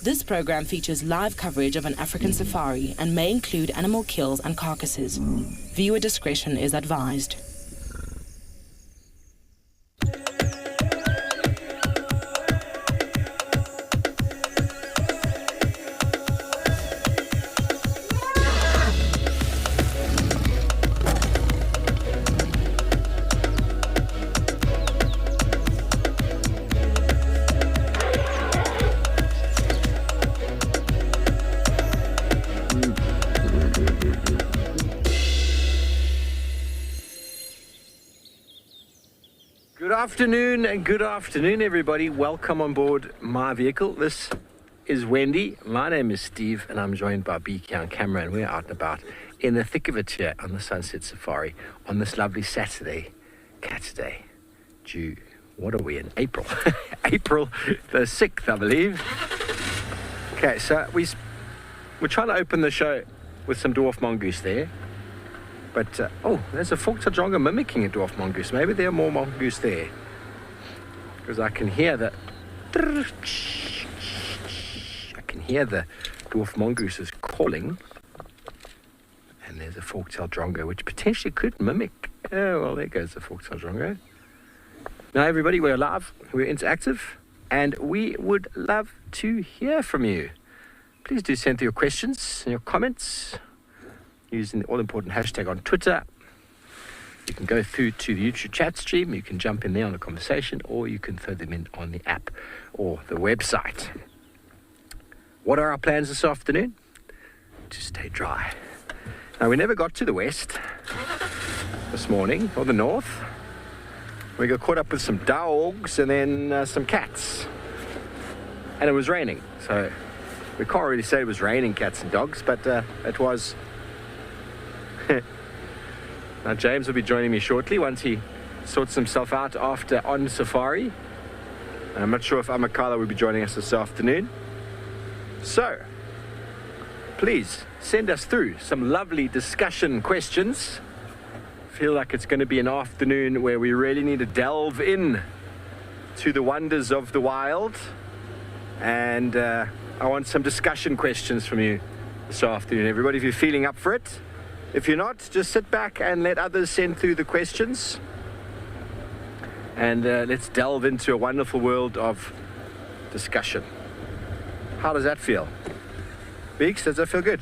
This program features live coverage of an African safari and may include animal kills and carcasses. Viewer discretion is advised. Good afternoon, everybody. Welcome on board my vehicle. This is Wendy. My name is Steve, and I'm joined by BK on camera, and we're out and about in the thick of it here on the Sunset Safari on this lovely Saturday, Catterday, what are we in? April. April the 6th, I believe. Okay, so we're trying to open the show with some dwarf mongoose there. But, oh, there's a forked drongo mimicking a dwarf mongoose. Maybe there are more mongoose there. Because I can hear the dwarf mongooses calling. And there's a fork-tailed drongo, which potentially could mimic. Oh, well, there goes the fork-tailed drongo. Now, everybody, we're live, we're interactive, and we would love to hear from you. Please do send through your questions and your comments using the all-important hashtag on Twitter. You can go through to the YouTube chat stream, you can jump in there on the conversation, or you can throw them in on the app or the website. What are our plans this afternoon? To stay dry. Now, we never got to the west this morning, or the north. We got caught up with some dogs and then some cats. And it was raining, so we can't really say it was raining cats and dogs, but it was. Now James will be joining me shortly once he sorts himself out after on safari. And I'm not sure if Amakala will be joining us this afternoon. So, please send us through some lovely discussion questions. Feel like it's going to be an afternoon where we really need to delve in to the wonders of the wild. And I want some discussion questions from you this afternoon, everybody, if you're feeling up for it. If you're not, just sit back and let others send through the questions. And let's delve into a wonderful world of discussion. How does that feel? Beeks, does that feel good?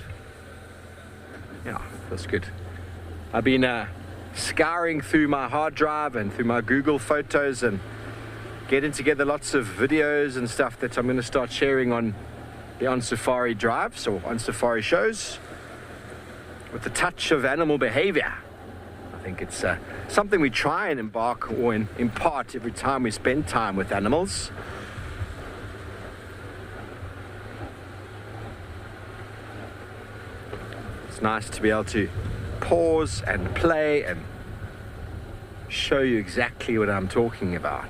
Yeah, feels good. I've been scouring through my hard drive and through my Google photos and getting together lots of videos and stuff that I'm going to start sharing on the On Safari drives or On Safari shows, with a touch of animal behavior. I think it's something we try and embark or impart every time we spend time with animals. It's nice to be able to pause and play and show you exactly what I'm talking about.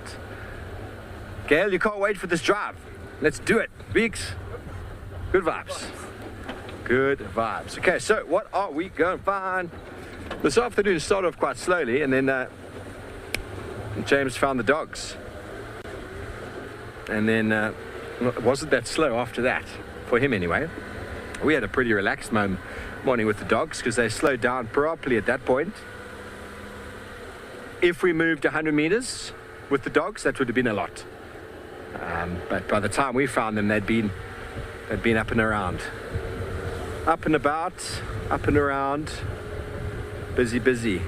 Gail, you can't wait for this drive. Let's do it. Weeks. Good vibes. Good vibes. Okay, so what are we going to find? This afternoon started off quite slowly, and then James found the dogs. And then it wasn't that slow after that, for him anyway. We had a pretty relaxed morning with the dogs because they slowed down properly at that point. If we moved 100 meters with the dogs, that would have been a lot. But by the time we found them, they'd been up and around. Up and about, up and around, busy, busy.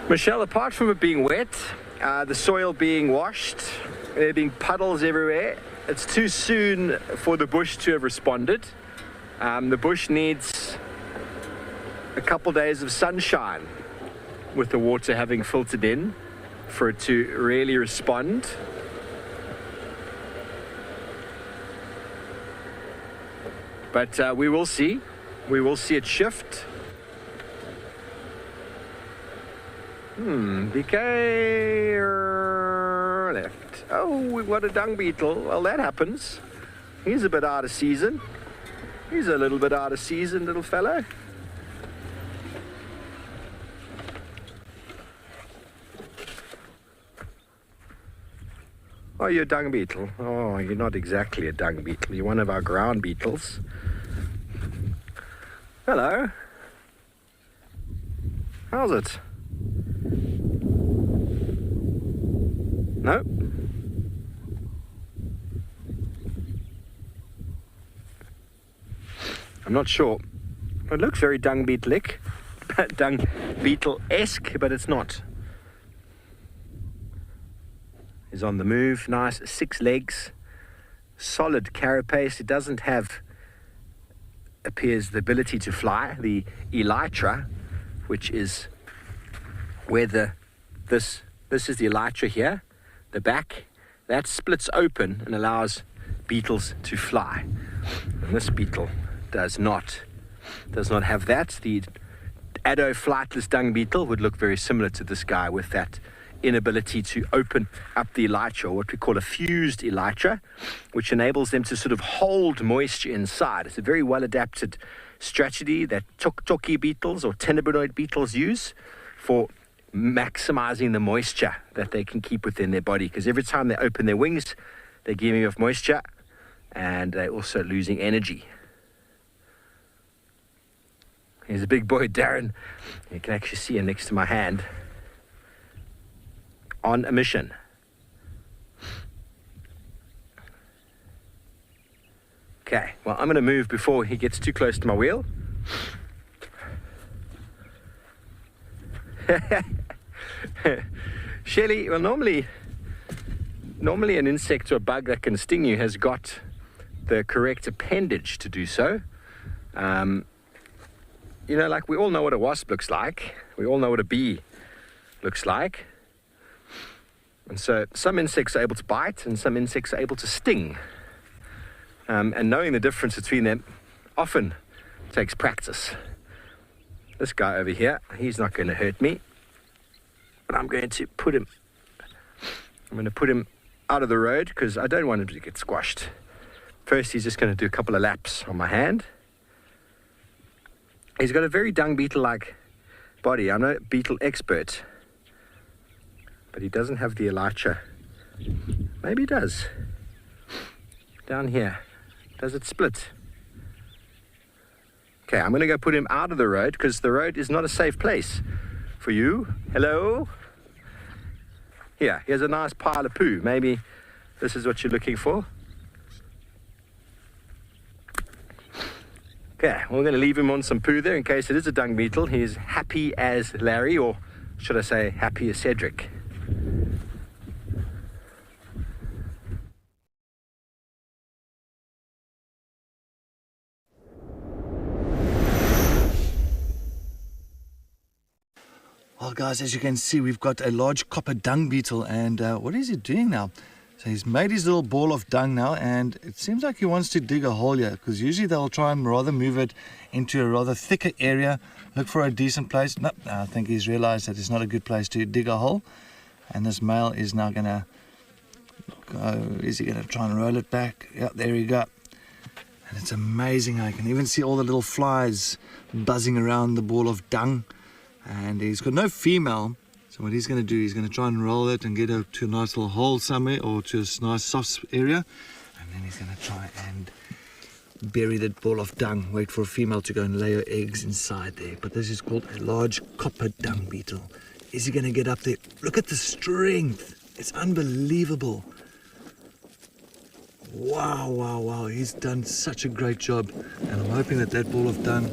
Michelle, apart from it being wet, the soil being washed, there being puddles everywhere, it's too soon for the bush to have responded. The bush needs a couple days of sunshine with the water having filtered in for it to really respond. But we will see it shift. BK left. Oh, we've got a dung beetle. Well, that happens. He's a bit out of season. He's a little bit out of season, little fellow. Oh, you're a dung beetle. Oh, you're not exactly a dung beetle. You're one of our ground beetles. Hello. How's it? No? I'm not sure. It looks very dung beetle-esque, but it's not. He's on the move, nice 6 legs, solid carapace. It doesn't have, appears, the ability to fly. The elytra, which is where this is the elytra here, the back, that splits open and allows beetles to fly. And this beetle does not have that. The adult flightless dung beetle would look very similar to this guy with that inability to open up the elytra, or what we call a fused elytra, which enables them to sort of hold moisture inside. It's a very well adapted strategy that toki beetles or tenebrinoid beetles use for maximizing the moisture that they can keep within their body, because every time they open their wings, they're giving off moisture and they're also losing energy. Here's a big boy, Darren. You can actually see him next to my hand. On a mission. Okay, well, I'm going to move before he gets too close to my wheel. Shelley, well, normally an insect or a bug that can sting you has got the correct appendage to do so. You know, like we all know what a wasp looks like. We all know what a bee looks like. And so some insects are able to bite and some insects are able to sting. And knowing the difference between them often takes practice. This guy over here, he's not going to hurt me. But I'm going to put him out of the road because I don't want him to get squashed. First, he's just going to do a couple of laps on my hand. He's got a very dung beetle-like body. I'm no beetle expert, but he doesn't have the elytra. Maybe he does. Down here. Does it split? Okay, I'm going to go put him out of the road because the road is not a safe place for you. Hello? Here, here's a nice pile of poo. Maybe this is what you're looking for. Okay, we're going to leave him on some poo there in case it is a dung beetle. He's happy as Larry, or should I say happy as Cedric. Well, guys, as you can see, we've got a large copper dung beetle, and what is he doing now? So he's made his little ball of dung now, and it seems like he wants to dig a hole here, because usually they'll try and rather move it into a rather thicker area, look for a decent place. No, I think he's realized that it's not a good place to dig a hole, and this male is now going to go. Is he going to try and roll it back? Yeah, there you go. And it's amazing. I can even see all the little flies buzzing around the ball of dung. And he's got no female, so what he's going to do, he's going to try and roll it and get it to a nice little hole somewhere, or to a nice soft area, and then he's going to try and bury that ball of dung, wait for a female to go and lay her eggs inside there. But this is called a large copper dung beetle. Is he going to get up there? Look at the strength, it's unbelievable. Wow, wow, wow, he's done such a great job, and I'm hoping that that ball of dung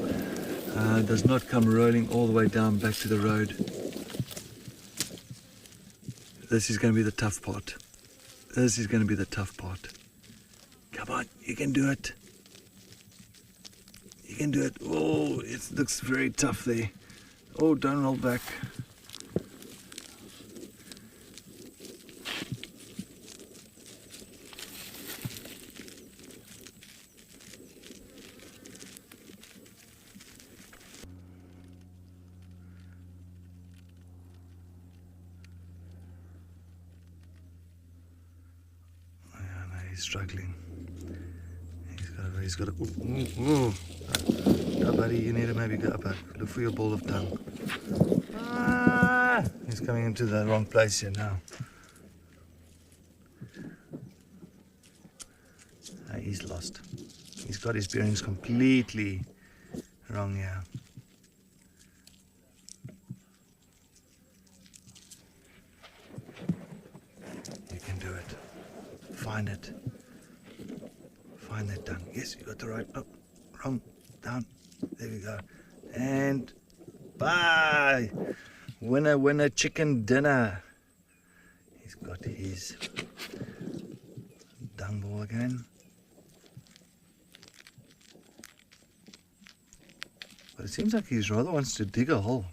does not come rolling all the way down back to the road. This is going to be the tough part. This is going to be the tough part. Come on, you can do it. You can do it. Oh, it looks very tough there. Oh, don't roll back. He's struggling. He's got a he's got a... Ooh. Oh, buddy, you need to maybe go up. Look for your ball of dung. Ah, he's coming into the wrong place here now. He's lost. He's got his bearings completely wrong here. You can do it. Find it. Find that dung. Yes, you got the right. Oh, wrong. Down. There we go. And bye. Winner, winner, chicken dinner. He's got his dung ball again. But it seems like he rather wants to dig a hole.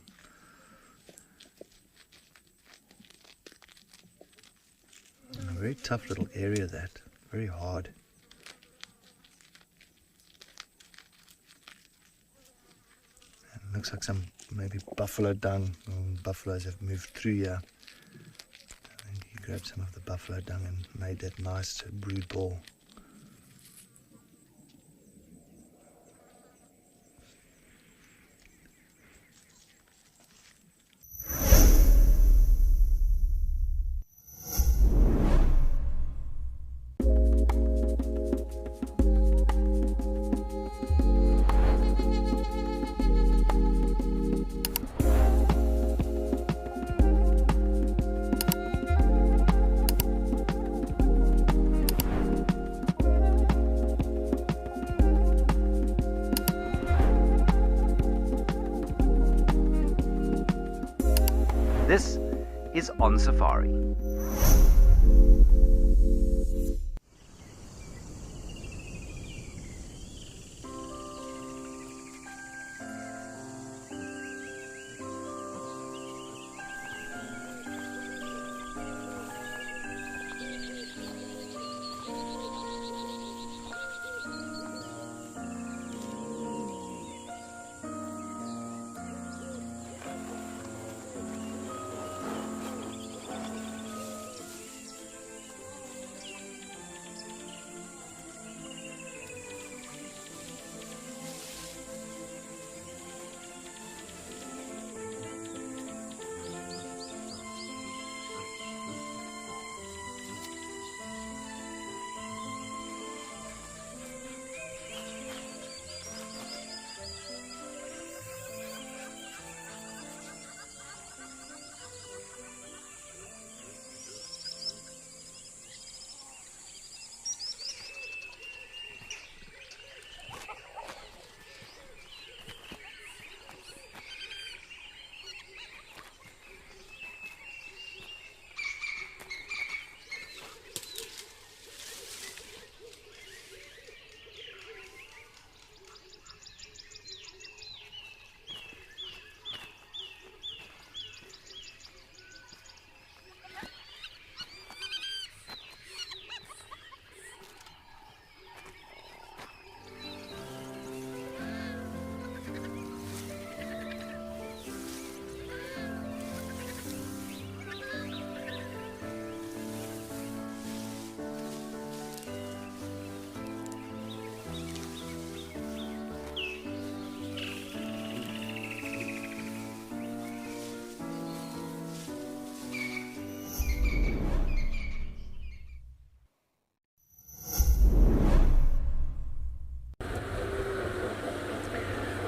A very tough little area that. Very hard. And it looks like some maybe buffalo dung. Buffaloes have moved through here. I think he grabbed some of the buffalo dung and made that nice brood ball. This is On Safari.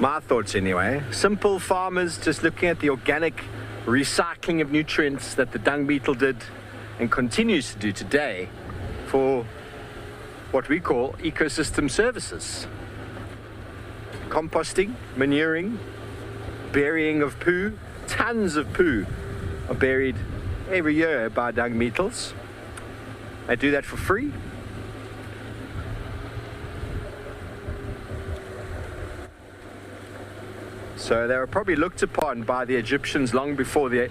My thoughts anyway. Simple farmers just looking at the organic recycling of nutrients that the dung beetle did and continues to do today for what we call ecosystem services. Composting, manuring, burying of poo. Tons of poo are buried every year by dung beetles. They do that for free. So they were probably looked upon by the Egyptians long before the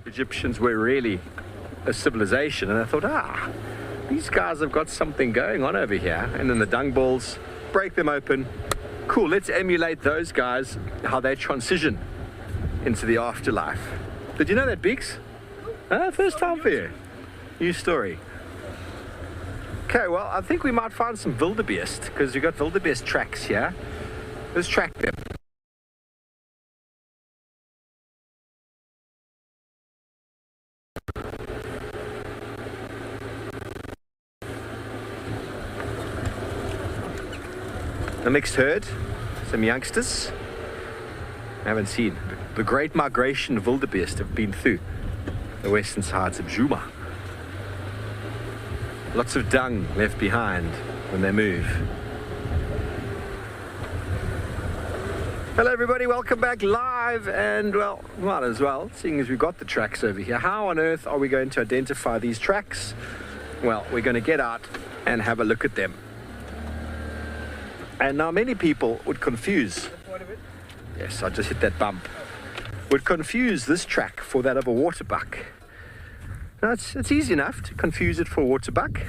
Egyptians were really a civilization. And I thought, these guys have got something going on over here. And then the dung balls, break them open. Cool, let's emulate those guys, how they transition into the afterlife. Did you know that, Beeks? First time for you. New story. Okay, well, I think we might find some wildebeest, because we've got wildebeest tracks here. Let's track them. A mixed herd, some youngsters. I haven't seen. The great migration of wildebeest have been through the western sides of Djuma. Lots of dung left behind when they move. Hello everybody, welcome back live, and well, might as well, seeing as we've got the tracks over here. How on earth are we going to identify these tracks? Well, we're going to get out and have a look at them. And now many people would confuse, yes, I just hit that bump, would confuse this track for that of a waterbuck. Now it's easy enough to confuse it for a waterbuck.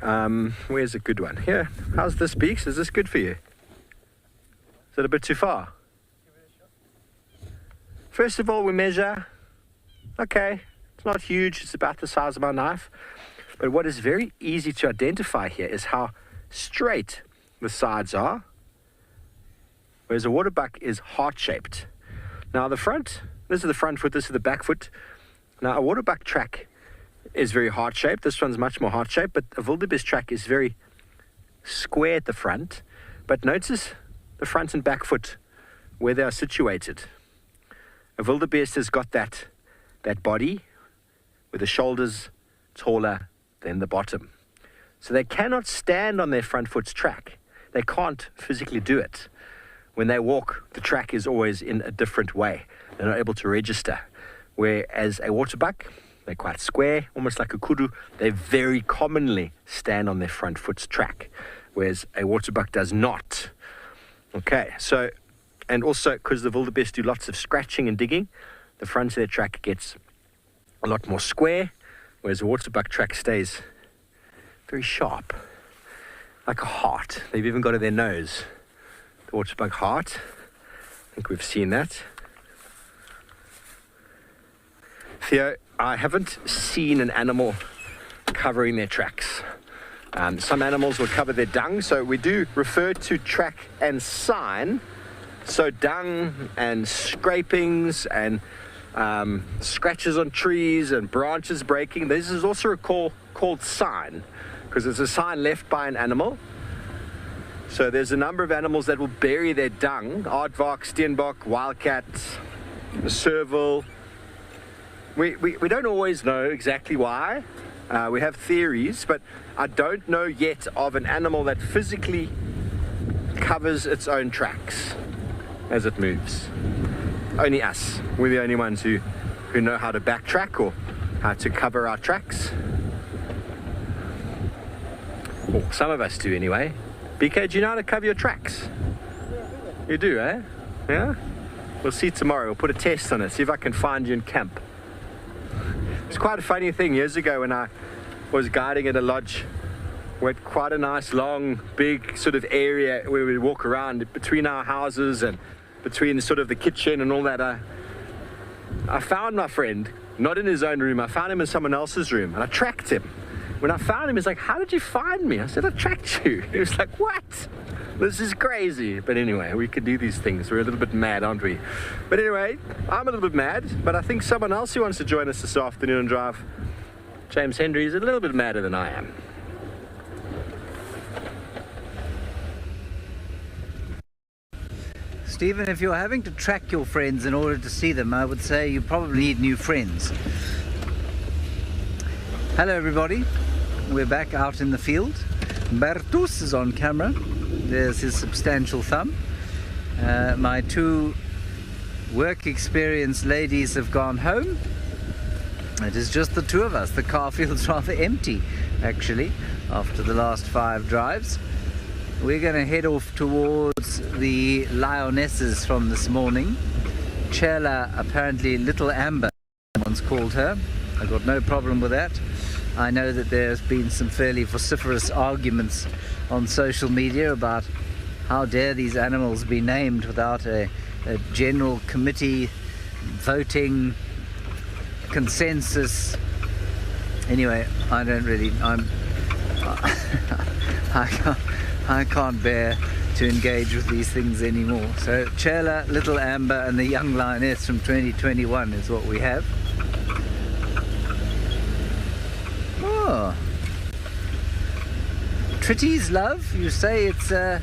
Where's a good one? Here, how's this, Beaks? Is this good for you? Is that a bit too far? First of all, we measure. Okay, it's not huge, it's about the size of my knife. But what is very easy to identify here is how straight the sides are, whereas a waterbuck is heart-shaped. Now the front, this is the front foot, this is the back foot. Now a waterbuck track is very heart-shaped. This one's much more heart-shaped, but a wildebeest track is very square at the front. But notice the front and back foot, where they are situated. A wildebeest has got that body with the shoulders taller than the bottom. So they cannot stand on their front foot's track. They can't physically do it. When they walk, the track is always in a different way. They're not able to register. Whereas a waterbuck, they're quite square, almost like a kudu. They very commonly stand on their front foot's track, whereas a waterbuck does not. Okay, so, and also because the wildebeest do lots of scratching and digging, the front of their track gets a lot more square, whereas a waterbuck track stays very sharp, like a heart. They've even got it in their nose. The waterbuck heart. I think we've seen that. Theo, I haven't seen an animal covering their tracks. Some animals will cover their dung, so we do refer to track and sign. So dung and scrapings and scratches on trees and branches breaking, this is also a called sign, because it's a sign left by an animal. So there's a number of animals that will bury their dung: aardvark, steenbok, wildcat, the serval. We don't always know exactly why. We have theories, but I don't know yet of an animal that physically covers its own tracks as it moves. Only us. We're the only ones who know how to backtrack or how to cover our tracks. Well, some of us do anyway. BK, do you know how to cover your tracks? You do, eh? Yeah? We'll see tomorrow. We'll put a test on it, see if I can find you in camp. It's quite a funny thing. Years ago when I was guiding at a lodge, we had quite a nice long big sort of area where we walk around between our houses and between sort of the kitchen and all that. I found my friend not in his own room. I found him in someone else's room and I tracked him. When I found him, he's like, "How did you find me?" I said, "I tracked you." He was like, "What? This is crazy." But anyway, we can do these things. We're a little bit mad, aren't we? But anyway, I'm a little bit mad, but I think someone else who wants to join us this afternoon and drive, James Hendry, is a little bit madder than I am. Stephen, if you're having to track your friends in order to see them, I would say you probably need new friends. Hello everybody, we're back out in the field. Bertus is on camera. There's his substantial thumb. My two work experienced ladies have gone home. It is just the two of us. The car feels rather empty actually after the last 5 drives. We're going to head off towards the lionesses from this morning. Chela, apparently Little Amber, someone's called her. I've got no problem with that. I know that there's been some fairly vociferous arguments on social media about how dare these animals be named without a general committee voting consensus. Anyway, I don't really, I can't bear to engage with these things anymore. So Chela, Little Amber and the young lioness from 2021 is what we have. Oh, Tritty's love, you say it's a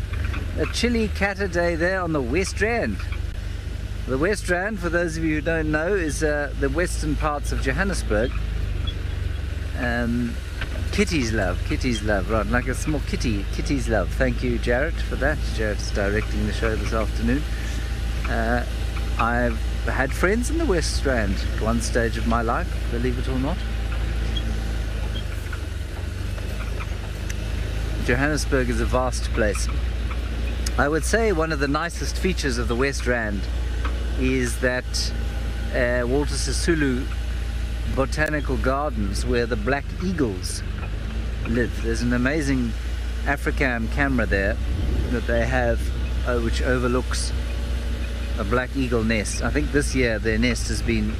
chilly catter day there on the West Rand. The West Rand, for those of you who don't know, is the western parts of Johannesburg. Kitty's love, right, like a small kitty, Kitty's love. Thank you, Jarrett, for that. Jarrett's directing the show this afternoon. I've had friends in the West Strand at one stage of my life, believe it or not. Johannesburg is a vast place. I would say one of the nicest features of the West Rand is that Walter Sisulu Botanical Gardens, where the black eagles live. There's an amazing Africam camera there that they have, which overlooks a black eagle nest. I think this year their nest has been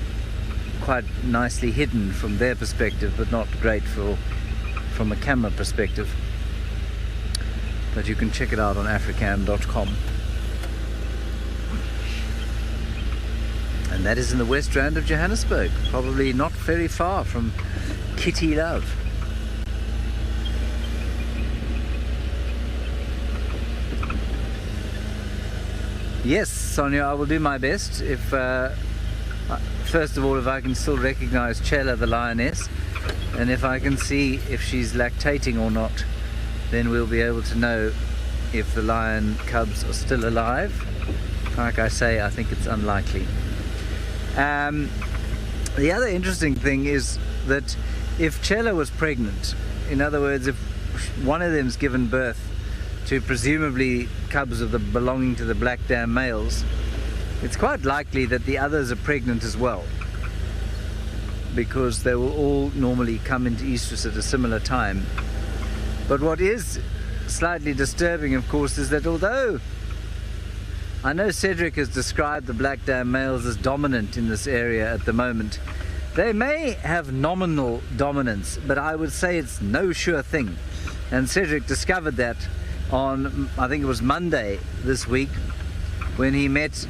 quite nicely hidden from their perspective, but not great from a camera perspective. But you can check it out on africam.com. And that is in the West Rand of Johannesburg, probably not very far from Kitty Love. Yes, Sonia, I will do my best. If first of all, if I can still recognize Chela the lioness, and if I can see if she's lactating or not, then we'll be able to know if the lion cubs are still alive. Like I say, I think it's unlikely. The other interesting thing is that if Chela was pregnant, in other words, if one of them's given birth to presumably cubs belonging to the black dam males, it's quite likely that the others are pregnant as well, because they will all normally come into estrus at a similar time. But what is slightly disturbing, of course, is that although I know Cedric has described the black dam males as dominant in this area at the moment, they may have nominal dominance, but I would say it's no sure thing. And Cedric discovered that on, I think it was Monday this week, when he met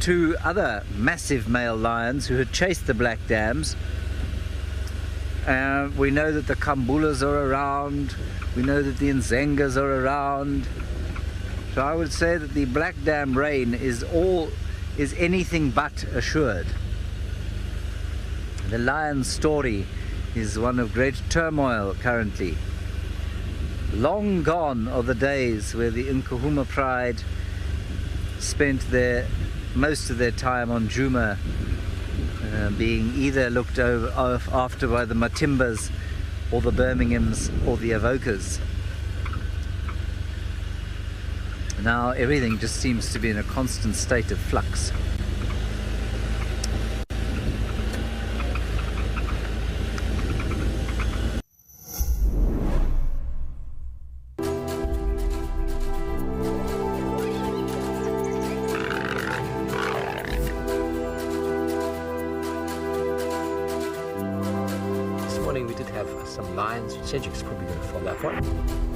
two other massive male lions who had chased the black dams. We know that the Kambulas are around, we know that the Nzengas are around. So I would say that the black dam reign is anything but assured. The lion's story is one of great turmoil currently. Long gone are the days where the Nkuhuma pride spent most of their time on Djuma, being either looked after by the Matimbas or the Birminghams or the Avokas. Now everything just seems to be in a constant state of flux. This morning we did have some lions. Cedric's probably going to follow that one.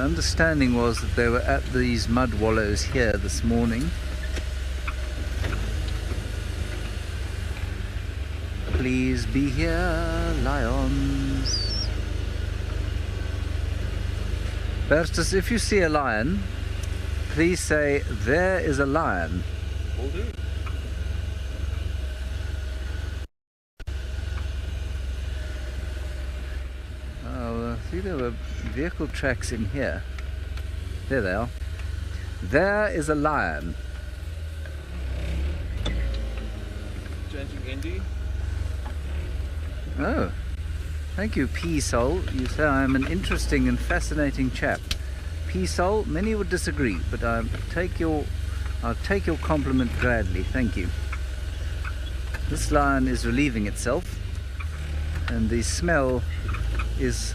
understanding was that they were at these mud wallows here this morning. Please be here, lions. Bertus, if you see a lion, please say, "There is a lion." Will do. Oh, I see there were vehicle tracks in here. There they are. There is a lion. Changing Indy. Oh, thank you, P-Soul. You say I'm an interesting and fascinating chap. P-Soul, many would disagree, but I'll take your compliment gladly. Thank you. This lion is relieving itself, and the smell is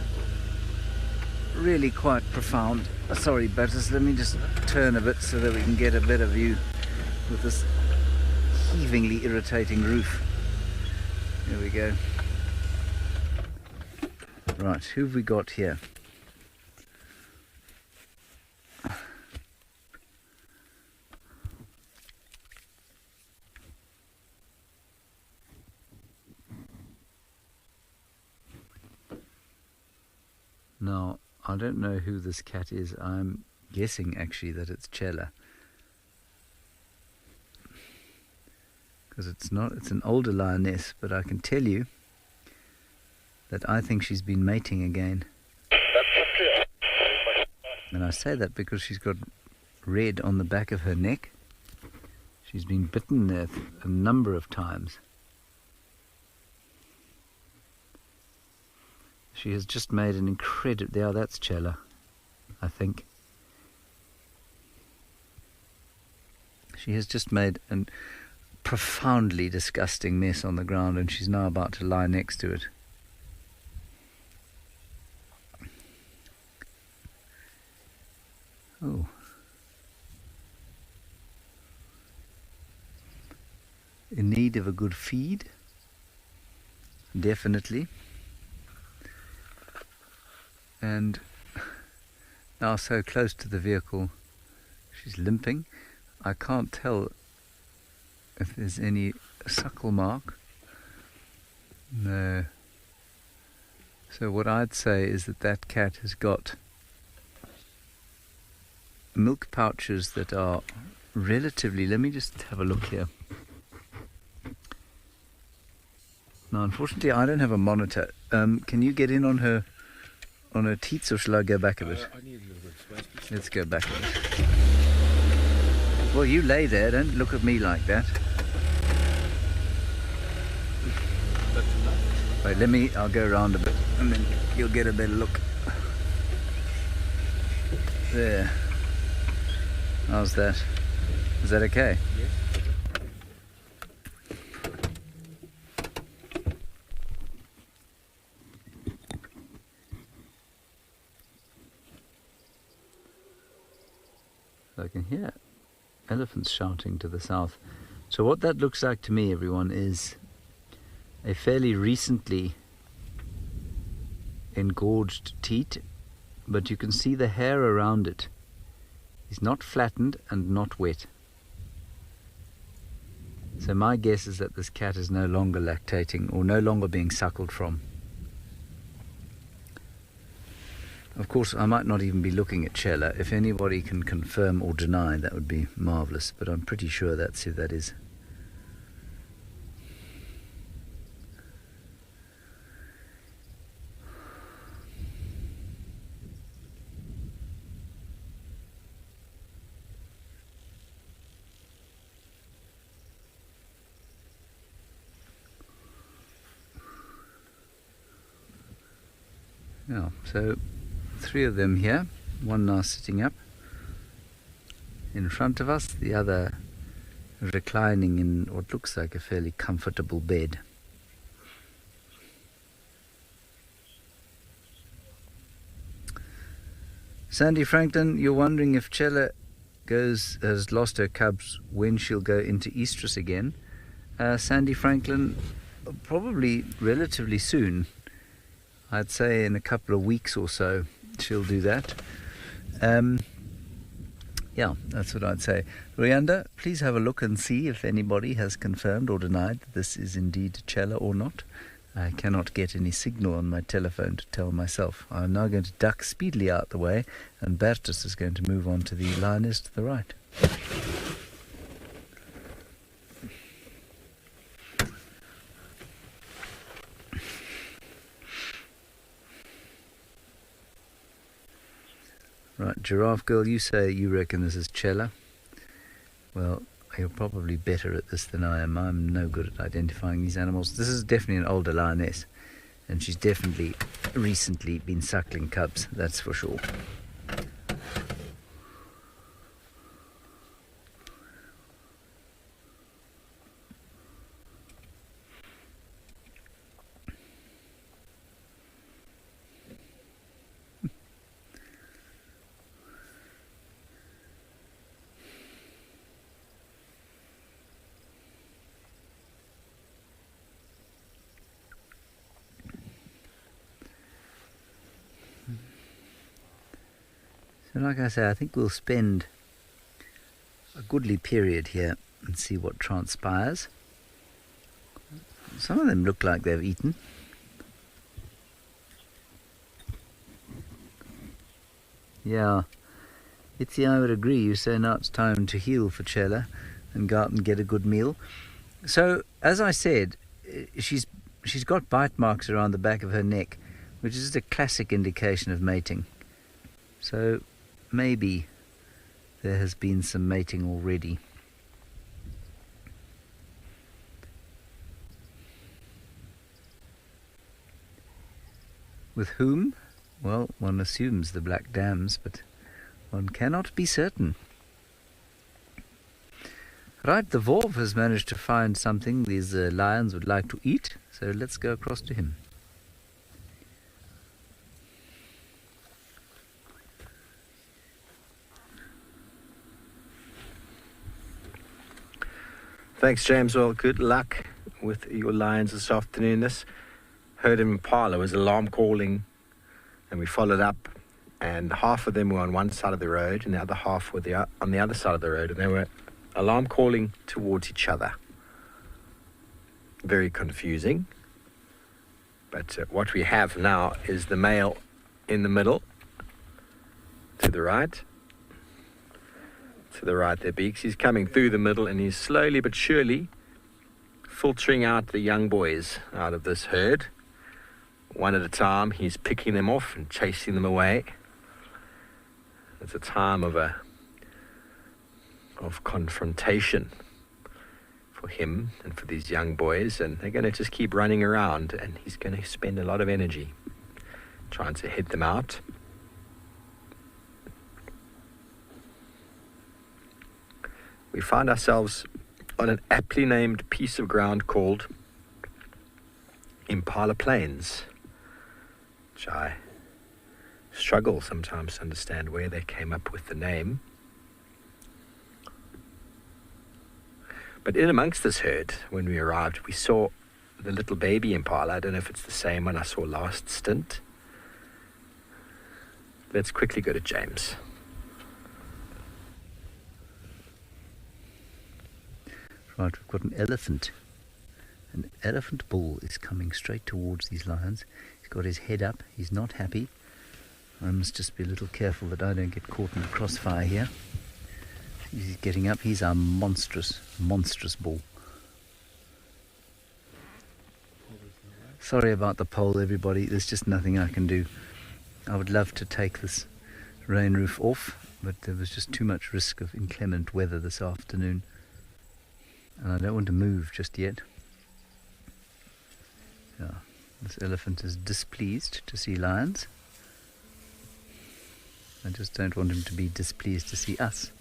really quite profound. Sorry, Butters, let me just turn a bit so that we can get a better view with this heavingly irritating roof. There we go. Right, who have we got here? Now, I don't know who this cat is. I'm guessing actually that it's Chela. Because it's an older lioness, but I can tell you that I think she's been mating again. And I say that because she's got red on the back of her neck. She's been bitten there a number of times. She has just made an incredible... Yeah, that's Chela, I think. She has just made a profoundly disgusting mess on the ground, and she's now about to lie next to it. Oh. In need of a good feed? Definitely. And now so close to the vehicle, she's limping. I can't tell if there's any suckle mark. No. So what I'd say is that cat has got milk pouches that are relatively... Let me just have a look here. Now, unfortunately, I don't have a monitor. Can you get in on her teats, or shall I go back a bit? I need a little bit of space, please. Let's go back a bit. Well, you lay there. Don't look at me like that. Wait, I'll go around a bit, and then you'll get a better look. There. How's that? Is that okay? Yes. I can hear elephants shouting to the south. So what that looks like to me, everyone, is a fairly recently engorged teat, but you can see the hair around it is not flattened and not wet. So my guess is that this cat is no longer lactating or no longer being suckled from. Of course, I might not even be looking at Chela. If anybody can confirm or deny, that would be marvellous, but I'm pretty sure that's who that is. Yeah, so 3 of them here, one now sitting up in front of us, the other reclining in what looks like a fairly comfortable bed. Sandy Franklin, you're wondering if Chela has lost her cubs, when she'll go into estrus again. Sandy Franklin, probably relatively soon. I'd say in a couple of weeks or so she'll do that. Yeah, that's what I'd say. Rianda, please have a look and see if anybody has confirmed or denied that this is indeed Chela or not. I cannot get any signal on my telephone to tell myself. I'm now going to duck speedily out the way, and Bertus is going to move on to the lioness to the right. Right, Giraffe Girl, you say you reckon this is Chela. Well, you're probably better at this than I am. I'm no good at identifying these animals. This is definitely an older lioness, and she's definitely recently been suckling cubs, that's for sure. So like I say, I think we'll spend a goodly period here and see what transpires. Some of them look like they've eaten. Yeah, Itzy, I would agree. You say now it's time to heal for Chela and go out and get a good meal. So, as I said, she's got bite marks around the back of her neck, which is a classic indication of mating. So maybe there has been some mating already. With whom? Well, one assumes the black dams, but one cannot be certain. Right, the Vorv has managed to find something these lions would like to eat, so let's go across to him. Thanks, James. Well, good luck with your lions this afternoon. This herd of impala was alarm calling, and we followed up, and half of them were on one side of the road and the other half were on the other side of the road, and they were alarm calling towards each other. Very confusing. But what we have now is the male in the middle, to the right. To the right there, Beaks. He's coming through the middle, and he's slowly but surely filtering out the young boys out of this herd. One at a time, he's picking them off and chasing them away. It's a time of confrontation for him and for these young boys, and they're going to just keep running around, and he's going to spend a lot of energy trying to hit them out. We find ourselves on an aptly named piece of ground called Impala Plains, which I struggle sometimes to understand where they came up with the name. But in amongst this herd, when we arrived, we saw the little baby impala. I don't know if it's the same one I saw last stint. Let's quickly go to James. Right, we've got an elephant. An elephant bull is coming straight towards these lions. He's got his head up. He's not happy. I must just be a little careful that I don't get caught in the crossfire here. He's getting up. He's a monstrous, monstrous bull. Sorry about the pole, everybody. There's just nothing I can do. I would love to take this rain roof off, but there was just too much risk of inclement weather this afternoon. And I don't want to move just yet. Yeah, this elephant is displeased to see lions. I just don't want him to be displeased to see us.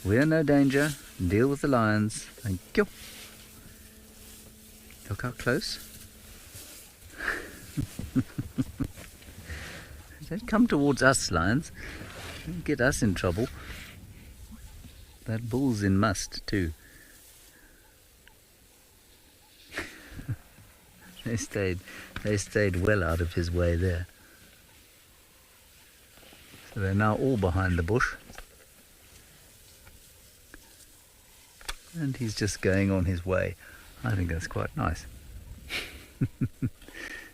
We're no danger. Deal with the lions. Thank you. Look how close. Don't come towards us, lions. Don't get us in trouble. That bull's in must too. They stayed well out of his way there. So they're now all behind the bush. And he's just going on his way. I think that's quite nice.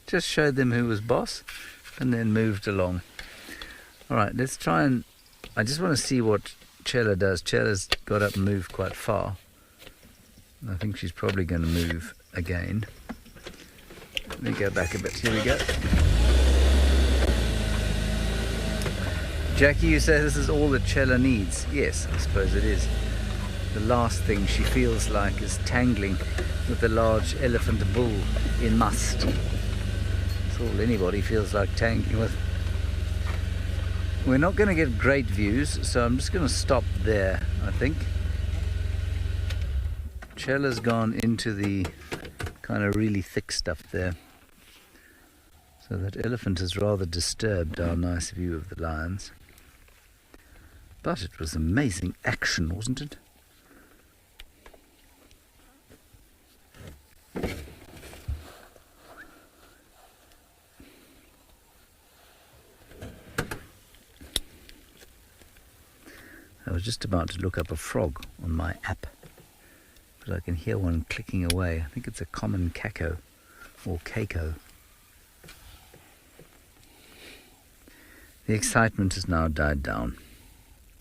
Just showed them who was boss and then moved along. Alright, let's try and... I just want to see what Chela does. Chela's got up and moved quite far. I think she's probably going to move again. Let me go back a bit. Here we go. Jackie, you say this is all that Chela needs. Yes, I suppose it is. The last thing she feels like is tangling with the large elephant bull in must. That's all anybody feels like tangling with. We're not going to get great views, so I'm just going to stop there, I think. Chela's gone into the kind of really thick stuff there. So that elephant has rather disturbed our nice view of the lions. But it was amazing action, wasn't it? I was just about to look up a frog on my app, but I can hear one clicking away. I think it's a common caco or caco. The excitement has now died down,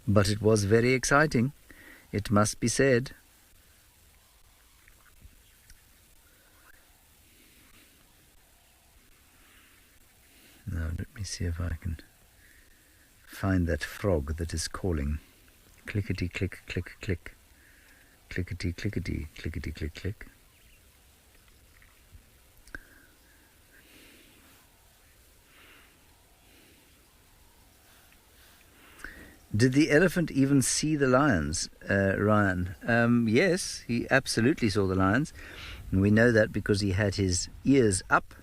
but it was very exciting, it must be said. Now let me see if I can find that frog that is calling. Clickety click click click. Clickety clickety clickety click click. Did the elephant even see the lions, Ryan? Yes, he absolutely saw the lions. And we know that because he had his ears up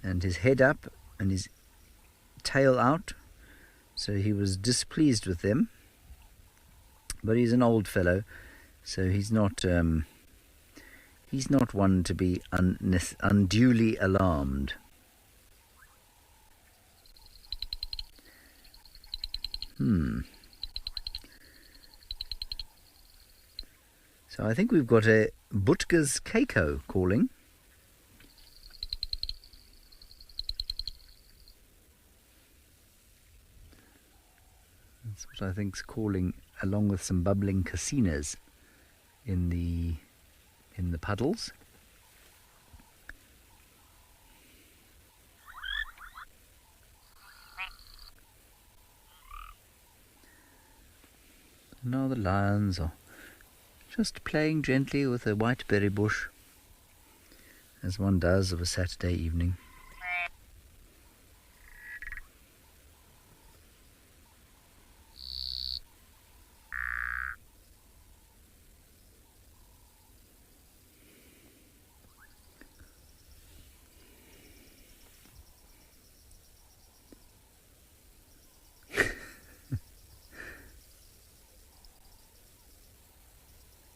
and his head up and his tail out. So he was displeased with them. But he's an old fellow, so he's not one to be unduly alarmed. So I think we've got a Butka's Keiko calling. That's what I think's calling, along with some bubbling casinas in the puddles. Now the lions are just playing gently with a white berry bush, as one does of a Saturday evening.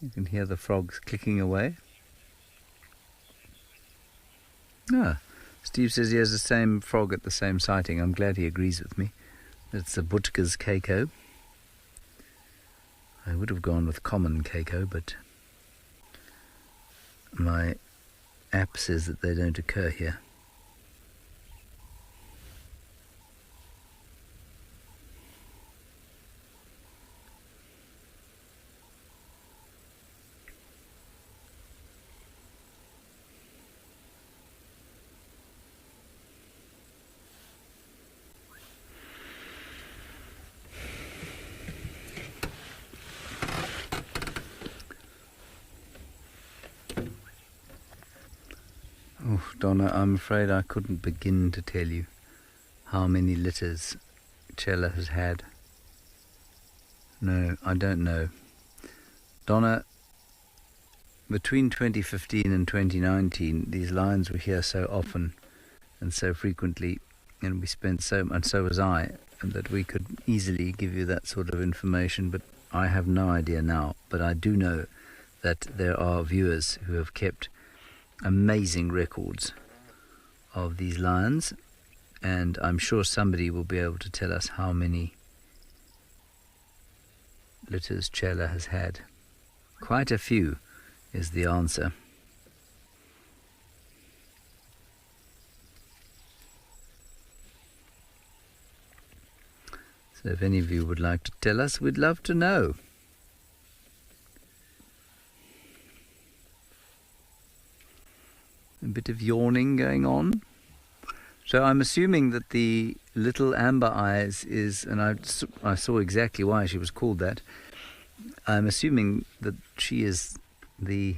You can hear the frogs clicking away. Steve says he has the same frog at the same sighting. I'm glad he agrees with me. It's the Butka's Keiko. I would have gone with common Keiko, but my app says that they don't occur here. Oh, Donna, I'm afraid I couldn't begin to tell you how many litters Chela has had. No, I don't know. Donna, between 2015 and 2019, these lions were here so often and so frequently, and we spent so much, and so was I, and that we could easily give you that sort of information, but I have no idea now. But I do know that there are viewers who have kept amazing records of these lions, and I'm sure somebody will be able to tell us how many litters Chela has had. Quite a few is the answer. So if any of you would like to tell us, we'd love to know. A bit of yawning going on. So I'm assuming that the little amber eyes is, and I saw exactly why she was called that. I'm assuming that she is the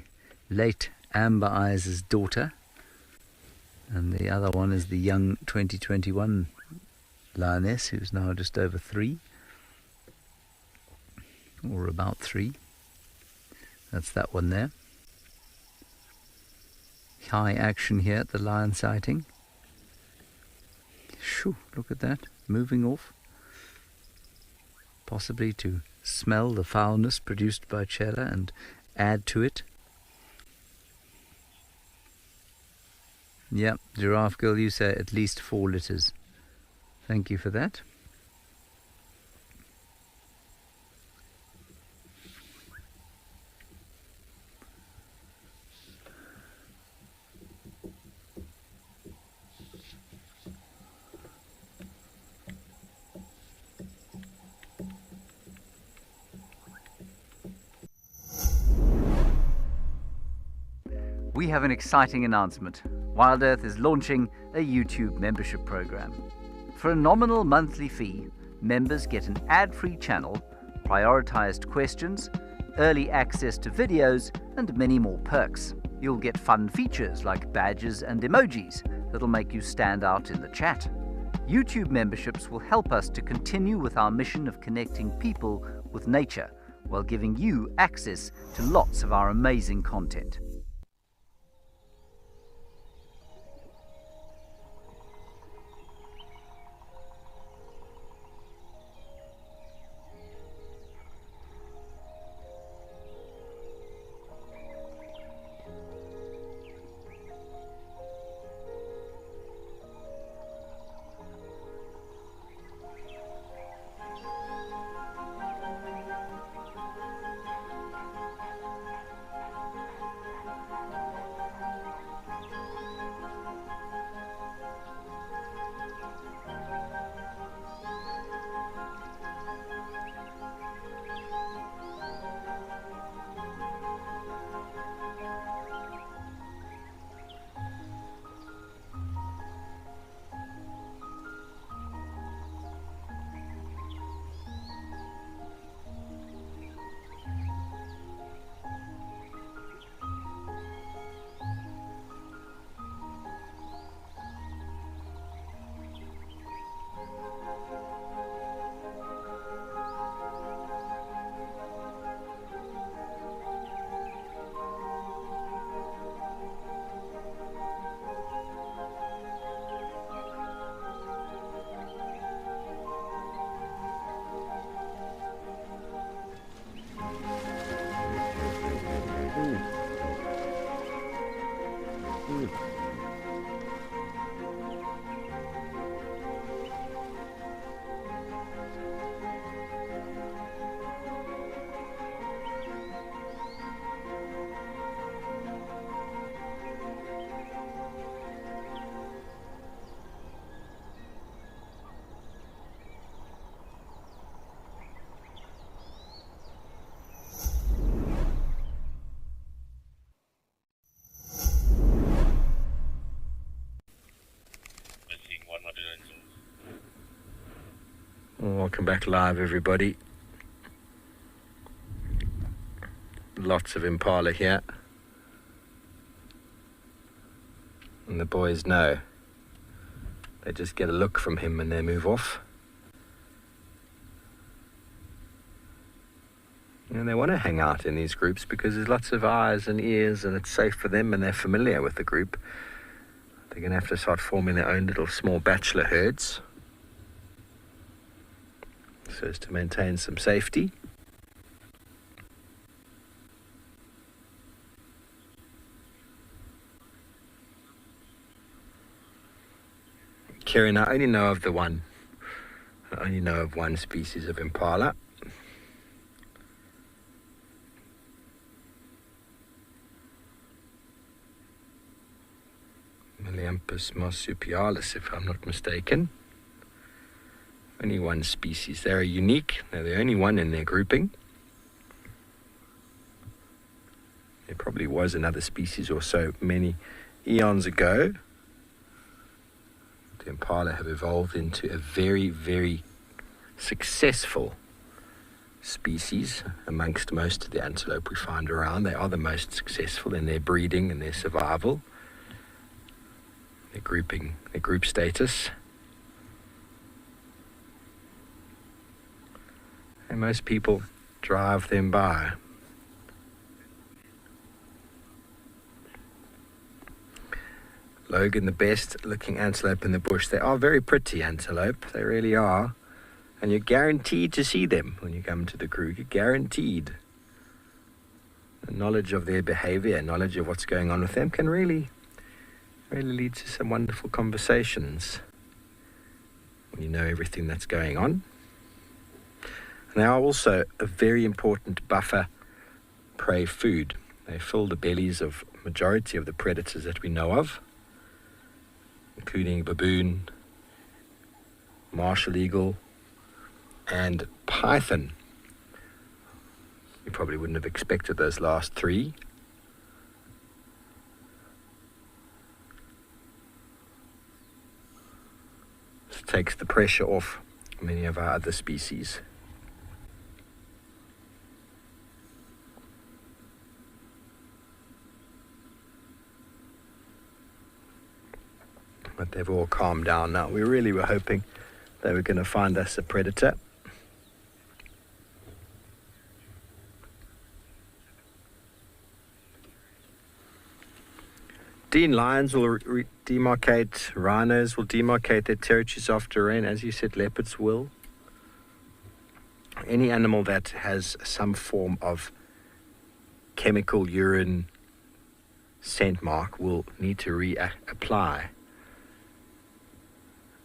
late Amber Eyes' daughter, and the other one is the young 2021 lioness, who's now just over 3, or about 3. That's that one there. High action here at the lion sighting. Shoo, look at that, moving off. Possibly to smell the foulness produced by Chela and add to it. Yep, Giraffe Girl, you say at least 4 litters. Thank you for that. We have an exciting announcement. Wild Earth is launching a YouTube membership program. For a nominal monthly fee, members get an ad-free channel, prioritized questions, early access to videos, and many more perks. You'll get fun features like badges and emojis that'll make you stand out in the chat. YouTube memberships will help us to continue with our mission of connecting people with nature while giving you access to lots of our amazing content. Welcome back live, everybody. Lots of impala here. And the boys know. They just get a look from him and they move off. And they want to hang out in these groups because there's lots of eyes and ears and it's safe for them and they're familiar with the group. They're going to have to start forming their own little small bachelor herds so as to maintain some safety. Kieran, I only know of one species of impala. Melampus marsupialis, if I'm not mistaken. Only one species. They're unique. They're the only one in their grouping. There probably was another species or so many eons ago. The impala have evolved into a very, very successful species amongst most of the antelope we find around. They are the most successful in their breeding and their survival, their grouping, their group status. And most people drive them by. Logan, the best looking antelope in the bush. They are very pretty antelope, they really are. And you're guaranteed to see them when you come to the Kruger, you're guaranteed. The knowledge of their behavior, knowledge of what's going on with them can really lead to some wonderful conversations when you know everything that's going on. And they are also a very important buffer prey food. They fill the bellies of majority of the predators that we know of, including baboon, martial eagle, and python. You probably wouldn't have expected those last three. This takes the pressure off many of our other species. But they've all calmed down now. We really were hoping they were going to find us a predator. Dean, lions will demarcate, rhinos will demarcate their territories after rain. As you said, leopards will. Any animal that has some form of chemical urine scent mark will need to reapply.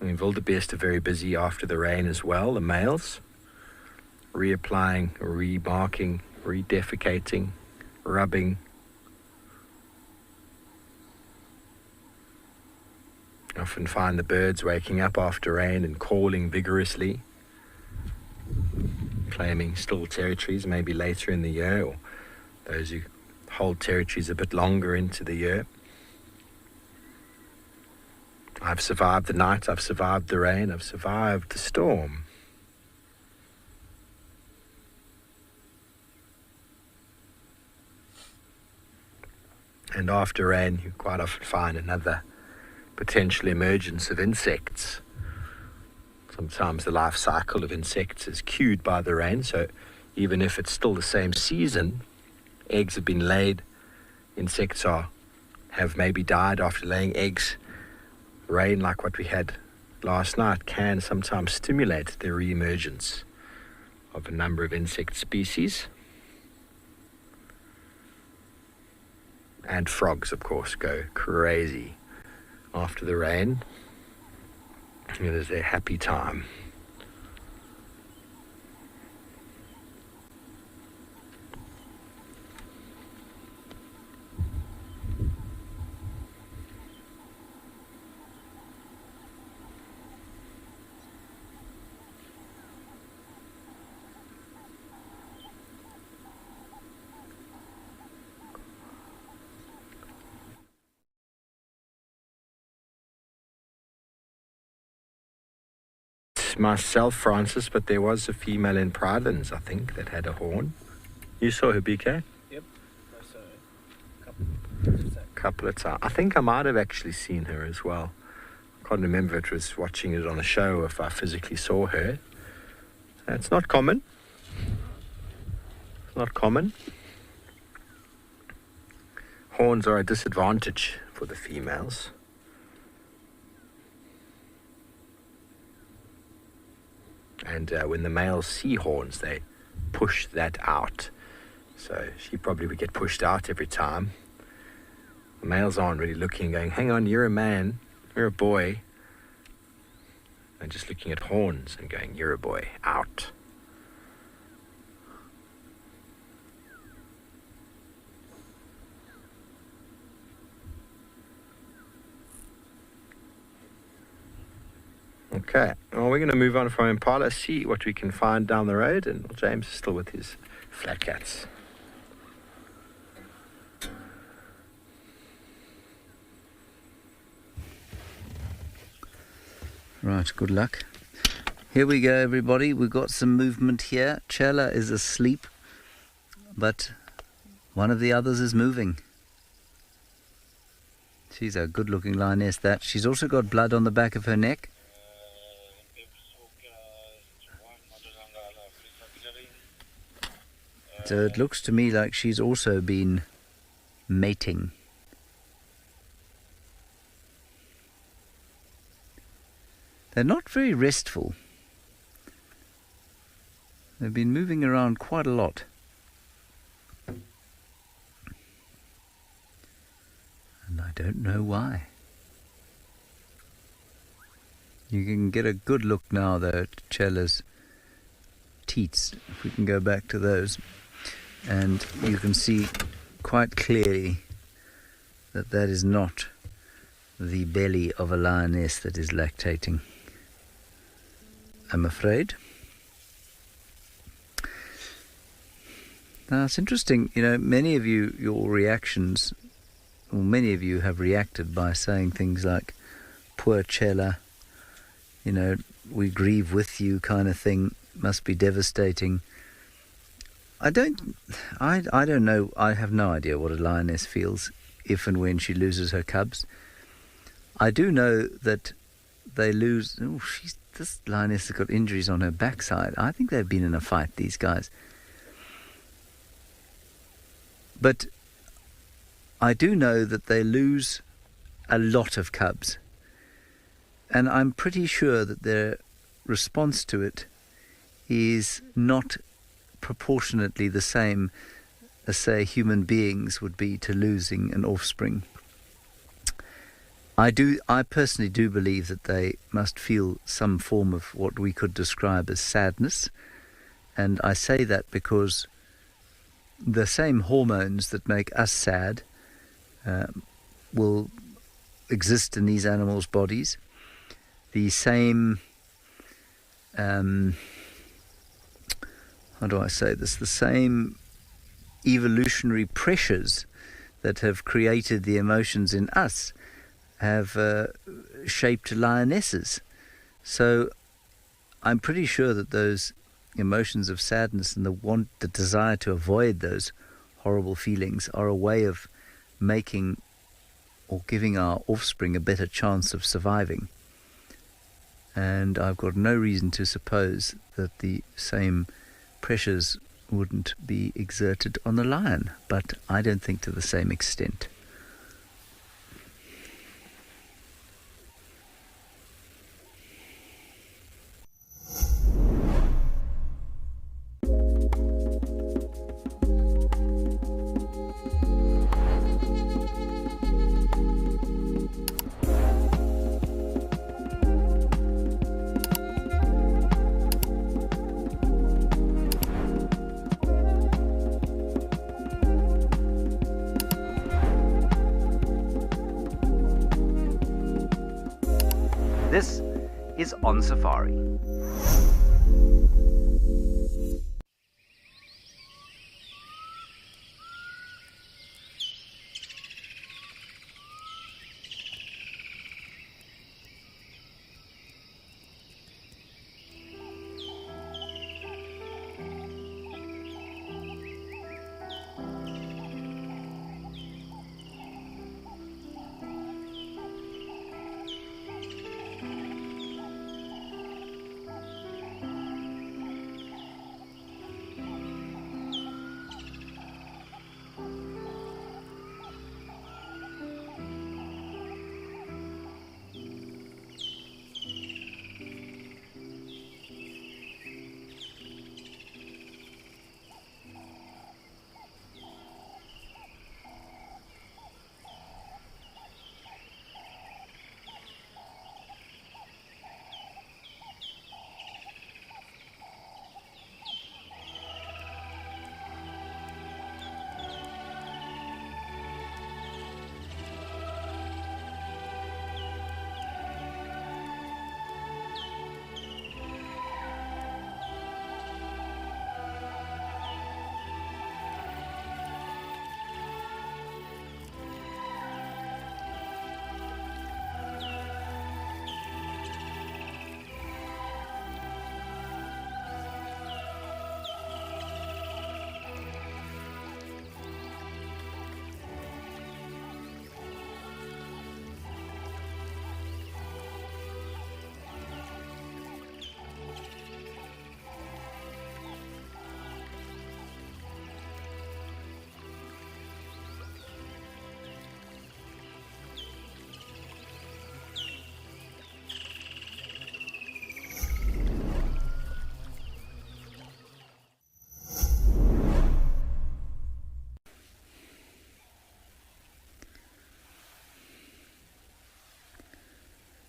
I mean, wildebeest are very busy after the rain as well, the males. Reapplying, remarking, redefecating, rubbing. I often find the birds waking up after rain and calling vigorously, claiming still territories, maybe later in the year, or those who hold territories a bit longer into the year. I've survived the night, I've survived the rain, I've survived the storm. And after rain, you quite often find another potential emergence of insects. Sometimes the life cycle of insects is cued by the rain, so even if it's still the same season, eggs have been laid, insects have maybe died after laying eggs. Rain, like what we had last night, can sometimes stimulate the re-emergence of a number of insect species. And frogs, of course, go crazy after the rain. It is their happy time. Myself, Francis, but there was a female in Pridelands, I think, that had a horn. You saw her, BK? Yep, I saw her a couple of times. I think I might have actually seen her as well. I can't remember if it was watching it on a show or if I physically saw her. It's not common. It's not common. Horns are a disadvantage for the females. And when the males see horns, they push that out. So she probably would get pushed out every time. The males aren't really looking and going, hang on, you're a man, you're a boy. and just looking at horns and going, "You're a boy, out." Okay, well, we're going to move on from Impala, see what we can find down the road, and James is still with his flat cats. Right, good luck. Here we go, everybody. We've got some movement here. Chela is asleep, but one of the others is moving. She's a good-looking lioness, that. She's also got blood on the back of her neck. So it looks to me like she's also been mating. They're not very restful. They've been moving around quite a lot. And I don't know why. You can get a good look now though at Chela's teats, if we can go back to those. And you can see quite clearly that that is not the belly of a lioness that is lactating, I'm afraid. Now it's interesting, you know, many of you, your reactions, or many of you have reacted by saying things like, "Poor Chela, you know, we grieve with you," kind of thing, must be devastating. I don't know, I have no idea what a lioness feels if and when she loses her cubs. I do know that they lose, this lioness has got injuries on her backside. I think they've been in a fight, these guys. But I do know that they lose a lot of cubs. And I'm pretty sure that their response to it is not proportionately the same as, say, human beings would be to losing an offspring. I personally do believe that they must feel some form of what we could describe as sadness. And I say that because the same hormones that make us sad will exist in these animals' bodies. The same, how do I say this? The same evolutionary pressures that have created the emotions in us have shaped lionesses. So I'm pretty sure that those emotions of sadness and the desire to avoid those horrible feelings are a way of making or giving our offspring a better chance of surviving. And I've got no reason to suppose that the same pressures wouldn't be exerted on the lion, but I don't think to the same extent. This is On Safari.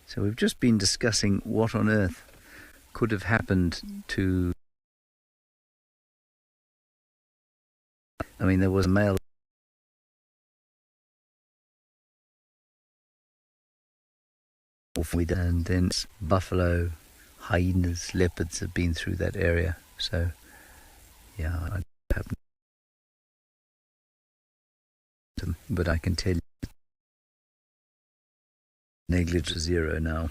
So we've just been discussing what on earth could have happened to... I mean, there was a male and then buffalo, hyenas, leopards have been through that area. So, yeah, I haven't. But I can tell you, negligence 0 now.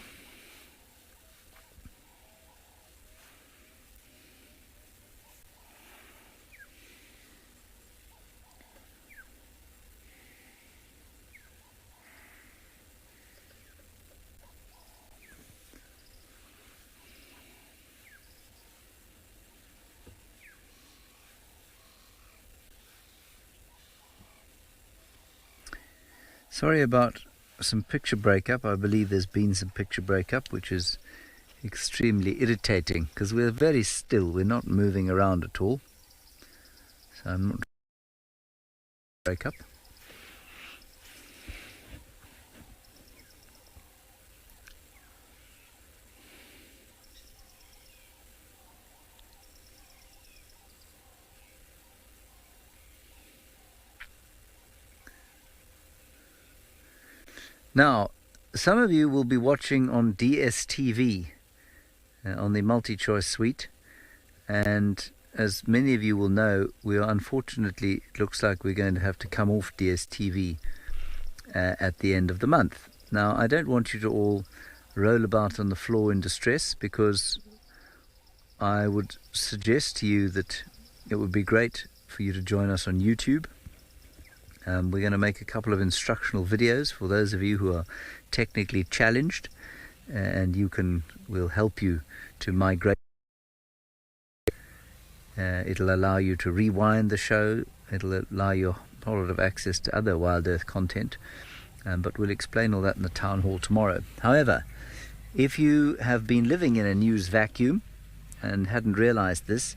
Sorry about some picture breakup. I believe there's been some picture breakup, which is extremely irritating because we're very still. We're not moving around at all. So I'm not breakup. Now, some of you will be watching on DSTV, on the multi-choice suite, and as many of you will know, we are unfortunately, it looks like we're going to have to come off DSTV at the end of the month. Now, I don't want you to all roll about on the floor in distress, because I would suggest to you that it would be great for you to join us on YouTube. We're going to make a couple of instructional videos for those of you who are technically challenged, and we'll help you to migrate. It'll allow you to rewind the show. It'll allow you a whole lot of access to other Wild Earth content, but we'll explain all that in the town hall tomorrow. However, if you have been living in a news vacuum and hadn't realized this,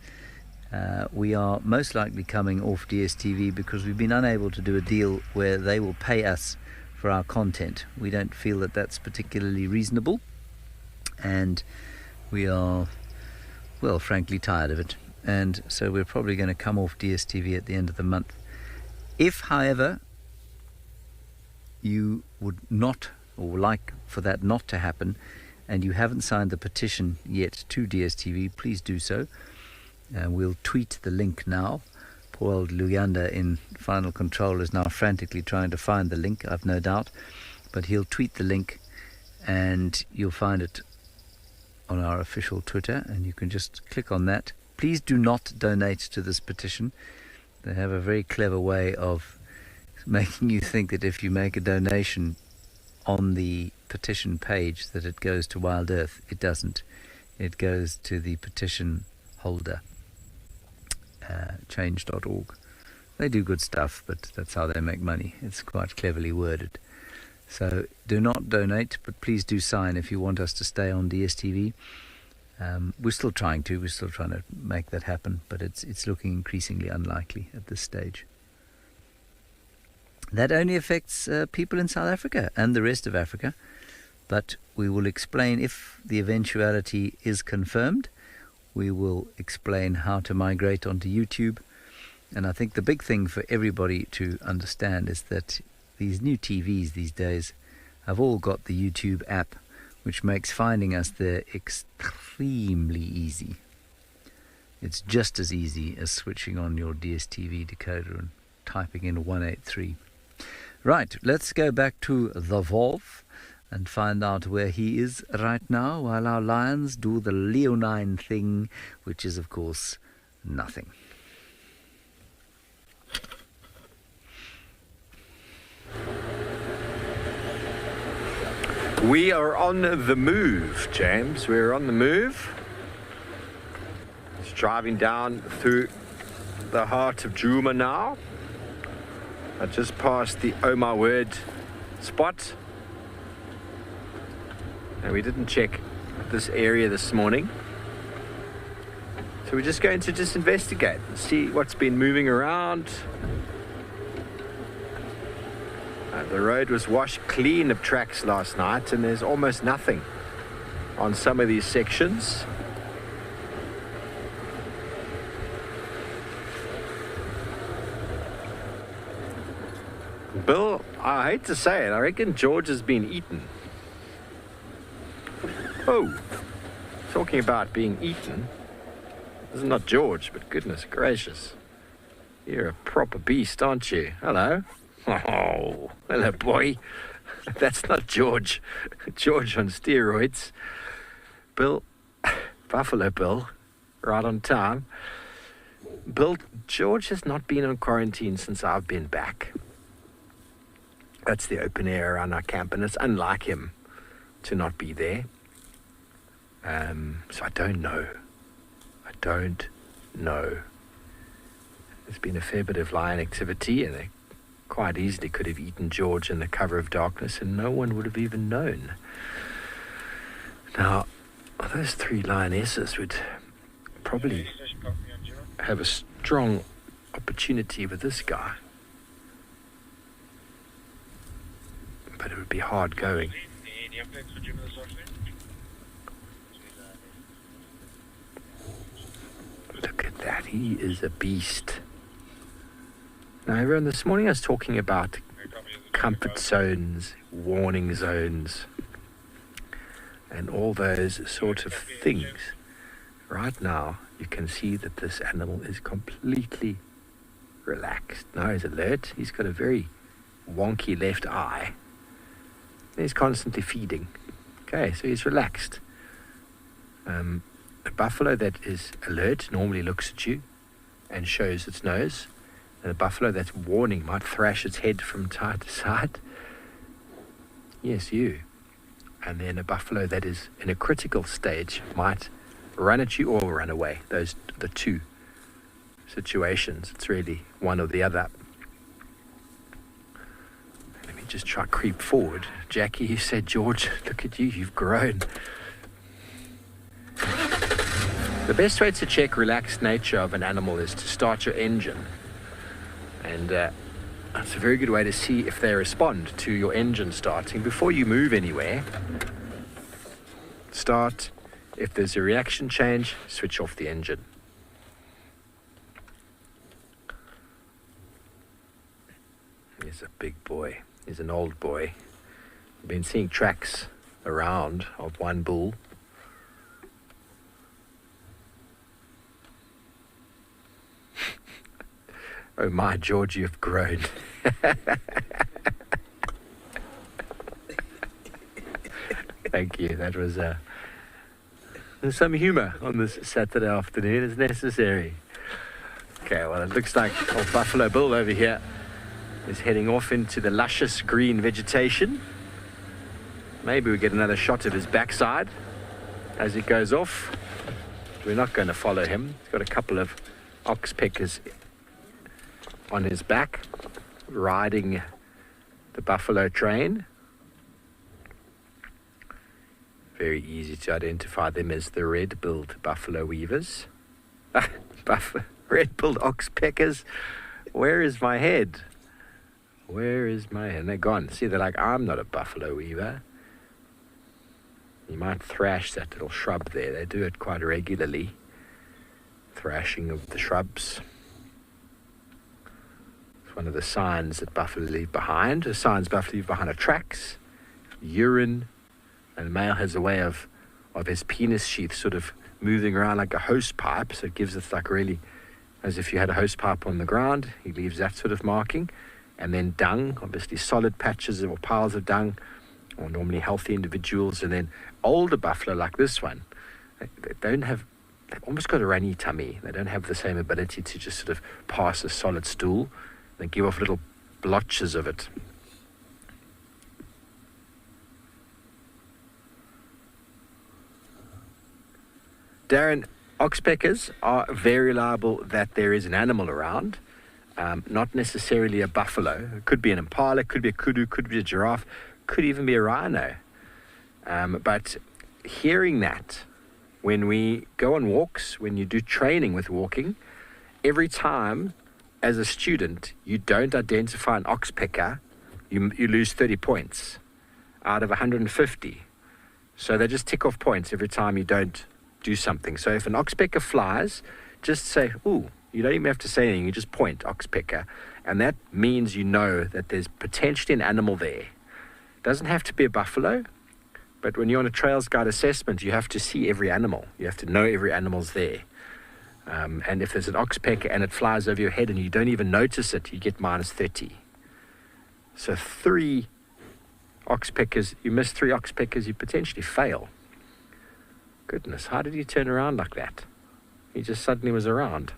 we are most likely coming off DSTV because we've been unable to do a deal where they will pay us for our content. We don't feel that that's particularly reasonable, and we are, well, frankly tired of it, and so we're probably going to come off DSTV at the end of the month. If, however, you would not, or like for that not to happen, and you haven't signed the petition yet to DSTV, please do so. We'll tweet the link now. Poor old Luyanda in final control is now frantically trying to find the link, I've no doubt, but he'll tweet the link and you'll find it on our official Twitter, and you can just click on that. Please do not donate to this petition. They have a very clever way of making you think that if you make a donation on the petition page that it goes to Wild Earth. It doesn't. It goes to the petition holder. Change.org. They do good stuff, but that's how they make money. It's quite cleverly worded. So do not donate, but please do sign if you want us to stay on DSTV. We're still trying to make that happen, but it's looking increasingly unlikely at this stage. That only affects people in South Africa and the rest of Africa, but we will explain if the eventuality is confirmed. We will explain how to migrate onto YouTube. And I think the big thing for everybody to understand is that these new TVs these days have all got the YouTube app, which makes finding us there extremely easy. It's just as easy as switching on your DSTV decoder and typing in 183. Right, let's go back to the Wolf and find out where he is right now while our lions do the leonine thing, which is, of course, nothing. We are on the move, James. We're on the move. Just driving down through the heart of Djuma now. I just passed the Oh My Word spot. And we didn't check this area this morning. So we're just going to investigate, see what's been moving around. The road was washed clean of tracks last night, and there's almost nothing on some of these sections. Bill, I hate to say it, I reckon George has been eaten. Oh, talking about being eaten. This is not George, but goodness gracious. You're a proper beast, aren't you? Hello. Oh, hello, boy. That's not George. George on steroids. Bill, Buffalo Bill, right on time. Bill, George has not been on quarantine since I've been back. That's the open air around our camp, and it's unlike him to not be there. So I don't know. There's been a fair bit of lion activity, and they quite easily could have eaten George in the cover of darkness, and no one would have even known. Now, those 3 lionesses would probably have a strong opportunity with this guy. But it would be hard going. Look at that, he is a beast. Now everyone, this morning I was talking about comfort zones, warning zones, and all those sort of things. Right now, you can see that this animal is completely relaxed. Now he's alert, he's got a very wonky left eye. He's constantly feeding. Okay, so he's relaxed. A buffalo that is alert normally looks at you and shows its nose. And a buffalo that's warning might thrash its head from side to side. Yes, you. And then a buffalo that is in a critical stage might run at you or run away. Those are the 2 situations. It's really one or the other. Let me just try creep forward. Jackie, you said, George, look at you, you've grown. The best way to check relaxed nature of an animal is to start your engine. And that's a very good way to see if they respond to your engine starting. Before you move anywhere, start. If there's a reaction change, switch off the engine. He's a big boy. He's an old boy. I've been seeing tracks around of one bull. Oh my, George, you've grown. Thank you. That was there's some humour on this Saturday afternoon is necessary. Okay, well, it looks like old Buffalo Bill over here is heading off into the luscious green vegetation. Maybe we get another shot of his backside as he goes off. We're not going to follow him. He's got a couple of oxpeckers on his back, riding the buffalo train. Very easy to identify them as the red-billed buffalo weavers. Red-billed oxpeckers. Where is my head? Where is my head? And they're gone. See, they're like, I'm not a buffalo weaver. You might thrash that little shrub there. They do it quite regularly. Thrashing of the shrubs. It's one of the signs that buffalo leave behind. The signs buffalo leave behind are tracks, urine, and the male has a way of his penis sheath sort of moving around like a hose pipe. So it gives it like really as if you had a hose pipe on the ground. He leaves that sort of marking. And then dung, obviously solid patches or piles of dung, or normally healthy individuals. And then older buffalo like this one, they don't have, they've almost got a runny tummy. They don't have the same ability to just sort of pass a solid stool. They give off little blotches of it. Darren, oxpeckers are very liable that there is an animal around. Not necessarily a buffalo. It could be an impala, could be a kudu, could be a giraffe, could even be a rhino. But hearing that, when we go on walks, when you do training with walking, every time as a student you don't identify an oxpecker you lose 30 points out of 150. So they just tick off points every time you don't do something. So if an oxpecker flies, just say, ooh, you don't even have to say anything, you just point, oxpecker. And that means you know that there's potentially an animal there. It doesn't have to be a buffalo, but when you're on a Trails Guide assessment, you have to see every animal. You have to know every animal's there. And if there's an oxpecker and it flies over your head and you don't even notice it, you get minus 30. So 3 oxpeckers, you miss 3 oxpeckers, you potentially fail. Goodness, how did he turn around like that? He just suddenly was around.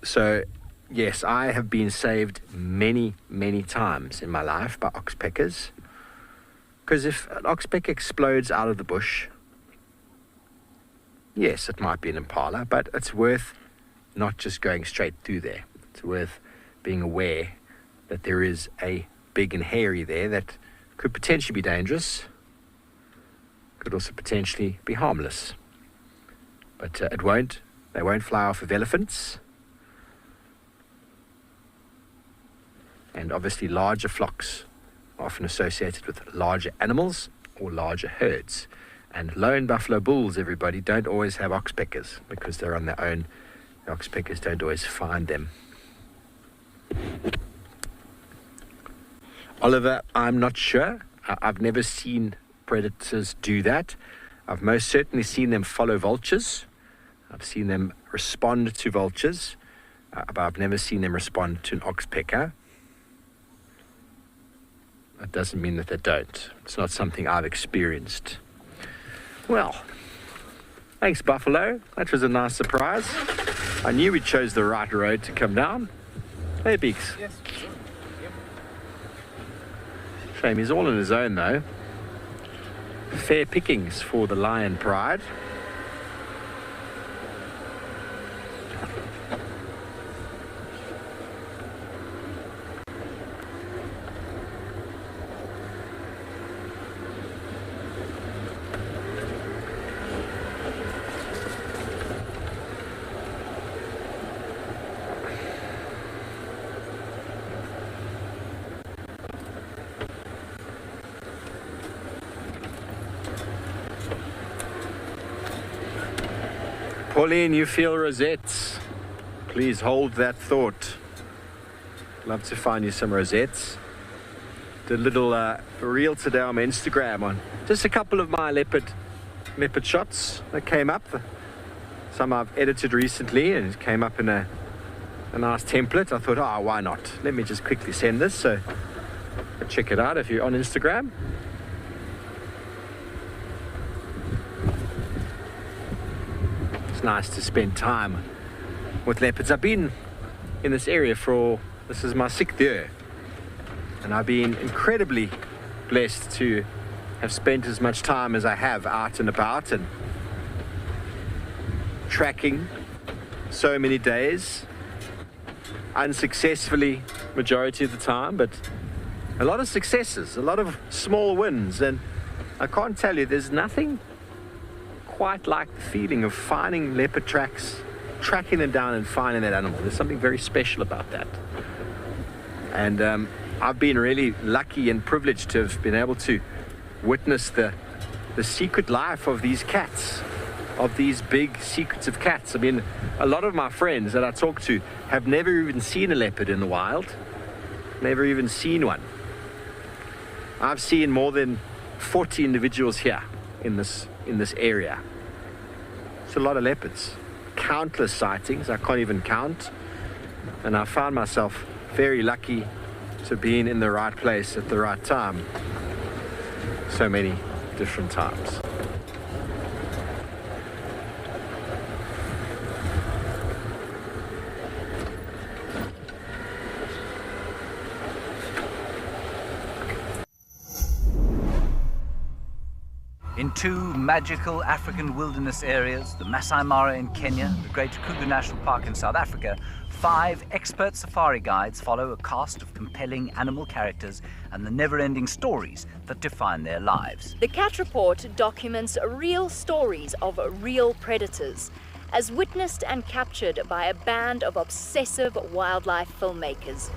So, yes, I have been saved many, many times in my life by oxpeckers. Because if an oxpecker explodes out of the bush, yes, it might be an impala, but it's worth not just going straight through there. It's worth being aware that there is a big and hairy there that could potentially be dangerous, could also potentially be harmless. But they won't fly off of elephants. And obviously larger flocks are often associated with larger animals or larger herds. And lone buffalo bulls, everybody, don't always have oxpeckers because they're on their own. The oxpeckers don't always find them. Oliver, I'm not sure. I've never seen predators do that. I've most certainly seen them follow vultures. I've seen them respond to vultures, but I've never seen them respond to an oxpecker. That doesn't mean that they don't. It's not something I've experienced. Well, thanks, Buffalo. That was a nice surprise. I knew we chose the right road to come down. Hey, Beaks. Yes. Shame he's all on his own, though. Fair pickings for the Lion Pride. Pauline, you feel rosettes. Please hold that thought. Love to find you some rosettes. Did a little reel today on my Instagram on just a couple of my leopard shots that came up. Some I've edited recently and it came up in a nice template. I thought, oh, why not? Let me just quickly send this. So check it out if you're on Instagram. Nice to spend time with leopards. I've been in this area this is my 6th year, and I've been incredibly blessed to have spent as much time as I have out and about and tracking so many days, unsuccessfully majority of the time, but a lot of successes, a lot of small wins, and I can't tell you, there's nothing quite like the feeling of finding leopard tracks, tracking them down and finding that animal. There's something very special about that. And I've been really lucky and privileged to have been able to witness the secret life of these cats, of these big secretive cats. I mean, a lot of my friends that I talk to have never even seen a leopard in the wild, never even seen one. I've seen more than 40 individuals here in this area. It's a lot of leopards, countless sightings, I can't even count, and I found myself very lucky to be in the right place at the right time so many different times. In 2 magical African wilderness areas, the Masai Mara in Kenya, the Great Kruger National Park in South Africa, 5 expert safari guides follow a cast of compelling animal characters and the never-ending stories that define their lives. The Cat Report documents real stories of real predators as witnessed and captured by a band of obsessive wildlife filmmakers.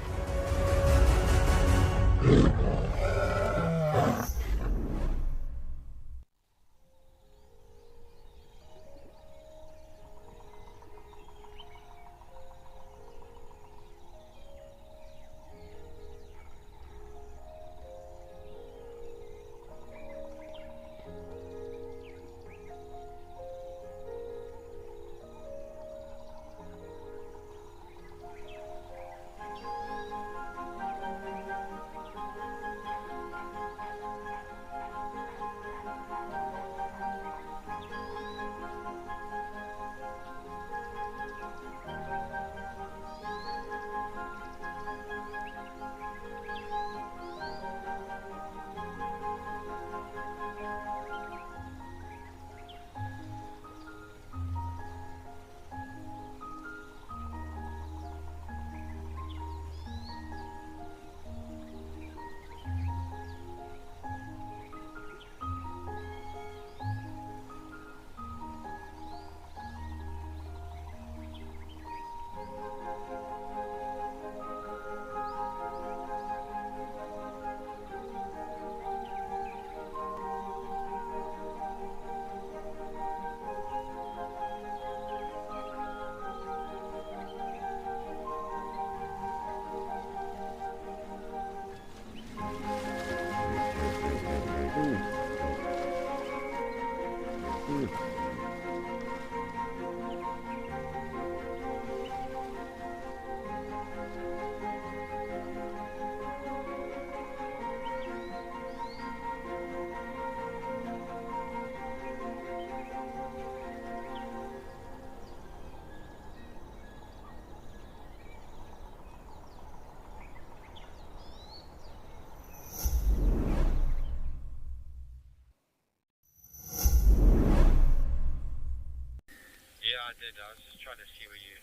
Yeah, I did. I was just trying to see where you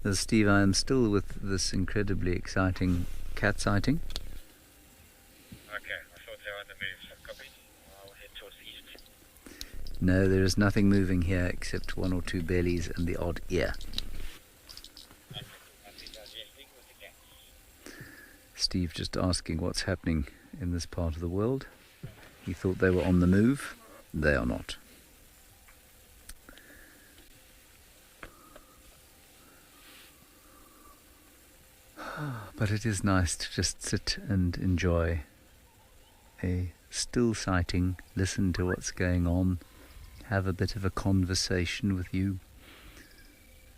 headed. Steve, I am still with this incredibly exciting cat sighting. Okay, I thought they were on the move, so copy. I'll head towards the east. No, there is nothing moving here except one or two bellies and the odd ear. Steve just asking what's happening in this part of the world. He thought they were on the move. They are not. But it is nice to just sit and enjoy a still sighting, listen to what's going on, have a bit of a conversation with you,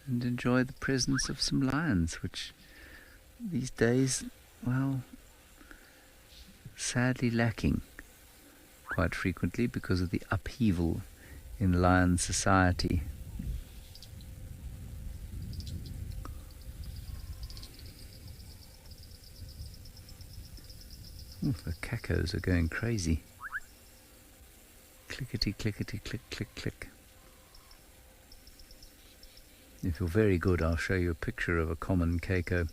and enjoy the presence of some lions, which these days, well, sadly lacking quite frequently because of the upheaval in lion society. Ooh, the cacos are going crazy. Clickety, clickety, click, click, click. If you're very good, I'll show you a picture of a common caco.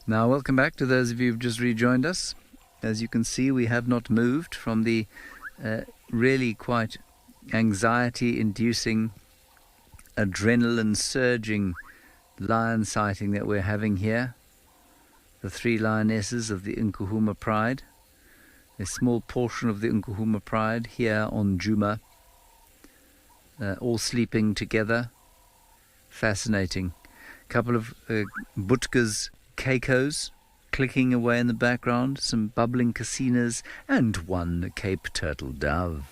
Now, welcome back to those of you who've just rejoined us. As you can see, we have not moved from the really quite anxiety-inducing, adrenaline-surging lion sighting that we're having here. The 3 lionesses of the Nkuhuma Pride. A small portion of the Nkuhuma Pride here on Djuma. All sleeping together. Fascinating. A couple of Butka's cacos clicking away in the background, some bubbling cassinas, and one Cape turtle dove.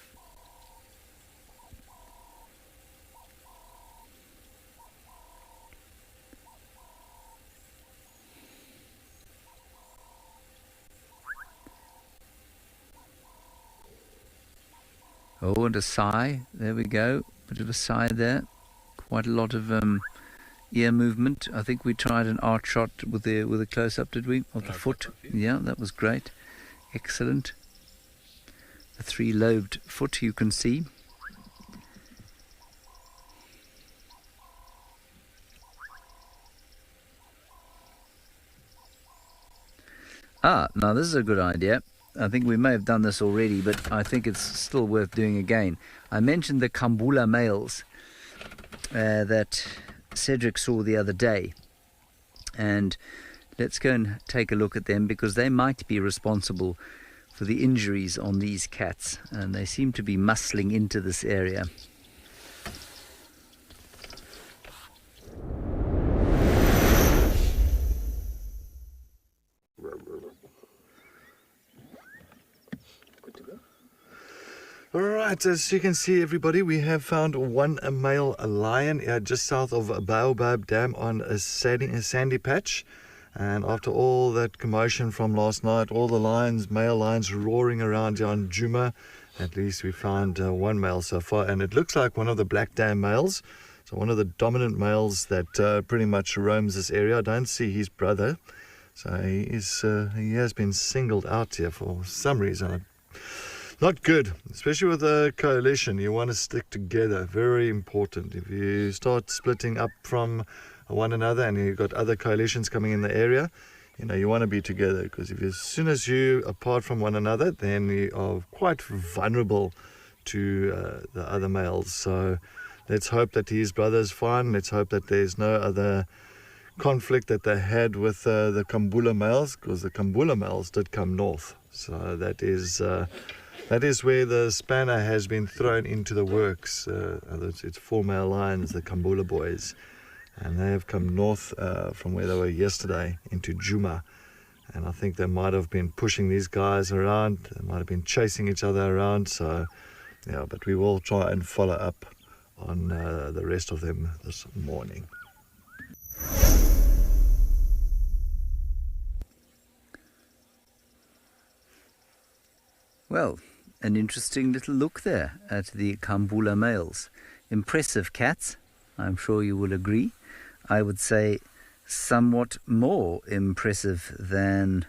Oh, and a sigh. There we go. Bit of a sigh there. Quite a lot of ear movement. I think we tried an art shot with a close-up, did we, of the foot? Yeah, that was great. Excellent. The 3-lobed foot you can see. Now this is a good idea. I think we may have done this already, but I think it's still worth doing again. I mentioned the Kambula males that Cedric saw the other day. And let's go and take a look at them, because they might be responsible for the injuries on these cats. And they seem to be muscling into this area. Alright, as you can see, everybody, we have found one male lion just south of Baobab Dam on a sandy patch. And after all that commotion from last night, all the male lions roaring around here on Juma, at least we found one male so far. And it looks like one of the Black Dam males, so one of the dominant males that pretty much roams this area. I don't see his brother, so he has been singled out here for some reason. Not good, especially with a coalition. You want to stick together, very important. If you start splitting up from one another and you've got other coalitions coming in the area, you want to be together, because as soon as you apart from one another, then you are quite vulnerable to the other males. So let's hope that his brother's fine. Let's hope that there's no other conflict that they had with the Kambula males, because the Kambula males did come north. So that is where the spanner has been thrown into the works. It's 4 male lions, the Kambula boys, and they have come north from where they were yesterday into Juma. And I think they might have been pushing these guys around. They might have been chasing each other around. So, yeah, but we will try and follow up on the rest of them this morning. Well, an interesting little look there at the Kambula males. Impressive cats, I'm sure you will agree. I would say somewhat more impressive than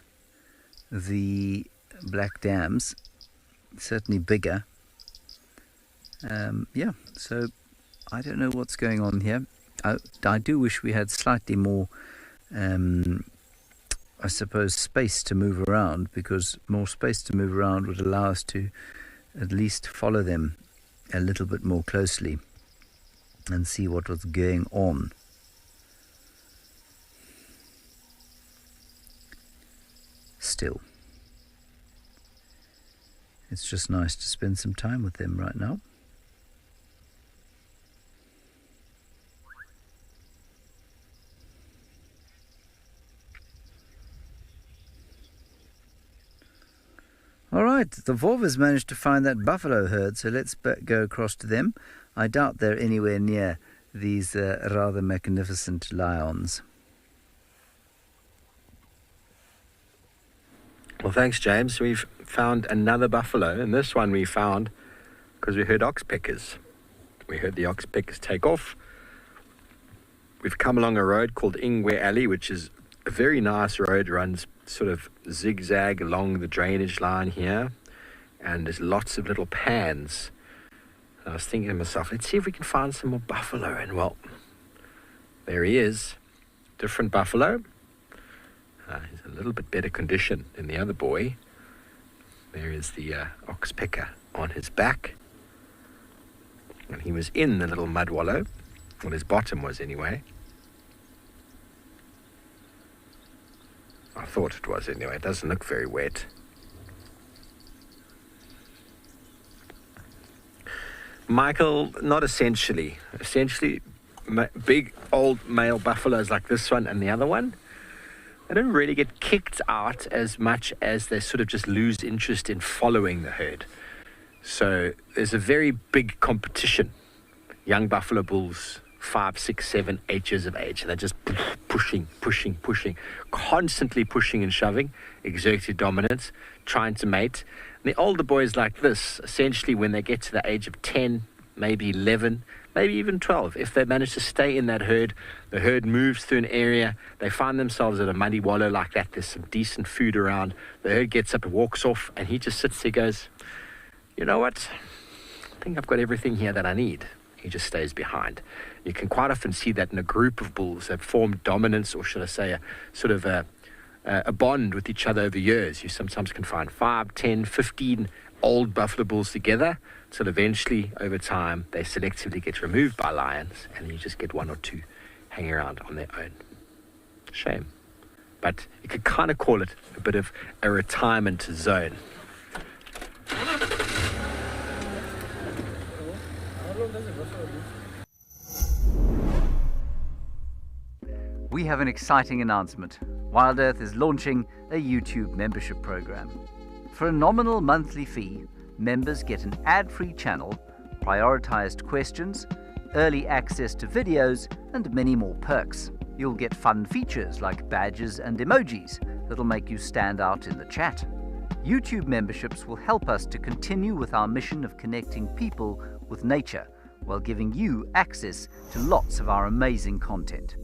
the Black Dams, certainly bigger. Yeah, so I don't know what's going on here. I do wish we had slightly more I suppose space to move around, because more space to move around would allow us to at least follow them a little bit more closely and see what was going on. Still, it's just nice to spend some time with them right now. All right, the Volvers managed to find that buffalo herd, so let's go across to them. I doubt they're anywhere near these rather magnificent lions. Well, thanks, James. We've found another buffalo, and this one we found because we heard oxpeckers. We heard the oxpeckers take off. We've come along a road called Ingwe Alley, which is a very nice road, runs sort of zigzag along the drainage line here, and there's lots of little pans. And I was thinking to myself, let's see if we can find some more buffalo. And well, there he is, different buffalo. He's a little bit better condition than the other boy. There is the oxpecker on his back, and he was in the little mud wallow, well, his bottom was anyway. I thought it was anyway. It doesn't look very wet. Michael, not essentially. Essentially, big old male buffaloes like this one and the other one, they don't really get kicked out as much as they sort of just lose interest in following the herd. So there's a very big competition. Young buffalo bulls, 5, 6, 7, 8 years of age. They're just pushing, constantly pushing and shoving, exerting dominance, trying to mate. And the older boys like this, essentially when they get to the age of 10, maybe 11, maybe even 12, if they manage to stay in that herd, the herd moves through an area, they find themselves at a muddy wallow like that, there's some decent food around, the herd gets up and walks off, and he just sits there, goes, you know what, I think I've got everything here that I need. He just stays behind. You can quite often see that in a group of bulls that form dominance, or should I say a sort of a a bond with each other over years. You sometimes can find 5, 10, 15 old buffalo bulls together, till eventually, over time, they selectively get removed by lions, and then you just get 1 or 2 hanging around on their own. Shame. But you could kind of call it a bit of a retirement zone. We have an exciting announcement. Wild Earth is launching a YouTube membership program. For a nominal monthly fee, members get an ad-free channel, prioritized questions, early access to videos, and many more perks. You'll get fun features like badges and emojis that'll make you stand out in the chat. YouTube memberships will help us to continue with our mission of connecting people with nature while giving you access to lots of our amazing content.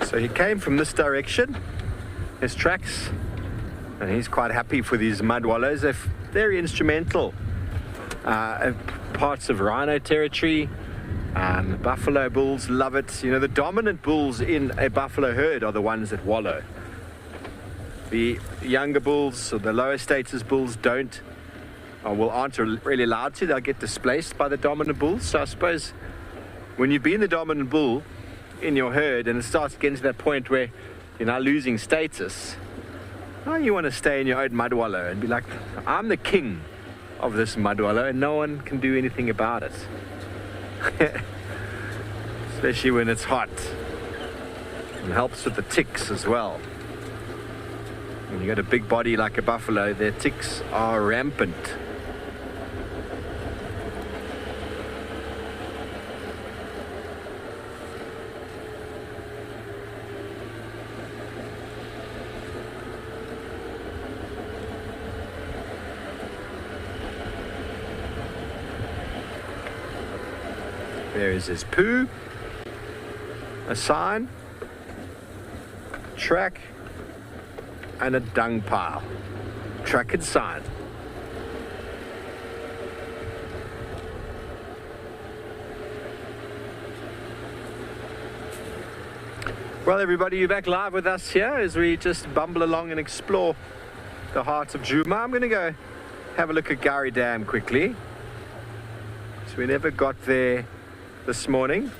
So he came from this direction, his tracks, and he's quite happy for these mud wallows. They're very instrumental. Parts of rhino territory, buffalo bulls love it. You know, the dominant bulls in a buffalo herd are the ones that wallow. The younger bulls, or the lower status bulls, aren't really allowed to. They'll get displaced by the dominant bulls. So I suppose when you've been the dominant bull in your herd and it starts getting to that point where you're now losing status, you want to stay in your own mud wallow and be like, I'm the king of this mud wallow and no one can do anything about it. Especially when it's hot. It helps with the ticks as well. When you got a big body like a buffalo, their ticks are rampant. There is his poo, a sign, track, and a dung pile. Track and sign. Well, everybody, you're back live with us here as we just bumble along and explore the heart of Djuma. I'm going to go have a look at Gowrie Dam quickly. So we never got there this morning.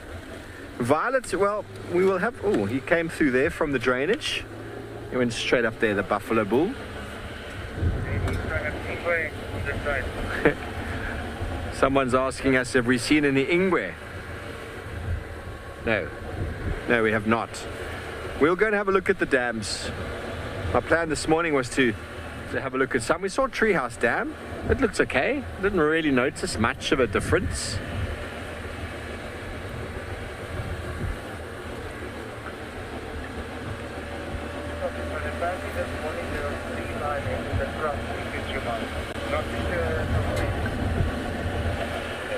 Violet, well, we will have, oh, he came through there from the drainage. He went straight up there, the buffalo bull. Someone's asking us, have we seen any ingwe? No, we have not. We'll go and have a look at the dams. My plan this morning was to have a look at some. We saw Treehouse Dam. It looks okay. Didn't really notice much of a difference.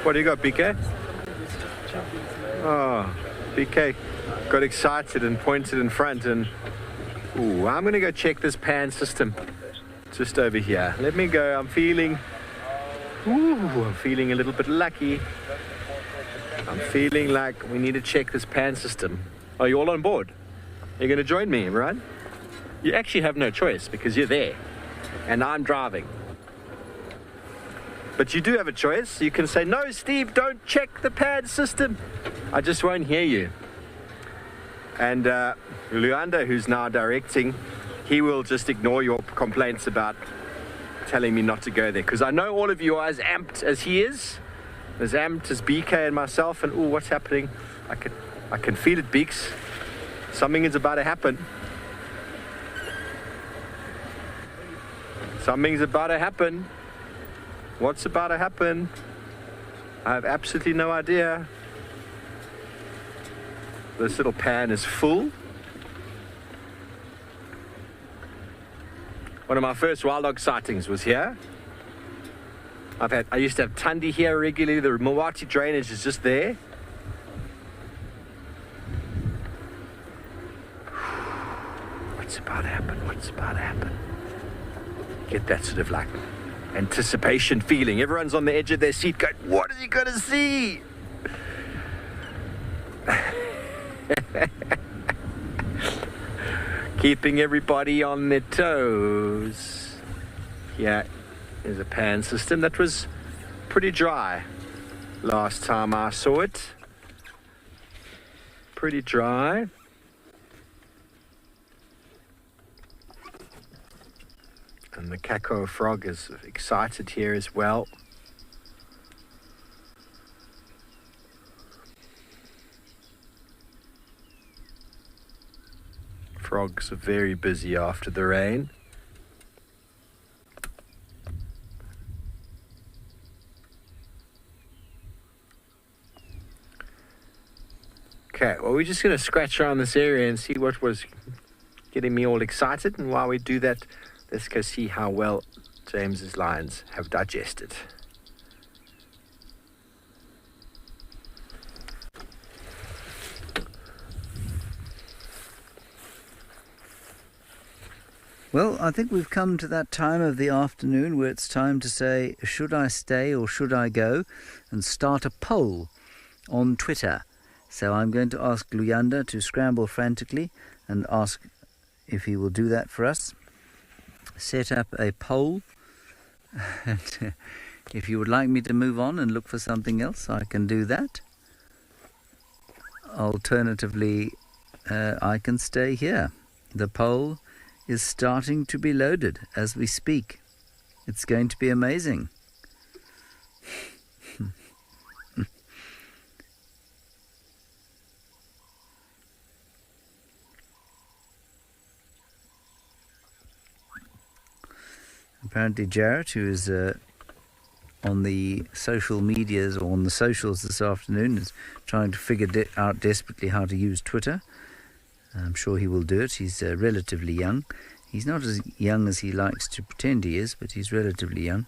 What do you got, BK? Oh, BK got excited and pointed in front, and ooh, I'm gonna go check this pan system just over here. Let me go. I'm feeling a little bit lucky. I'm feeling like we need to check this pan system. Are you all on board? You're gonna join me, right? You actually have no choice because you're there and I'm driving. But you do have a choice. You can say, no, Steve, don't check the pan system. I just won't hear you. And Luanda, who's now directing, he will just ignore your complaints about telling me not to go there. Because I know all of you are as amped as he is, as amped as BK and myself. And ooh, what's happening? I can feel it, Beaks. Something is about to happen. Something's about to happen. What's about to happen? I have absolutely no idea. This little pan is full. One of my first wild dog sightings was here. I used to have Tundi here regularly. The Mawati drainage is just there. What's about to happen? What's about to happen? Get that sort of like anticipation feeling. Everyone's on the edge of their seat going, what is he going to see? Keeping everybody on their toes. Here is a pan system that was pretty dry last time I saw it. Pretty dry. And the Kako frog is excited here as well. Frogs are very busy after the rain. Okay, well, we're just going to scratch around this area and see what was getting me all excited. And while we do that, let's go see how well James's lions have digested. Well, I think we've come to that time of the afternoon where it's time to say, should I stay or should I go? And start a poll on Twitter. So I'm going to ask Luyanda to scramble frantically and ask if he will do that for us. Set up a poll. And if you would like me to move on and look for something else, I can do that. Alternatively, I can stay here. The poll is starting to be loaded as we speak. It's going to be amazing. Apparently Jarrett, who is on the social medias or on the socials this afternoon, is trying to figure out desperately how to use Twitter. I'm sure he will do it. He's relatively young. He's not as young as he likes to pretend he is, but he's relatively young.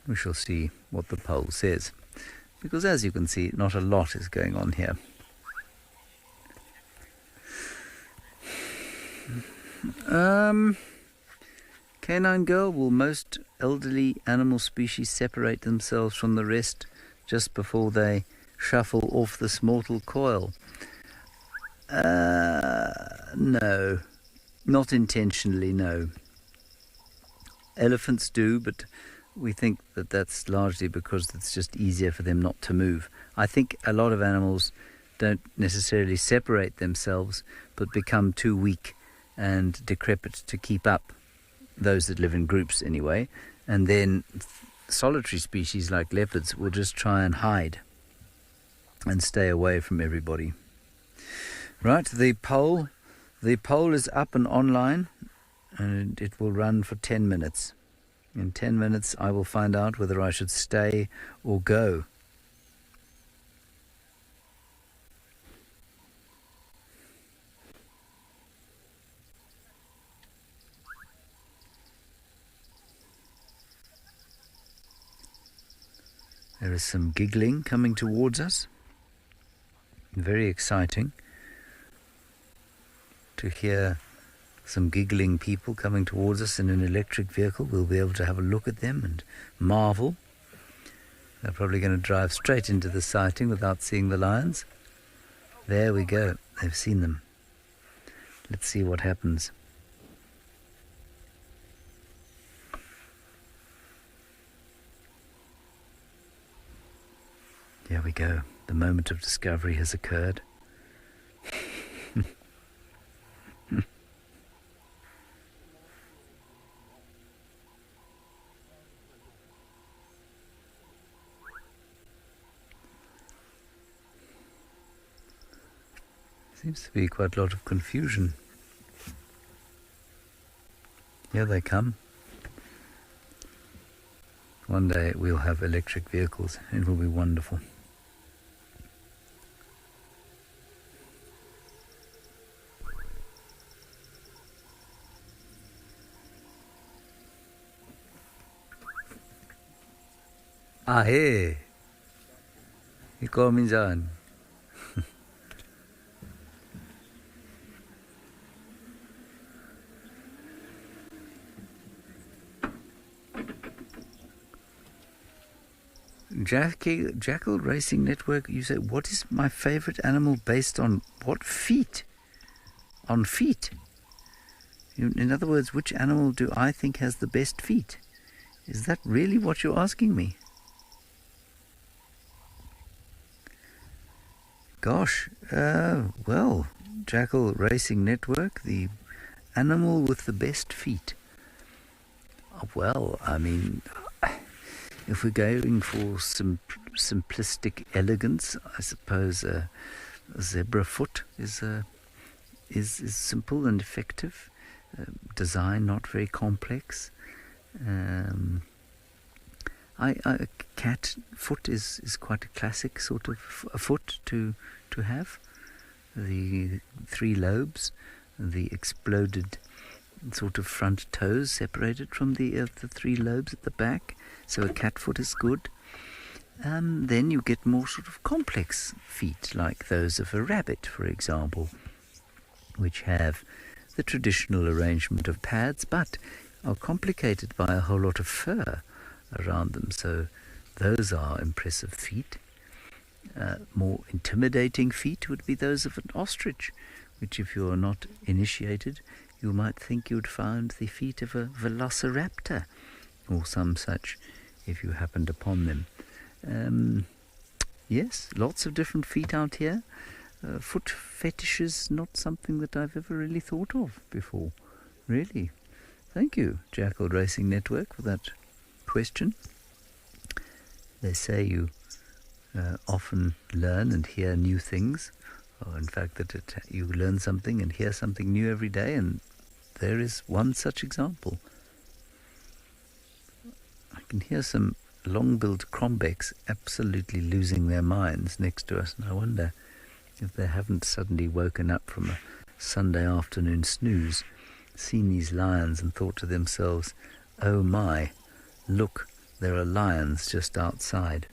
We shall see what the poll says, because as you can see, not a lot is going on here. Canine girl, will most elderly animal species separate themselves from the rest just before they shuffle off this mortal coil? No, not intentionally, no. Elephants do, but we think that that's largely because it's just easier for them not to move. I think a lot of animals don't necessarily separate themselves, but become too weak and decrepit to keep up, those that live in groups anyway, and then solitary species like leopards will just try and hide and stay away from everybody. Right, the poll is up and online, and it will run for 10 minutes. In 10 minutes I will find out whether I should stay or go. There is some giggling coming towards us. Very exciting to hear some giggling people coming towards us in an electric vehicle. We'll be able to have a look at them and marvel. They're probably going to drive straight into the sighting without seeing the lions. There we go. They've seen them. Let's see what happens. There we go. The moment of discovery has occurred. Seems to be quite a lot of confusion. Here they come. One day we'll have electric vehicles. It will be wonderful. Hey, ikaw minsan. Jackal Racing Network, you say, what is my favorite animal based on what? Feet? On feet? In other words, which animal do I think has the best feet? Is that really what you're asking me? Gosh, well, Jackal Racing Network, the animal with the best feet. Well, I mean, if we're going for some simplistic elegance, I suppose a zebra foot is simple and effective. Design not very complex. A cat foot is quite a classic sort of a foot to have. The 3 lobes, the exploded sort of front toes separated from the 3 lobes at the back. So a cat foot is good. Then you get more sort of complex feet, like those of a rabbit, for example, which have the traditional arrangement of pads, but are complicated by a whole lot of fur around them. So those are impressive feet. More intimidating feet would be those of an ostrich, which, if you are not initiated, you might think you'd find the feet of a velociraptor or some such, if you happened upon them. Yes, lots of different feet out here. Foot fetish is not something that I've ever really thought of before. Really. Thank you, Jackal Racing Network, for that question. They say you often learn and hear new things, or in fact that you learn something and hear something new every day, and there is one such example. I can hear some long-billed crombecs absolutely losing their minds next to us, and I wonder if they haven't suddenly woken up from a Sunday afternoon snooze, seen these lions and thought to themselves, oh my, look, there are lions just outside.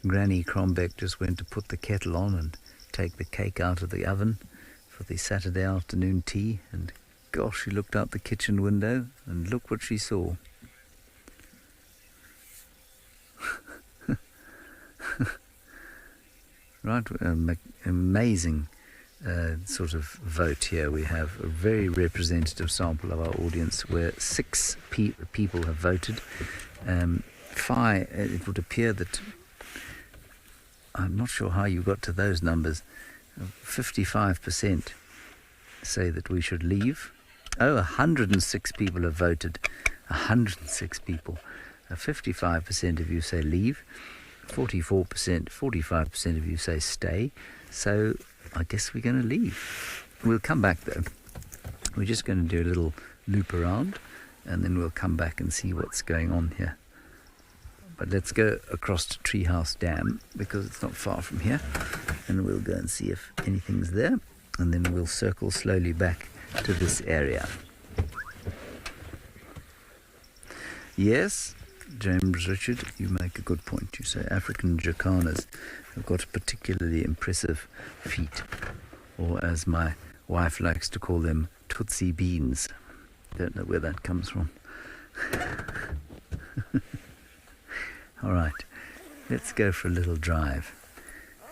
Granny Crombeck just went to put the kettle on and take the cake out of the oven for the Saturday afternoon tea, and gosh, she looked out the kitchen window and look what she saw. Right, amazing sort of vote here. We have a very representative sample of our audience where 6 people have voted. It would appear that, I'm not sure how you got to those numbers, 55% say that we should leave. 106 people have voted. 106 people. 55% of you say leave. 45% of you say stay. So I guess we're going to leave. We'll come back though. We're just going to do a little loop around and then we'll come back and see what's going on here. But let's go across to Treehouse Dam because it's not far from here, and we'll go and see if anything's there, and then we'll circle slowly back to this area. Yes, James Richard, you make a good point. You say African jacanas have got particularly impressive feet, or as my wife likes to call them, tootsie beans. Don't know where that comes from. All right, let's go for a little drive,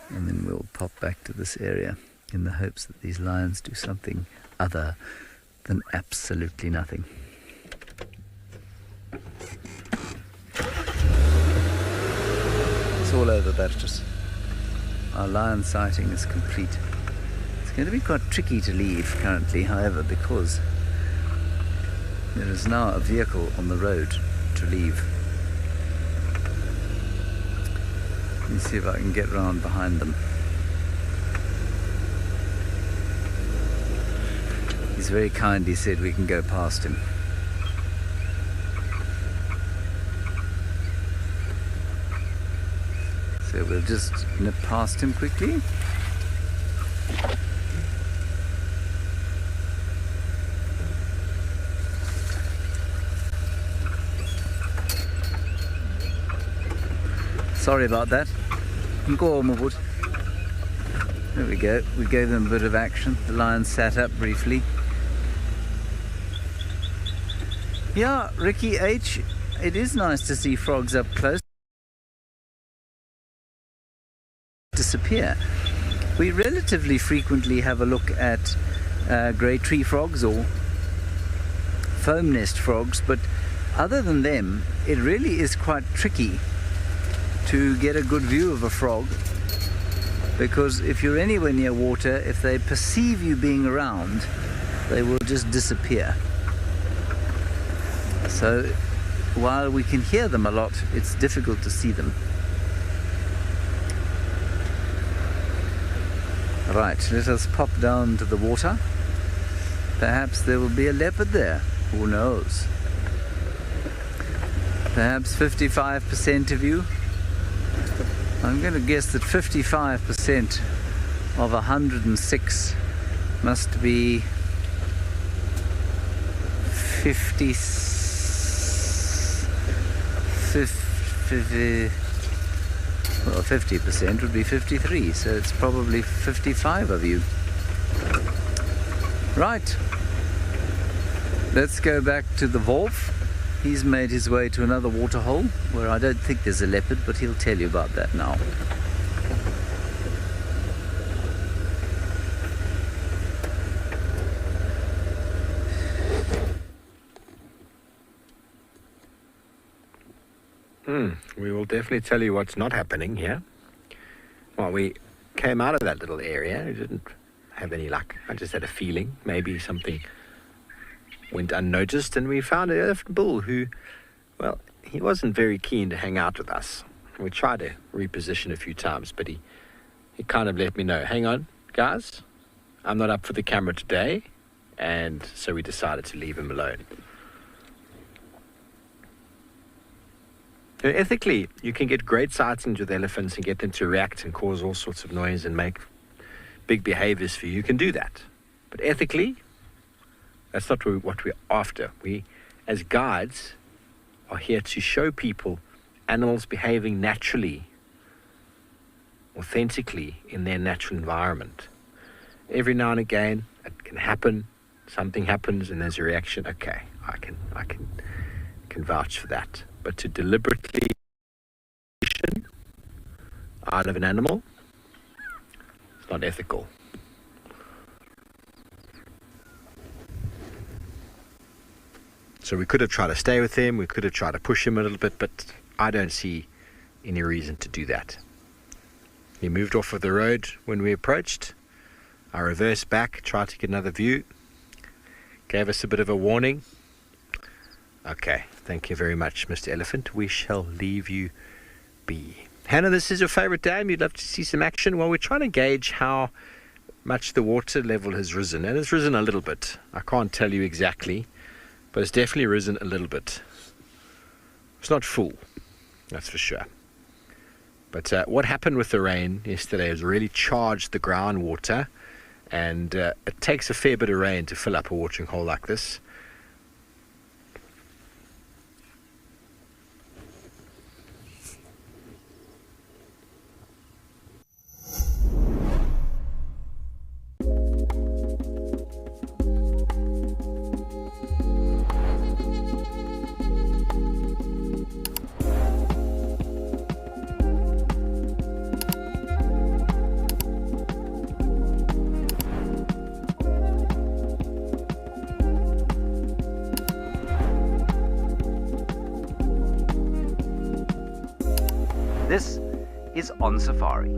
and then we'll pop back to this area in the hopes that these lions do something other than absolutely nothing. It's all over, Bertus. Our lion sighting is complete. It's going to be quite tricky to leave currently, however, because there is now a vehicle on the road to leave. Let me see if I can get round behind them. He's very kindly said we can go past him. So we'll just nip past him quickly. Sorry about that. Go on, Wood. There we go. We gave them a bit of action. The lion sat up briefly. Yeah, Ricky H, it is nice to see frogs up close. Disappear. We relatively frequently have a look at grey tree frogs or foam nest frogs, but other than them, it really is quite tricky to get a good view of a frog, because if you're anywhere near water, if they perceive you being around, they will just disappear. So while we can hear them a lot, it's difficult to see them. Right, let us pop down to the water. Perhaps there will be a leopard there, who knows? Perhaps 55% of you. I'm going to guess that 55% of 106 must be 50, well, 50% would be 53, so it's probably 55 of you. Right, let's go back to the Wolf. He's made his way to another waterhole where I don't think there's a leopard, but he'll tell you about that now. We will definitely tell you what's not happening here. Well, we came out of that little area. We didn't have any luck. I just had a feeling maybe something went unnoticed, and we found an elephant bull who, well, he wasn't very keen to hang out with us. We tried to reposition a few times, but he kind of let me know, hang on, guys, I'm not up for the camera today, and so we decided to leave him alone. You know, ethically, you can get great sightings with elephants and get them to react and cause all sorts of noise and make big behaviors for you. You can do that. But ethically, that's not what we're after. We, as guides, are here to show people animals behaving naturally, authentically in their natural environment. Every now and again, it can happen. Something happens and there's a reaction. Okay, I can vouch for that. But to deliberately out of an animal, it's not ethical. So we could have tried to stay with him, we could have tried to push him a little bit, but I don't see any reason to do that. He moved off of the road when we approached. I reversed back, tried to get another view. Gave us a bit of a warning. Okay, thank you very much, Mr. Elephant. We shall leave you be. Hannah, this is your favorite dam. You'd love to see some action. Well, we're trying to gauge how much the water level has risen. And it's risen a little bit. I can't tell you exactly, but it's definitely risen a little bit. It's not full, that's for sure. But what happened with the rain yesterday is really charged the groundwater, and it takes a fair bit of rain to fill up a watering hole like this. This is On Safari.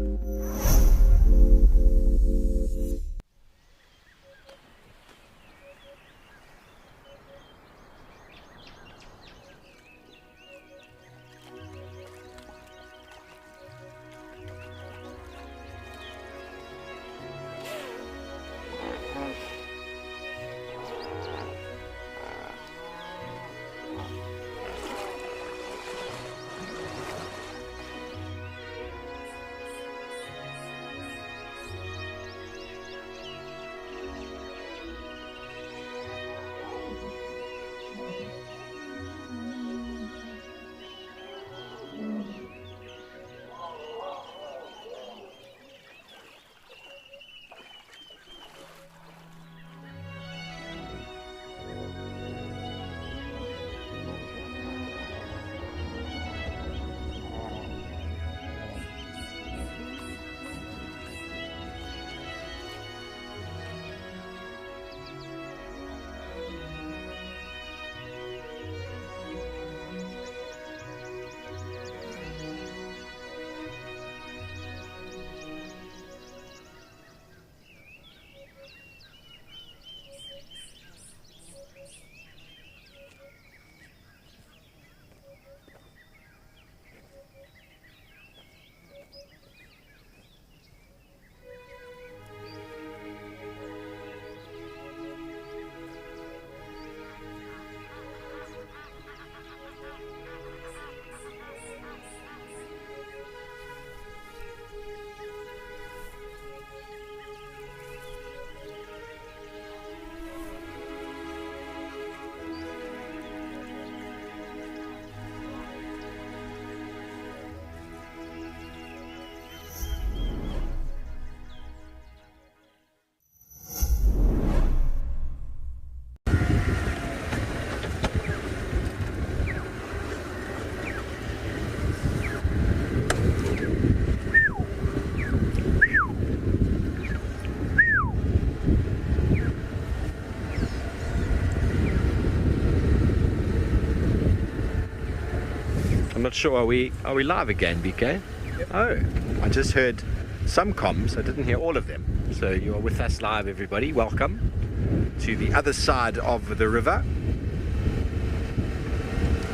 I'm not sure, are we live again, BK? Yep. Oh, I just heard some comms, I didn't hear all of them. So you are with us live, everybody. Welcome to the other side of the river.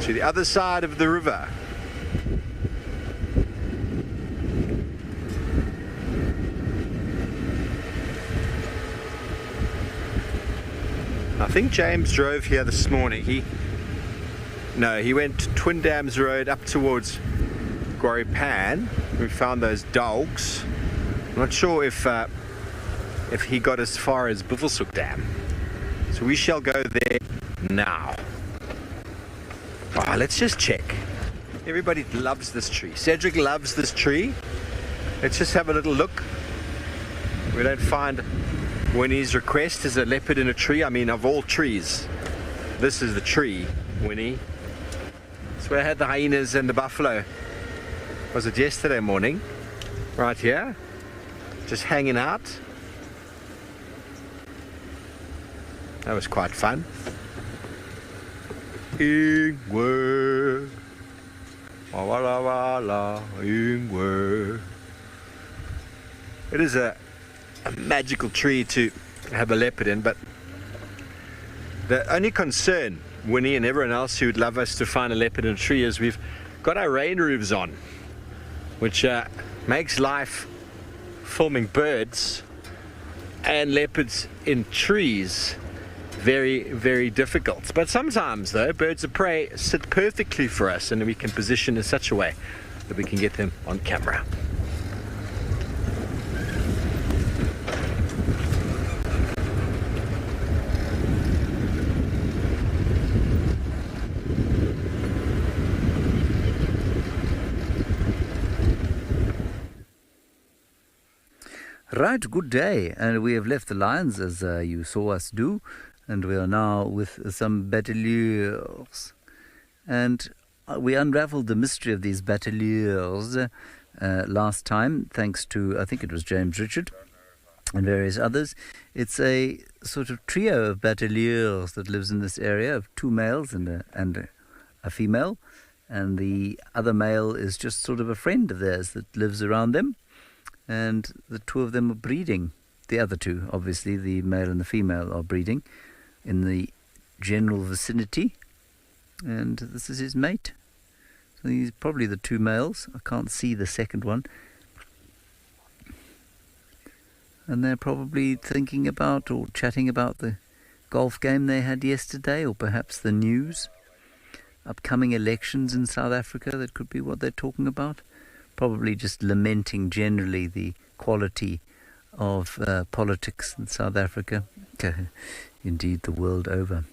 To the other side of the river. I think James drove here this morning. He went Twin Dams Road up towards Guaripan. We found those dogs. I'm not sure if he got as far as Buffelshoek Dam. So we shall go there now. Oh, let's just check. Everybody loves this tree. Cedric loves this tree. Let's just have a little look. We don't find Winnie's request is a leopard in a tree. I mean, of all trees, this is the tree, Winnie. That's where I had the hyenas and the buffalo. Was it yesterday morning? Right here. Just hanging out. That was quite fun. Ingwer. Wala wala ingwer. It is a magical tree to have a leopard in, but the only concern, Winnie and everyone else who would love us to find a leopard in a tree, is we've got our rain roofs on, which makes life filming birds and leopards in trees very, very difficult. But sometimes though, birds of prey sit perfectly for us, and we can position in such a way that we can get them on camera. Right, good day, and we have left the lions as you saw us do, and we are now with some batteliers, and we unraveled the mystery of these batteliers last time, thanks to, I think it was James Richard and various others. It's a sort of trio of batteliers that lives in this area, of 2 males and a female, and the other male is just sort of a friend of theirs that lives around them. And the 2 of them are breeding. The other 2, obviously, the male and the female, are breeding in the general vicinity. And this is his mate. So these are probably the 2 males. I can't see the second one. And they're probably thinking about or chatting about the golf game they had yesterday, or perhaps the news. Upcoming elections in South Africa, that could be what they're talking about. Probably just lamenting generally the quality of politics in South Africa, indeed the world over.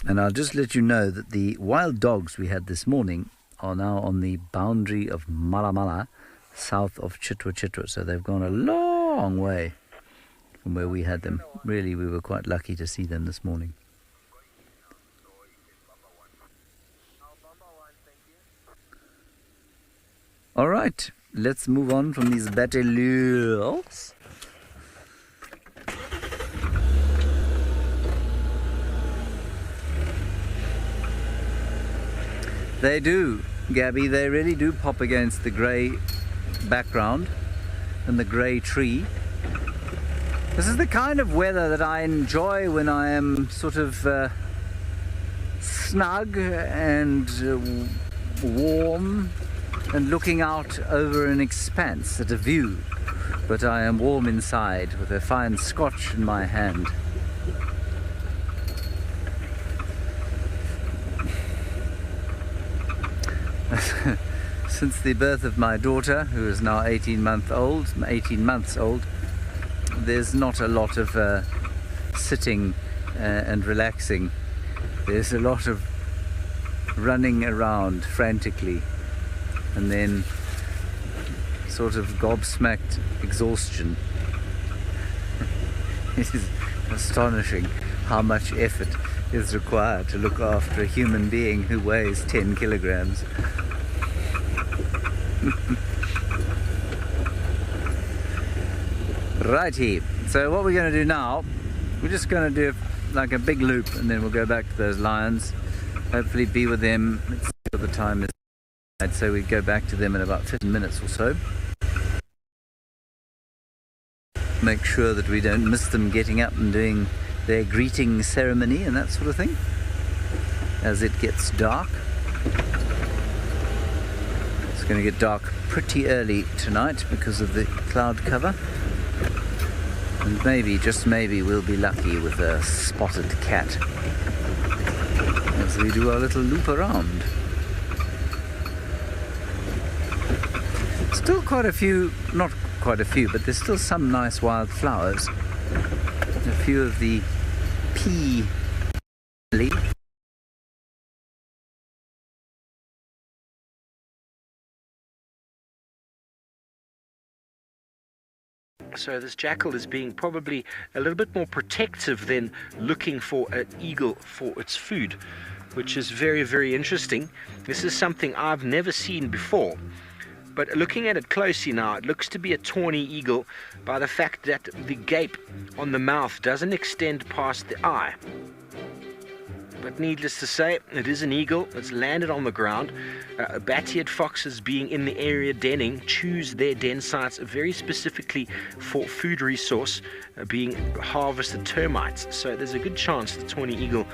And I'll just let you know that the wild dogs we had this morning are now on the boundary of Malamala, south of Chitwa. So they've gone a long way from where we had them. Really, we were quite lucky to see them this morning. All right, let's move on from these batteliers. They do, Gabby, they really do pop against the grey background and the grey tree. This is the kind of weather that I enjoy when I am sort of snug and warm and looking out over an expanse at a view. But I am warm inside with a fine scotch in my hand. Since the birth of my daughter, who is now 18 months old, there's not a lot of sitting and relaxing. There's a lot of running around frantically, and then sort of gobsmacked exhaustion. It is astonishing how much effort is required to look after a human being who weighs 10 kilograms. Righty, so what we're going to do now, we're just going to do like a big loop, and then we'll go back to those lions, hopefully be with them. Let's see what the time is. I'd say we go back to them in about 15 minutes or so. Make sure that we don't miss them getting up and doing their greeting ceremony and that sort of thing as it gets dark. It's going to get dark pretty early tonight because of the cloud cover, and maybe, just maybe, we'll be lucky with a spotted cat as we do our little loop around. Still quite a few, not quite a few, but there's still some nice wild flowers. A few of the pea lily. So this jackal is being probably a little bit more protective than looking for an eagle for its food, which is very, very interesting. This is something I've never seen before. but looking at it closely now, it looks to be a tawny eagle by the fact that the gape on the mouth doesn't extend past the eye. But needless to say, it is an eagle. It's landed on the ground. Bat-eared foxes, being in the area denning, choose their den sites very specifically for food resource, being harvested termites. So there's a good chance the tawny eagle,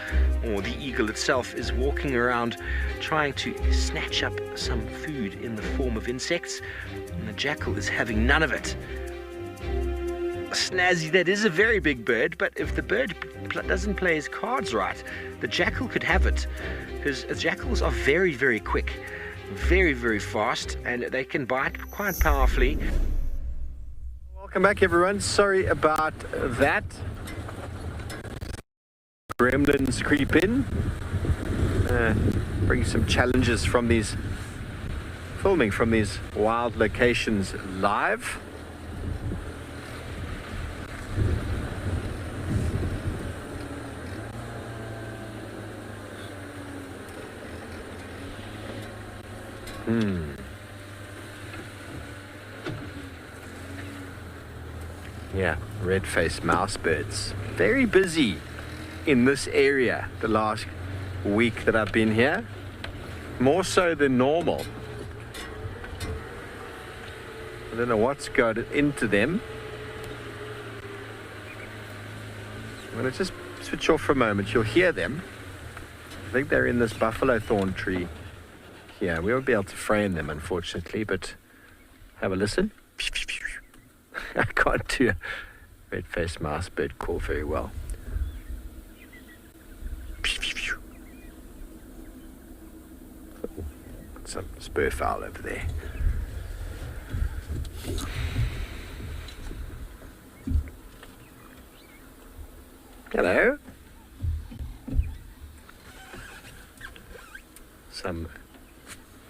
or the eagle itself, is walking around trying to snatch up some food in the form of insects, and the jackal is having none of it. Snazzy, that is a very big bird, but if the bird doesn't play his cards right, the jackal could have it, because jackals are very, very quick, very, very fast, and they can bite quite powerfully. Welcome back, everyone. Sorry about that. Gremlins creep in, bring some challenges from these filming from these wild locations live. Yeah, red-faced mouse birds. Very busy in this area the last week that I've been here. More so than normal. I don't know what's got into them. I'm going to just switch off for a moment. You'll hear them. I think they're in this buffalo thorn tree. Yeah, we won't be able to frame them, unfortunately, but have a listen. I can't do a red-faced mouse bird call very well. Some spur fowl over there. Hello. Some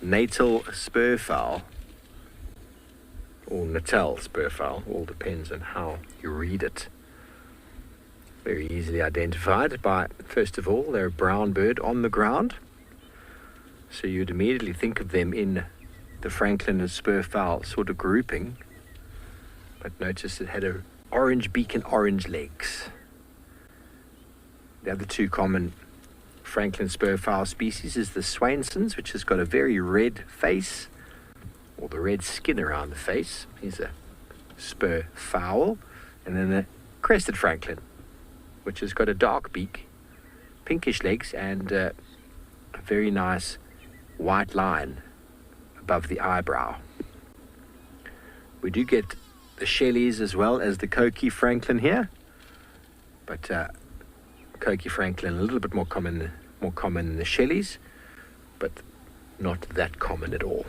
natal spur fowl, or natal spur fowl, all depends on how you read it. Very easily identified by, first of all, they're a brown bird on the ground, so you'd immediately think of them in the Franklin and spur fowl sort of grouping, but notice it had an orange beak and orange legs. The other two common Franklin spur fowl species is the Swainson's, which has got a very red face, or the red skin around the face. He's a spur fowl. And then the crested Franklin, which has got a dark beak, pinkish legs, and a very nice white line above the eyebrow. We do get the Shelleys as well as the Coqui Franklin here, but Coqui Franklin a little bit more common than the Shelleys, but not that common at all.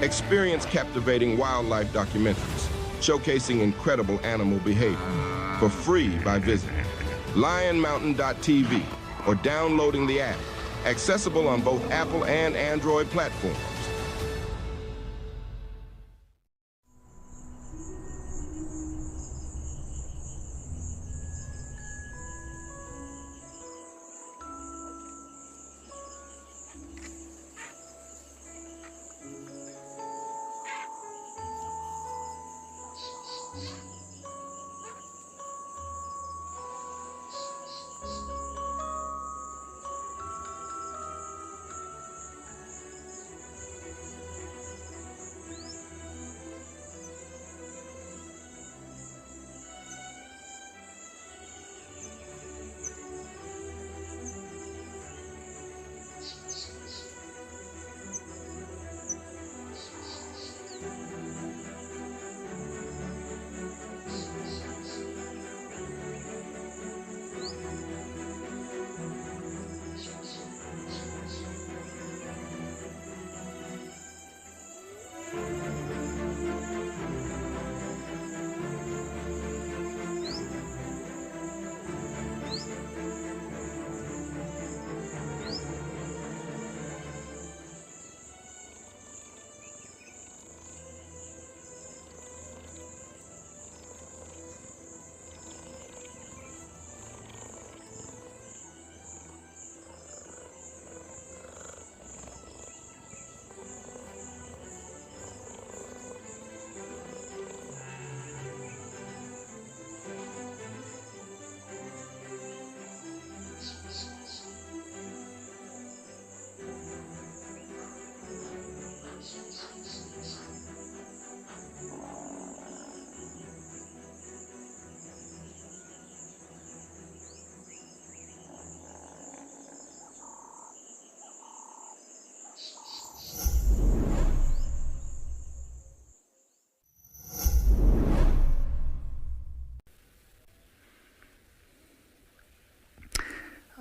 Experience captivating wildlife documentaries showcasing incredible animal behavior for free by visiting lionmountain.tv or downloading the app, accessible on both Apple and Android platforms.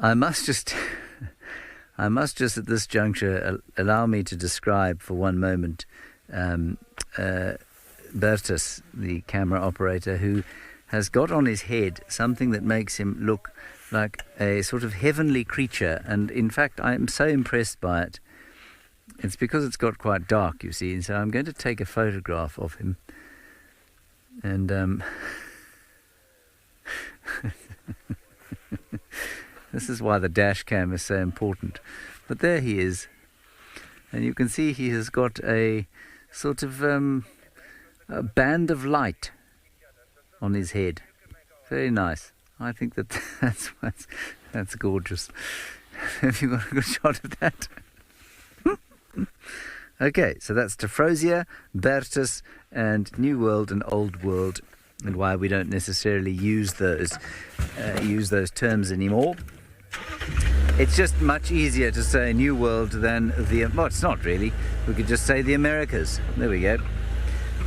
I must just at this juncture allow me to describe for one moment Bertus, the camera operator, who has got on his head something that makes him look like a sort of heavenly creature, and in fact I am so impressed by it. It's because it's got quite dark, you see, and so I'm going to take a photograph of him, and this is why the dash cam is so important. But there he is, and you can see he has got a sort of a band of light on his head. Very nice. I think that's gorgeous. Have you got a good shot of that? Okay, so that's Tephrosia, Bertus, and New World and Old World, and why we don't necessarily use those terms anymore. It's just much easier to say New World than well, it's not really. We could just say the Americas. There we go.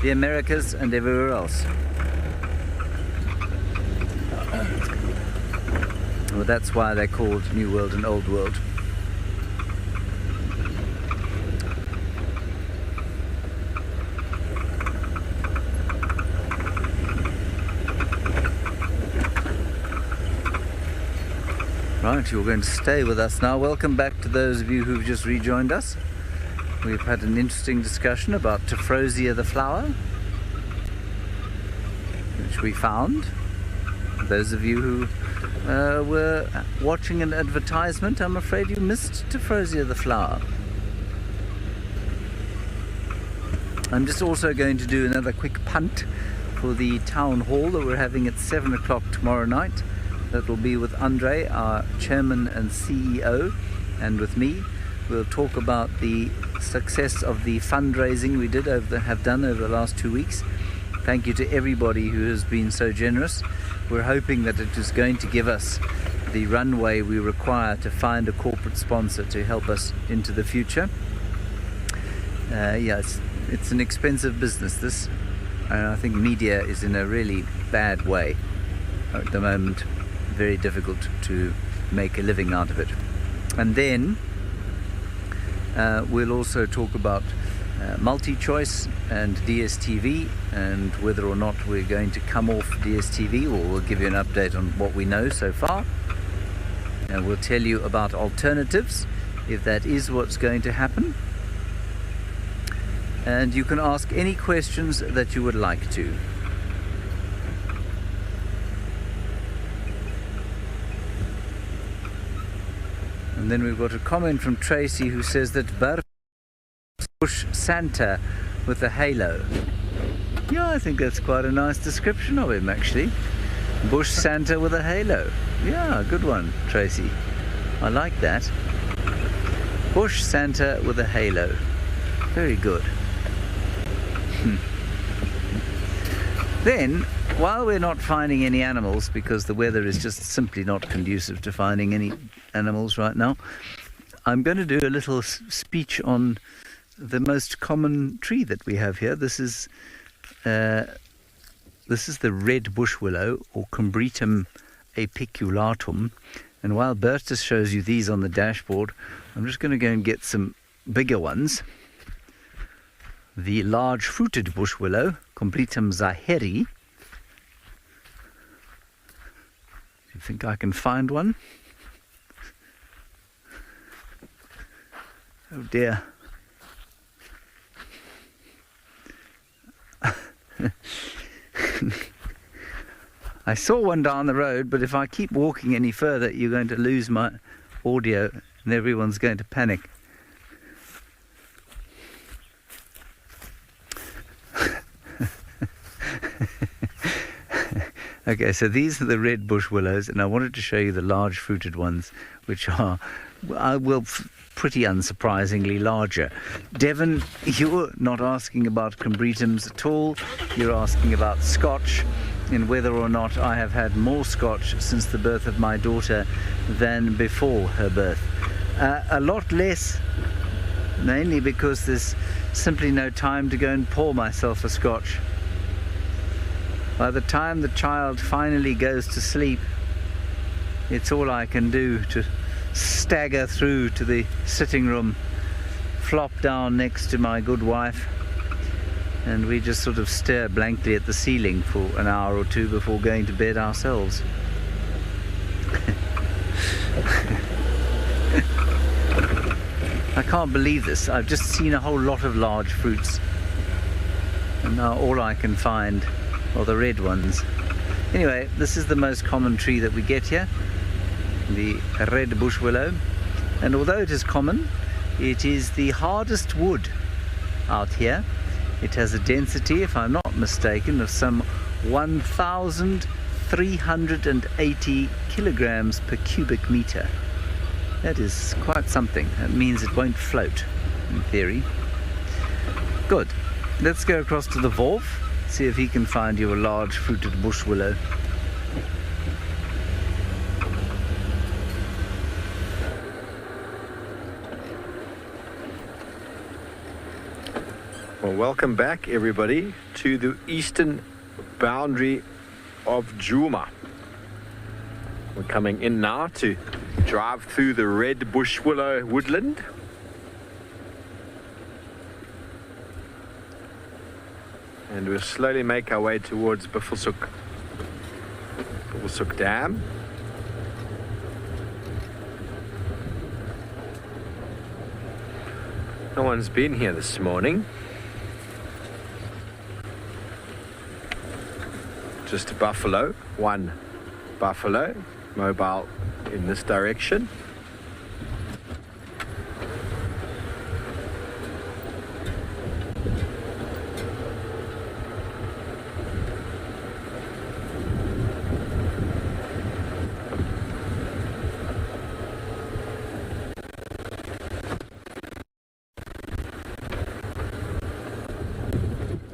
The Americas and everywhere else. Well, that's why they're called New World and Old World. Right, you're going to stay with us now. Welcome back to those of you who've just rejoined us. We've had an interesting discussion about Tephrosia the flower, which we found. Those of you who were watching an advertisement, I'm afraid you missed Tephrosia the flower. I'm just also going to do another quick punt for the town hall that we're having at 7 o'clock tomorrow night. That will be with Andre, our chairman and CEO, and with me. We'll talk about the success of the fundraising we have done over the last 2 weeks. Thank you to everybody who has been so generous. We're hoping that it is going to give us the runway we require to find a corporate sponsor to help us into the future. Yeah, it's an expensive business, this. And I think media is in a really bad way at the moment. Very difficult to make a living out of it. And then we'll also talk about multi-choice and DSTV, and whether or not we're going to come off DSTV, or we'll give you an update on what we know so far, and we'll tell you about alternatives if that is what's going to happen. And you can ask any questions that you would like to. And then we've got a comment from Tracy who says that Bertus is Bush Santa with a halo. Yeah, I think that's quite a nice description of him, actually. Bush Santa with a halo. Yeah, good one, Tracy. I like that. Bush Santa with a halo. Very good. Then, while we're not finding any animals, because the weather is just simply not conducive to finding any animals right now, I'm going to do a little speech on the most common tree that we have here. This is the red bush willow, or Combretum apiculatum. And while Bertus shows you these on the dashboard, I'm just going to go and get some bigger ones. The large fruited bush willow, Combretum zaheri. Do you think I can find one? Oh dear. I saw one down the road, but if I keep walking any further, you're going to lose my audio and everyone's going to panic. Okay, so these are the red bush willows, and I wanted to show you the large fruited ones, which are, pretty unsurprisingly larger. Devon, you're not asking about Combretums at all. You're asking about Scotch, and whether or not I have had more Scotch since the birth of my daughter than before her birth. A lot less, mainly because there's simply no time to go and pour myself a Scotch. By the time the child finally goes to sleep, it's all I can do to stagger through to the sitting room, flop down next to my good wife, and we just sort of stare blankly at the ceiling for an hour or two before going to bed ourselves. I can't believe this. I've just seen a whole lot of large fruits, and now all I can find are the red ones. Anyway, this is the most common tree that we get here, the red bush willow, and although it is common, it is the hardest wood out here. It has a density, if I'm not mistaken, of some 1,380 kilograms per cubic meter. That is quite something. That means it won't float, in theory. Good. Let's go across to the Wolf, see if he can find you a large fruited bush willow. Well, welcome back, everybody, to the eastern boundary of Djuma. We're coming in now to drive through the red bush willow woodland. And we'll slowly make our way towards Buffelshoek Dam. No one's been here this morning. Just a buffalo, one buffalo, mobile in this direction.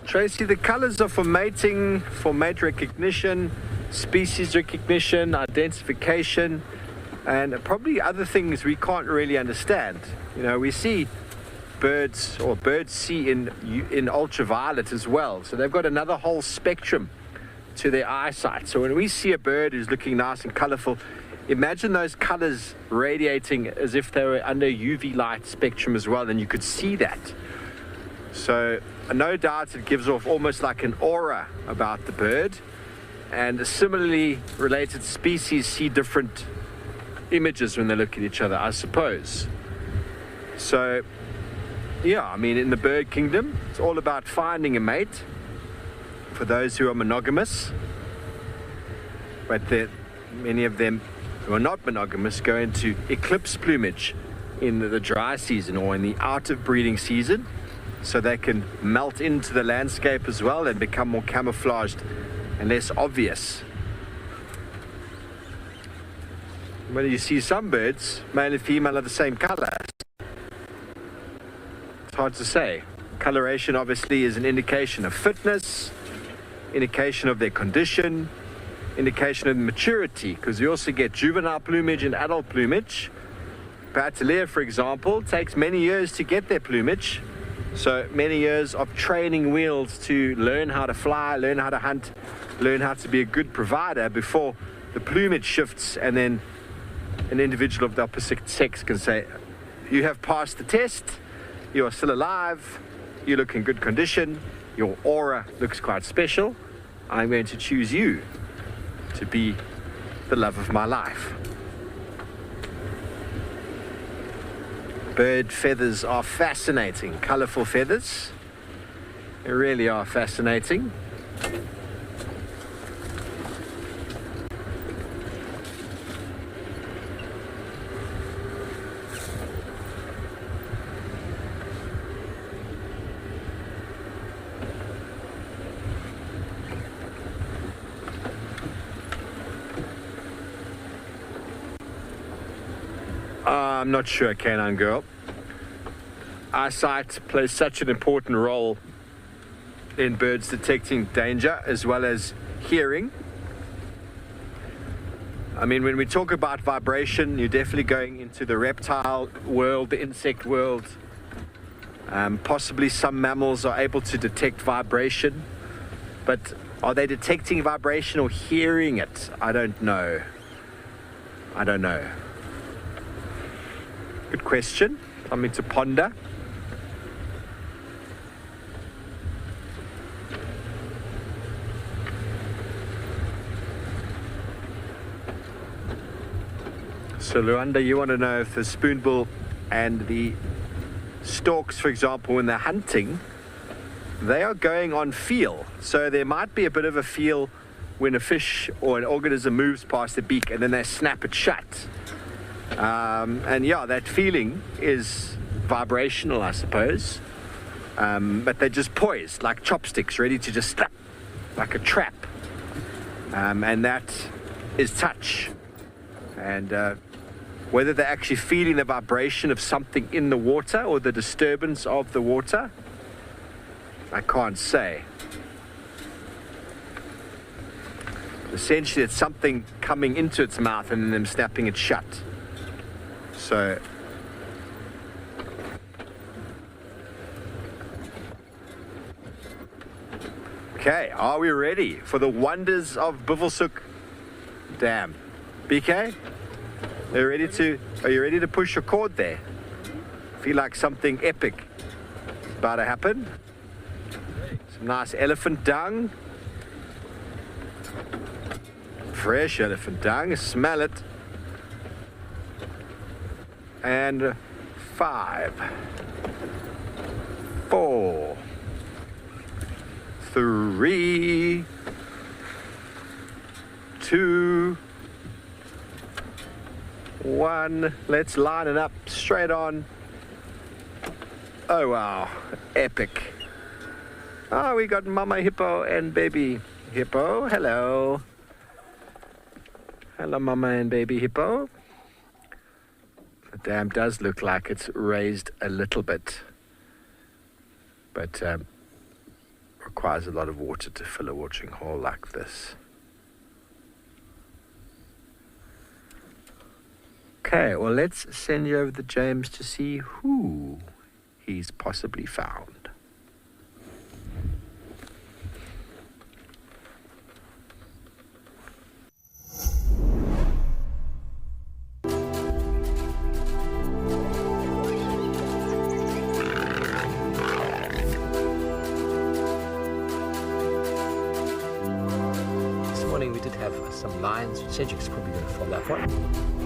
Tracy, the colors are for mating, for mate recognition, species recognition, identification, and probably other things we can't really understand. You know, we see birds, or birds see in ultraviolet as well, so they've got another whole spectrum to their eyesight. So when we see a bird who's looking nice and colorful, imagine those colors radiating as if they were under UV light spectrum as well, and you could see that. So no doubt it gives off almost like an aura about the bird, and similarly related species see different images when they look at each other, I suppose. So yeah, I mean, in the bird kingdom, it's all about finding a mate for those who are monogamous, but many of them who are not monogamous go into eclipse plumage in the dry season or in the out of breeding season, so they can melt into the landscape as well and become more camouflaged and less obvious. When you see some birds, male and female are the same color. It's hard to say. Coloration obviously is an indication of fitness, indication of their condition, indication of maturity, because you also get juvenile plumage and adult plumage. Patelea, for example, takes many years to get their plumage. So many years of training wheels to learn how to fly, learn how to hunt, learn how to be a good provider before the plumage shifts, and then an individual of the opposite sex can say, you have passed the test, you are still alive, you look in good condition, your aura looks quite special, I'm going to choose you to be the love of my life. Bird feathers are fascinating, colorful feathers. They really are fascinating. I'm not sure, Canine Girl. Eyesight plays such an important role in birds detecting danger as well as hearing. I mean, when we talk about vibration, you're definitely going into the reptile world, the insect world. Possibly some mammals are able to detect vibration, but are they detecting vibration or hearing it? I don't know. I don't know. Good question. Something to ponder. So Luanda, you want to know if the spoonbill and the storks, for example, when they're hunting, they are going on feel. So there might be a bit of a feel when a fish or an organism moves past the beak and then they snap it shut. And yeah, that feeling is vibrational, I suppose. But they're just poised like chopsticks, ready to just snap like a trap. And that is touch. And whether they're actually feeling the vibration of something in the water or the disturbance of the water, I can't say. Essentially, it's something coming into its mouth and then them snapping it shut. So, okay, are we ready for the wonders of Buffelshoek Dam? BK? Are you ready to push your cord there? Feel like something epic is about to happen. Some nice elephant dung. Fresh elephant dung, smell it. And 5, 4, 3, 2, 1. Let's line it up straight on. Oh wow, epic. Oh, we got Mama Hippo and Baby Hippo. Hello. Hello, Mama and Baby Hippo. The dam does look like it's raised a little bit, but requires a lot of water to fill a watering hole like this. Okay, well, let's send you over to James to see who he's possibly found. This morning we did have some lines. Cedric's probably going to follow that one.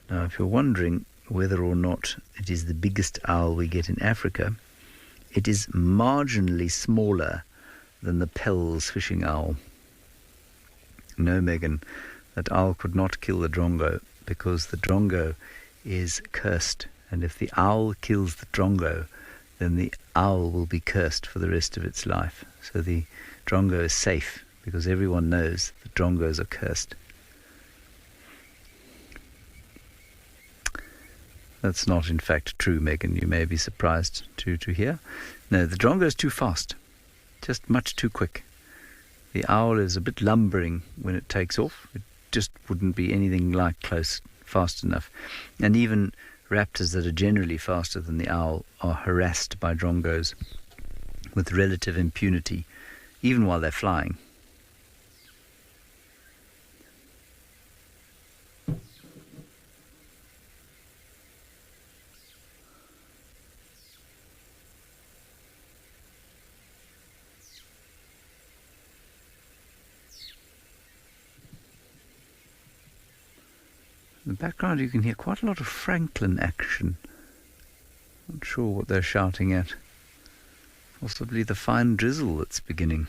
Now, if you're wondering whether or not it is the biggest owl we get in Africa, it is marginally smaller than the Pell's fishing owl. No, Megan, that owl could not kill the drongo because the drongo is cursed. And if the owl kills the drongo, then the owl will be cursed for the rest of its life. So the drongo is safe because everyone knows the drongos are cursed. That's not in fact true, Megan. You may be surprised to hear. No, the drongo is too fast. Just much too quick. The owl is a bit lumbering when it takes off. It just wouldn't be anything like fast enough. And even raptors that are generally faster than the owl are harassed by drongos with relative impunity, even while they're flying. In the background you can hear quite a lot of Franklin action. Not sure what they're shouting at. Possibly the fine drizzle that's beginning.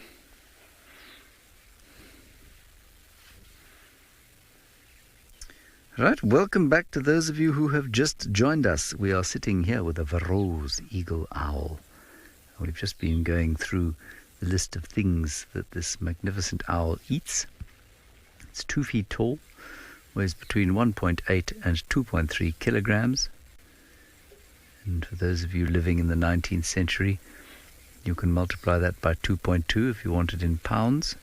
Right, welcome back to those of you who have just joined us. We are sitting here with a Verreaux's eagle owl. We've just been going through the list of things that this magnificent owl eats. It's 2 feet tall, weighs between 1.8 and 2.3 kilograms. And for those of you living in the 19th century, you can multiply that by 2.2 if you want it in pounds.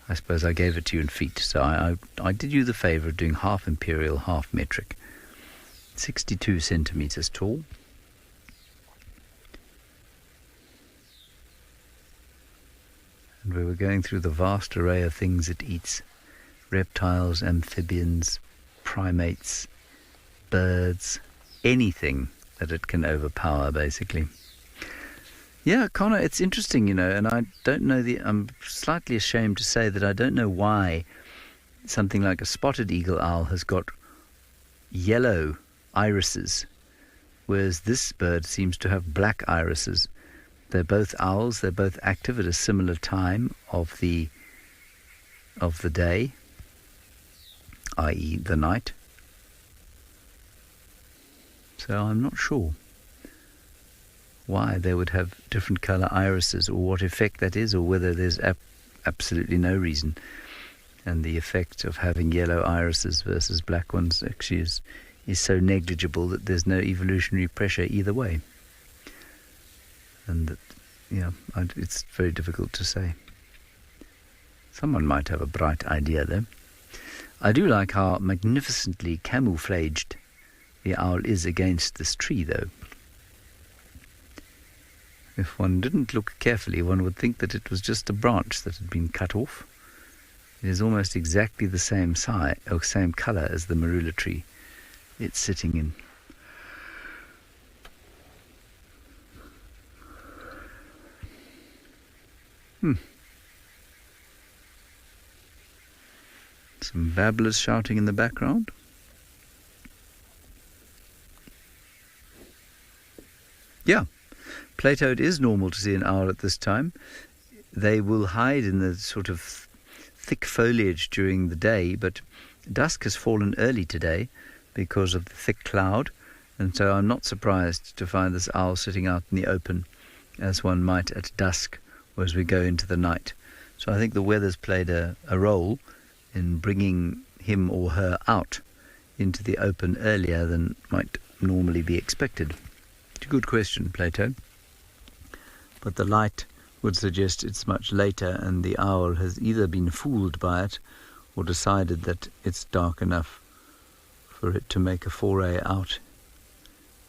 I suppose I gave it to you in feet, so I did you the favour of doing half imperial, half metric. 62 centimetres tall. And we were going through the vast array of things it eats. Reptiles, amphibians, primates, birds, anything that it can overpower, basically. Yeah, Connor, it's interesting, and I don't know I'm slightly ashamed to say that I don't know why something like a spotted eagle owl has got yellow irises, whereas this bird seems to have black irises. They're both owls, they're both active at a similar time of the day, i.e. the night. So I'm not sure why they would have different colour irises, or what effect that is, or whether there's absolutely no reason. And the effect of having yellow irises versus black ones actually is so negligible that there's no evolutionary pressure either way. And that, it's very difficult to say. Someone might have a bright idea though. I do like how magnificently camouflaged the owl is against this tree though. If one didn't look carefully, one would think that it was just a branch that had been cut off. It is almost exactly the same size or same colour as the marula tree it's sitting in. Some babblers shouting in the background. Yeah, Plato, it is normal to see an owl at this time. They will hide in the sort of thick foliage during the day, but dusk has fallen early today because of the thick cloud, and so I'm not surprised to find this owl sitting out in the open, as one might at dusk or as we go into the night. So I think the weather's played a role in bringing him or her out into the open earlier than might normally be expected. It's a good question, Plato. But the light would suggest it's much later, and the owl has either been fooled by it or decided that it's dark enough for it to make a foray out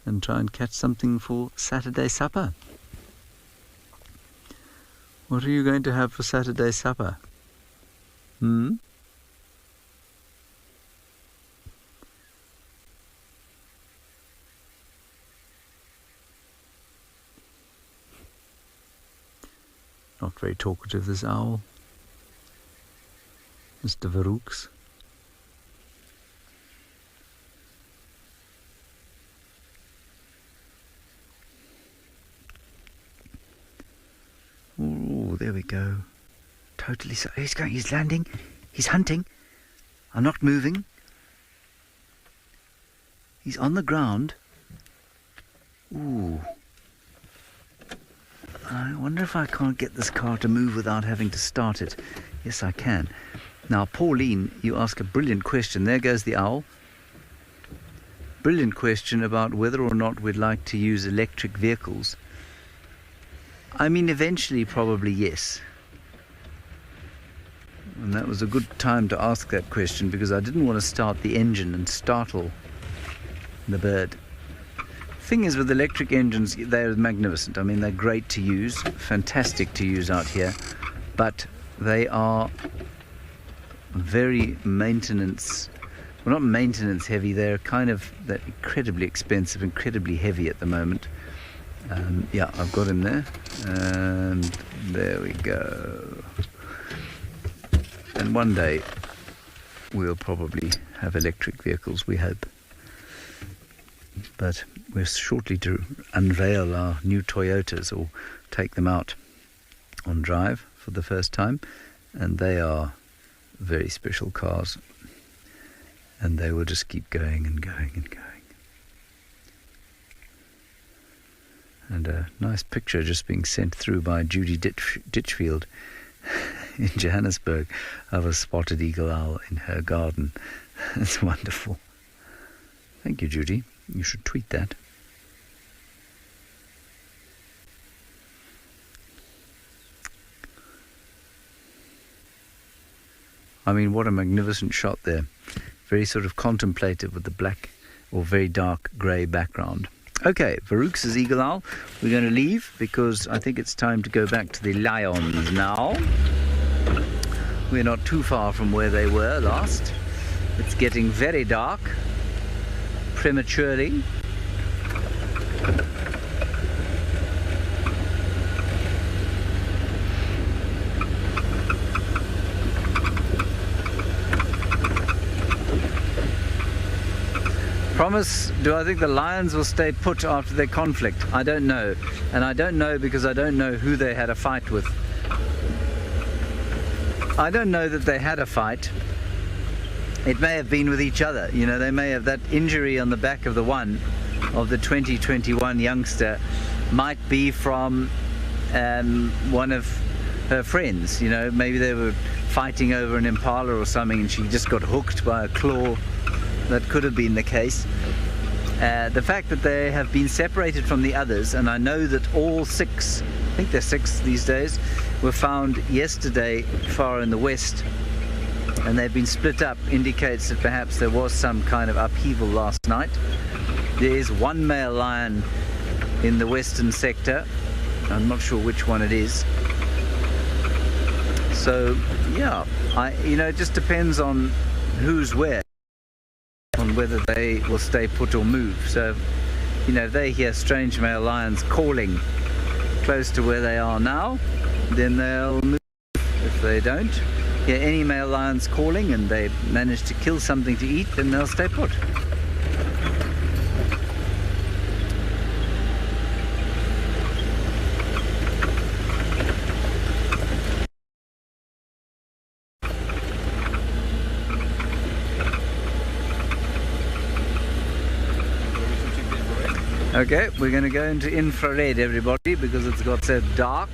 and try and catch something for Saturday supper. What are you going to have for Saturday supper? Not very talkative, this owl. Mr. Verreaux's. There we go. Totally. So he's going. He's landing. He's hunting. I'm not moving. He's on the ground. Ooh. I wonder if I can't get this car to move without having to start it. Yes, I can. Now, Pauline, you ask a brilliant question. There goes the owl. Brilliant question about whether or not we'd like to use electric vehicles. I mean, eventually, probably yes. And that was a good time to ask that question because I didn't want to start the engine and startle the bird. Thing is, with electric engines, they're magnificent. I mean, they're great to use, fantastic to use out here, but they are very maintenance, well, not maintenance heavy, they're incredibly expensive, incredibly heavy at the moment. Yeah, I've got him there, and there we go. And one day we'll probably have electric vehicles, we hope. But we're shortly to unveil our new Toyotas, or take them out on drive for the first time, and they are very special cars, and they will just keep going and going and going. And a nice picture just being sent through by Judy Ditchfield in Johannesburg of a spotted eagle owl in her garden. It's wonderful. Thank you, Judy. You should tweet that. I mean, what a magnificent shot there. Very sort of contemplative with the black or very dark grey background. Okay, Farouk's eagle owl. We're going to leave because I think it's time to go back to the lions now. We're not too far from where they were last. It's getting very dark prematurely. Promise, do I think the lions will stay put after their conflict? I don't know. And I don't know because I don't know who they had a fight with. I don't know that they had a fight. It may have been with each other. You know, they may have that injury on the back of the 2021 youngster might be from one of her friends. You know, maybe they were fighting over an impala or something and she just got hooked by a claw. That could have been the case. The fact that they have been separated from the others, and I know that all 6, I think they're 6 these days, were found yesterday far in the west, and they've been split up, indicates that perhaps there was some kind of upheaval last night. There is one male lion in the western sector. I'm not sure which one it is. So, yeah, it just depends on who's where, on whether they will stay put or move. So, if they hear strange male lions calling close to where they are now, then they'll move. If they don't hear any male lions calling and they manage to kill something to eat, then they'll stay put. Okay, we're going to go into infrared, everybody, because it's got so dark.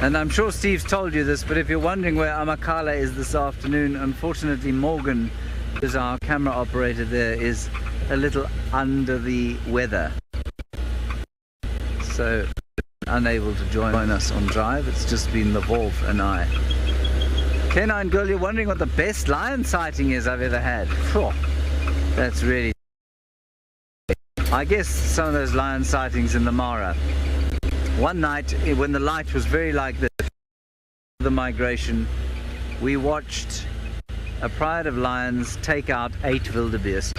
And I'm sure Steve's told you this, but if you're wondering where Amakala is this afternoon, unfortunately Morgan, who's our camera operator there, is a little under the weather. So unable to join us on drive. It's just been the Wolf and I. Canine Girl, you're wondering what the best lion sighting is I've ever had. Phew, that's really... I guess some of those lion sightings in the Mara. One night when the light was very like this, the migration, we watched a pride of lions take out 8 wildebeest.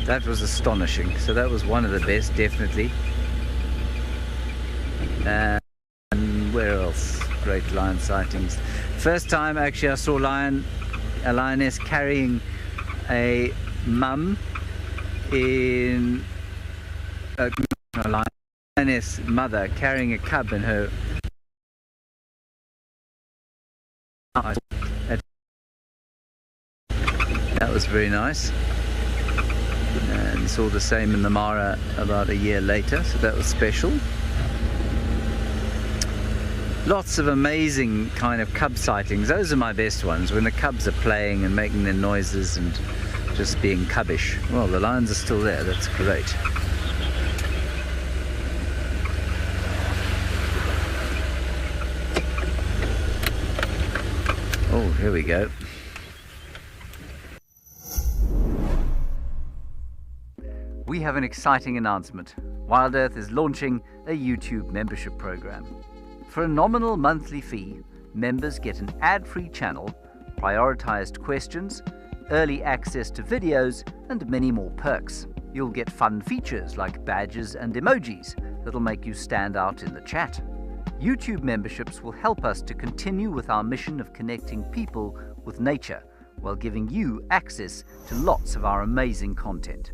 That was astonishing. So that was one of the best, definitely. And where else? great lion sightings. First time actually I saw a lioness carrying a mum in a lioness mother carrying a cub in her. That was very nice, and saw the same in the Mara about a year later, so that was special. Lots of amazing kind of cub sightings. Those are my best ones, when the cubs are playing and making their noises and just being cubbish. Well, the lions are still there, that's great. Oh, here we go. We have an exciting announcement. Wild Earth is launching a YouTube membership program. For a nominal monthly fee, members get an ad-free channel, prioritized questions, early access to videos, and many more perks. You'll get fun features like badges and emojis that'll make you stand out in the chat. YouTube memberships will help us to continue with our mission of connecting people with nature while giving you access to lots of our amazing content.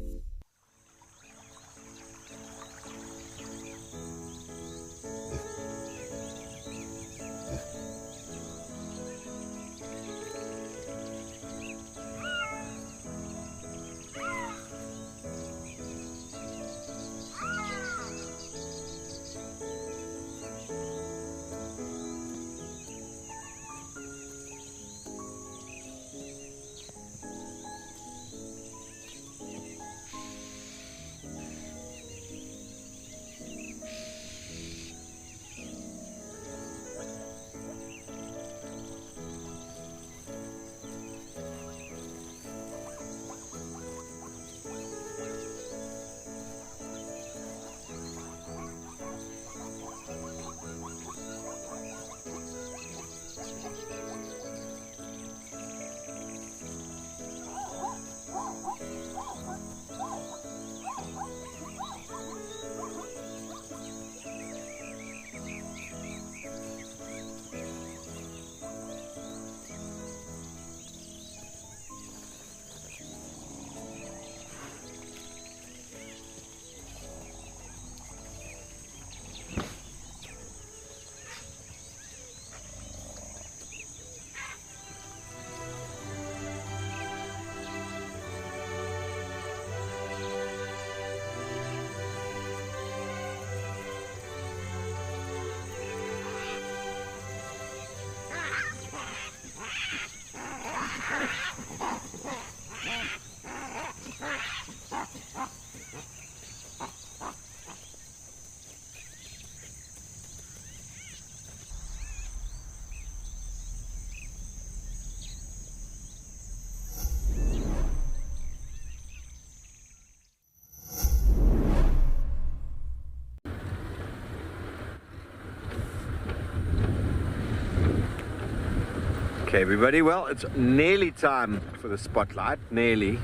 Okay, everybody, well, it's nearly time for the spotlight, nearly.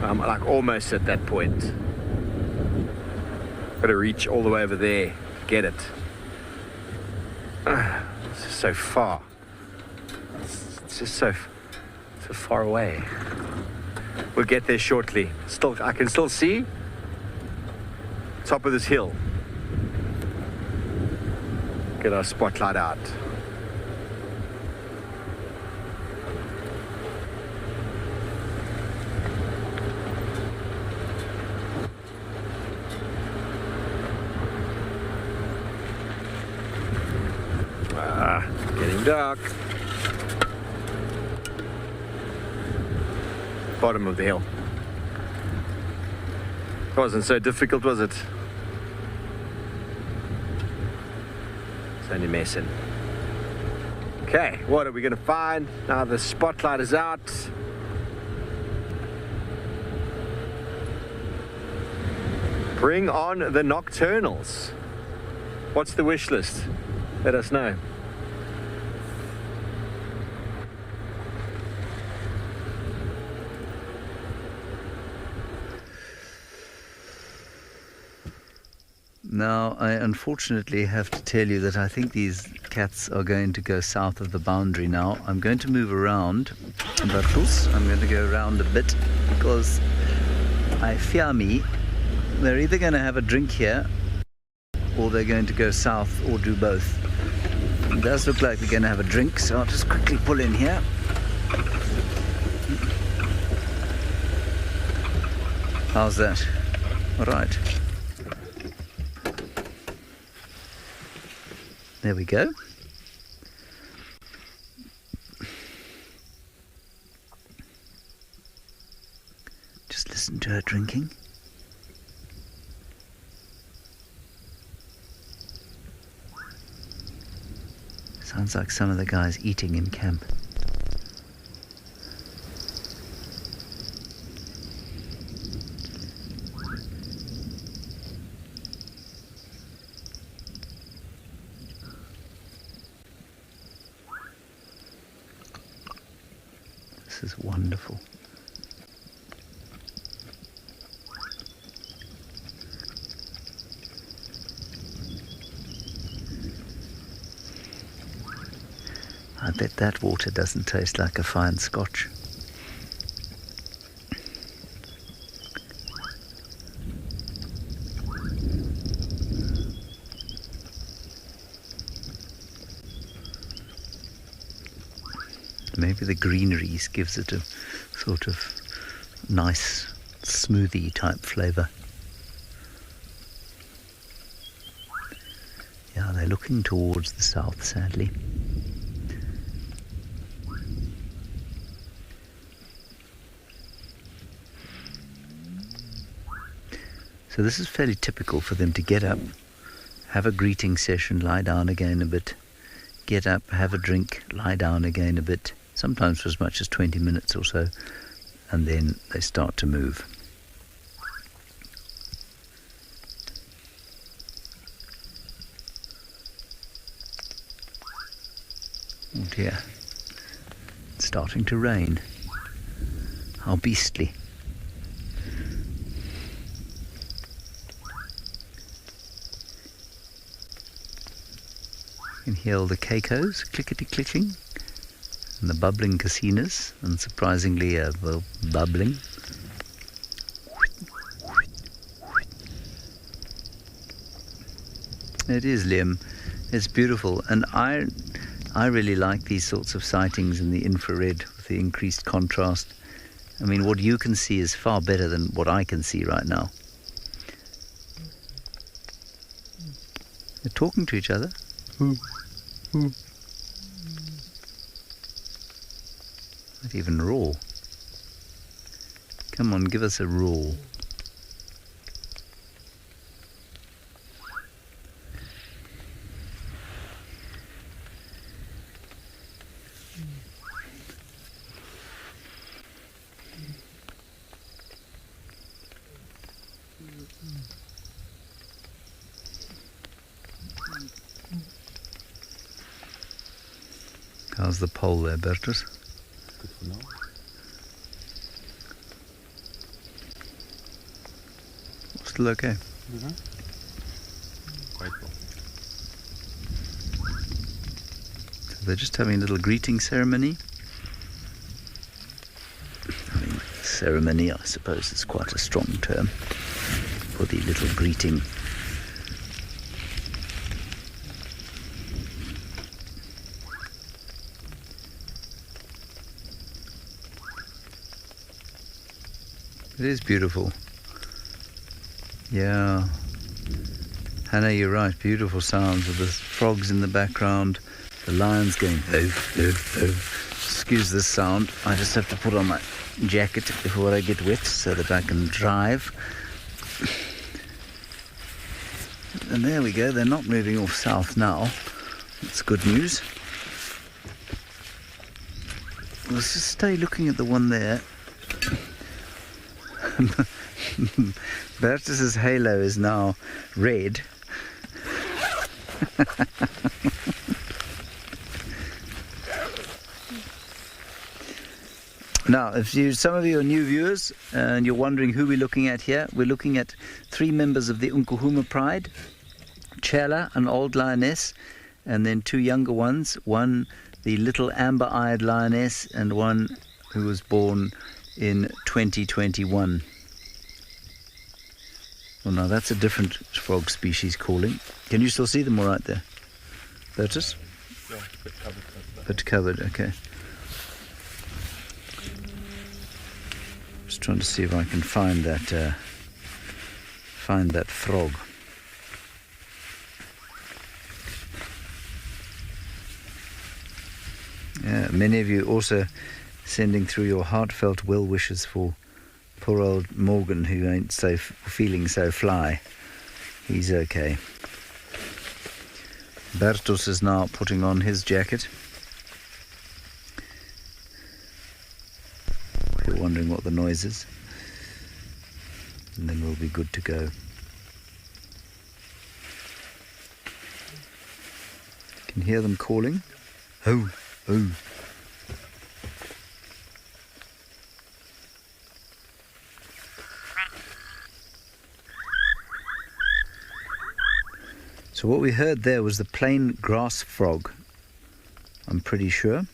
I'm like almost at that point. Got to reach all the way over there to get it. This is so far. It's just so far away. We'll get there shortly. I can still see top of this hill. Get our spotlight out. Getting dark. Bottom of the hill. It wasn't so difficult, was it? It's only messing. Okay, what are we going to find? Now the spotlight is out. Bring on the nocturnals. What's the wish list? Let us know. Now, I unfortunately have to tell you that I think these cats are going to go south of the boundary now. I'm going to move around, Bertus. I'm going to go around a bit because I fear me they're either going to have a drink here or they're going to go south or do both. It does look like they're going to have a drink, so I'll just quickly pull in here. How's that? All right. There we go. Just listen to her drinking. Sounds like some of the guys eating in camp. This is wonderful. I bet that water doesn't taste like a fine scotch. Maybe the greeneries gives it a sort of nice smoothie type flavour. Yeah, they're looking towards the south, sadly. So this is fairly typical for them to get up, have a greeting session, lie down again a bit, get up, have a drink, lie down again a bit, sometimes for as much as 20 minutes or so, and then they start to move. Oh dear, it's starting to rain. How beastly. You can hear all the caicos clickety-clicking and the bubbling casinas, unsurprisingly, well, bubbling. It is, Liam. It's beautiful, and I really like these sorts of sightings in the infrared with the increased contrast. I mean, what you can see is far better than what I can see right now. They're talking to each other. Might even roar. Come on, give us a roar. How's the pole there, Bertus? Good for now. Still okay? Quite well. So they're just having a little greeting ceremony. I mean, ceremony, I suppose, is quite a strong term for the little greeting. It is beautiful. Yeah. Hannah, you're right. Beautiful sounds of the frogs in the background. The lions going, oh, oh, oh. Excuse this sound. I just have to put on my jacket before I get wet so that I can drive. And there we go. They're not moving off south now. That's good news. Let's just stay looking at the one there. Bertus's halo is now red. Now, if some of you are new viewers and you're wondering who we're looking at here, we're looking at 3 members of the Unkuhuma Pride, Chela, an old lioness, and then 2 younger ones, one the little amber-eyed lioness and one who was born in 2021. Well, now that's a different frog species calling. Can you still see them all right there, Bertus? Yeah, a bit covered. Bit covered, okay. Just trying to see if I can find that frog. Yeah, many of you also sending through your heartfelt well wishes for poor old Morgan, who ain't feeling so fly. He's okay. Bertus is now putting on his jacket. If you're wondering what the noise is, and then we'll be good to go. You can hear them calling. Ho, ho. So what we heard there was the plain grass frog, I'm pretty sure.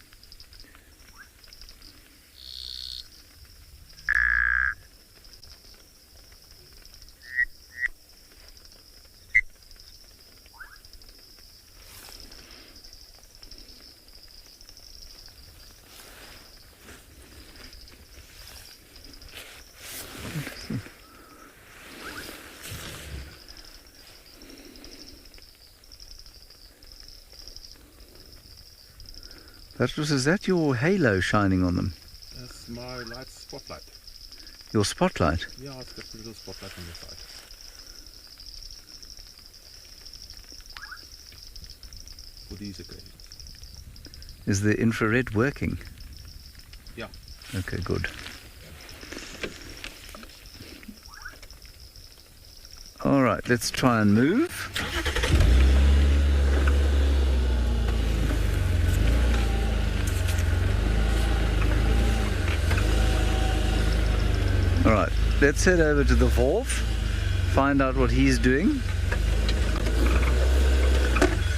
Is that your halo shining on them? That's my light spotlight. Your spotlight? Yeah, it's got a little spotlight on the side. For these occasions. Is the infrared working? Yeah. Okay, good. All right, let's try and move. All right, let's head over to the wharf, find out what he's doing,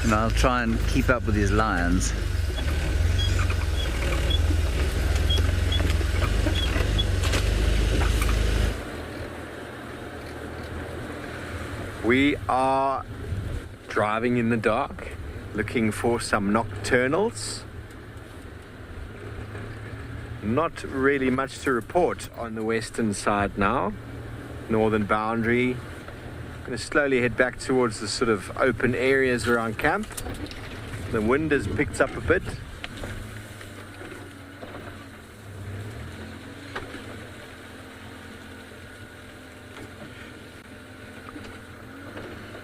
and I'll try and keep up with his lions. We are driving in the dark, looking for some nocturnals. Not really much to report on the western side now, northern boundary. I'm going to slowly head back towards the sort of open areas around camp. The wind has picked up a bit.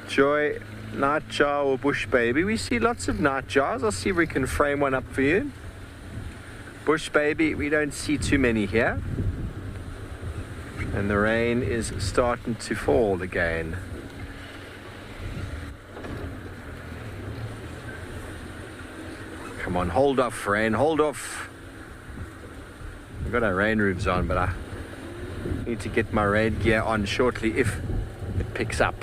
Joy, nightjar or bush baby. We see lots of nightjars. I'll see if we can frame one up for you. Bush baby, we don't see too many here. And the rain is starting to fall again. Come on, hold off, rain, hold off. We've got our rain roofs on, but I need to get my rain gear on shortly if it picks up.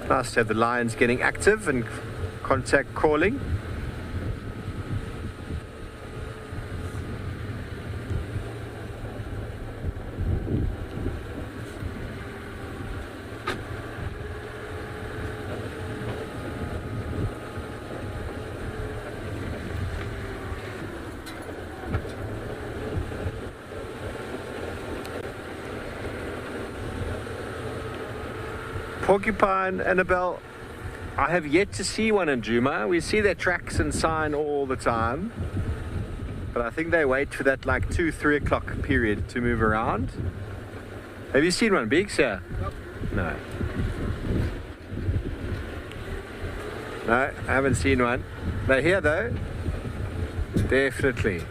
Nice to have the lions getting active and contact calling. Porcupine, Annabelle, I have yet to see one in Djuma. We see their tracks and sign all the time, but I think they wait for that like 2-3 o'clock period to move around. Have you seen one, Beeks? Yeah? Nope. No. No, I haven't seen one. They're here though. Definitely.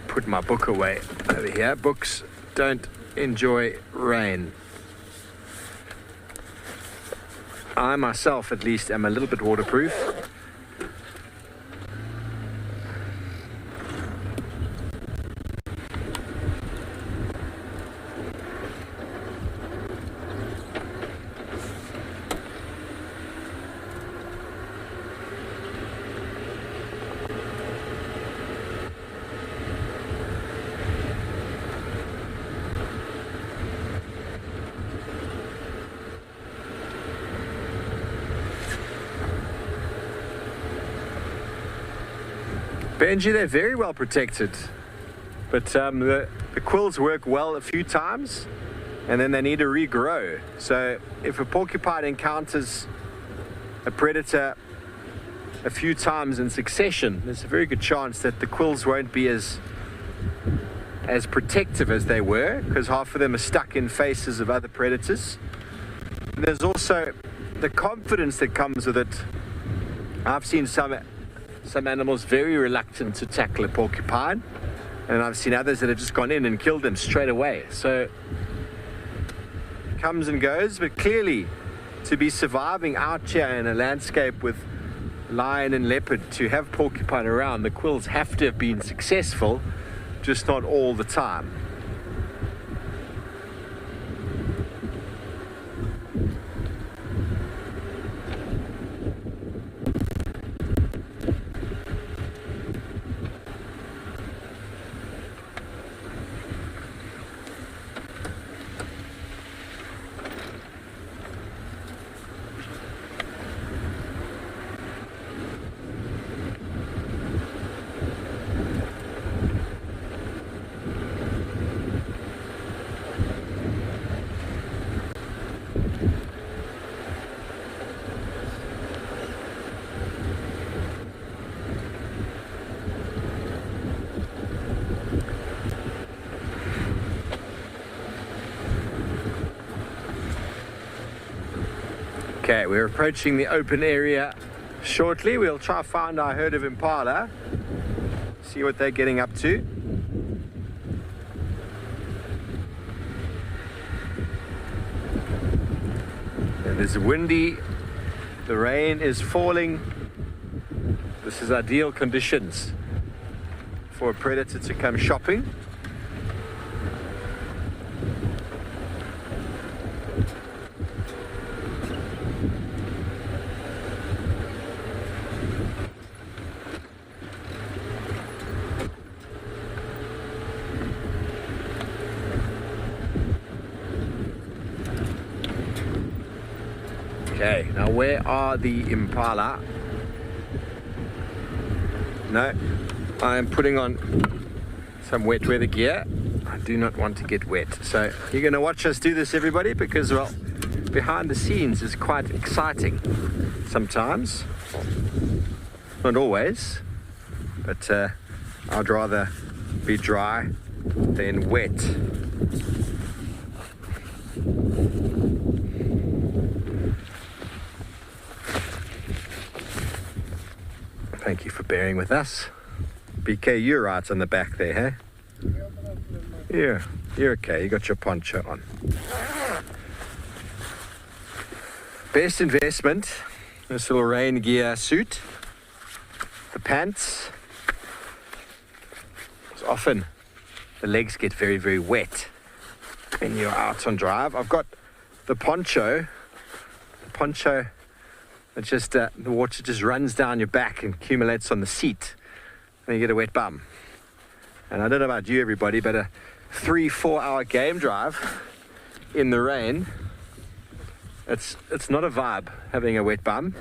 Put my book away over here. Books don't enjoy rain. I myself, at least, am a little bit waterproof. Benji, they're very well protected, but the quills work well a few times and then they need to regrow. So if a porcupine encounters a predator a few times in succession, there's a very good chance that the quills won't be as protective as they were, because half of them are stuck in faces of other predators. And there's also the confidence that comes with it. I've seen some animals very reluctant to tackle a porcupine, and I've seen others that have just gone in and killed them straight away. So it comes and goes, but clearly to be surviving out here in a landscape with lion and leopard, to have porcupine around, the quills have to have been successful, just not all the time. Okay, we're approaching the open area shortly. We'll try to find our herd of impala, see what they're getting up to. And it's windy, the rain is falling. This is ideal conditions for a predator to come shopping. Okay, now where are the impala? No, I am putting on some wet weather gear. I do not want to get wet. So you're going to watch us do this, everybody, because, well, behind the scenes is quite exciting sometimes. Not always, but I'd rather be dry than wet. Thank you for bearing with us. BK, you're right on the back there, hey? Yeah, you're okay. You got your poncho on. Best investment, this little rain gear suit. The pants. It's often the legs get very, very wet when you're out on drive. I've got the poncho. It's just the water just runs down your back and accumulates on the seat, and you get a wet bum. And I don't know about you, everybody, but a 3-4 hour game drive in the rain, it's not a vibe having a wet bum.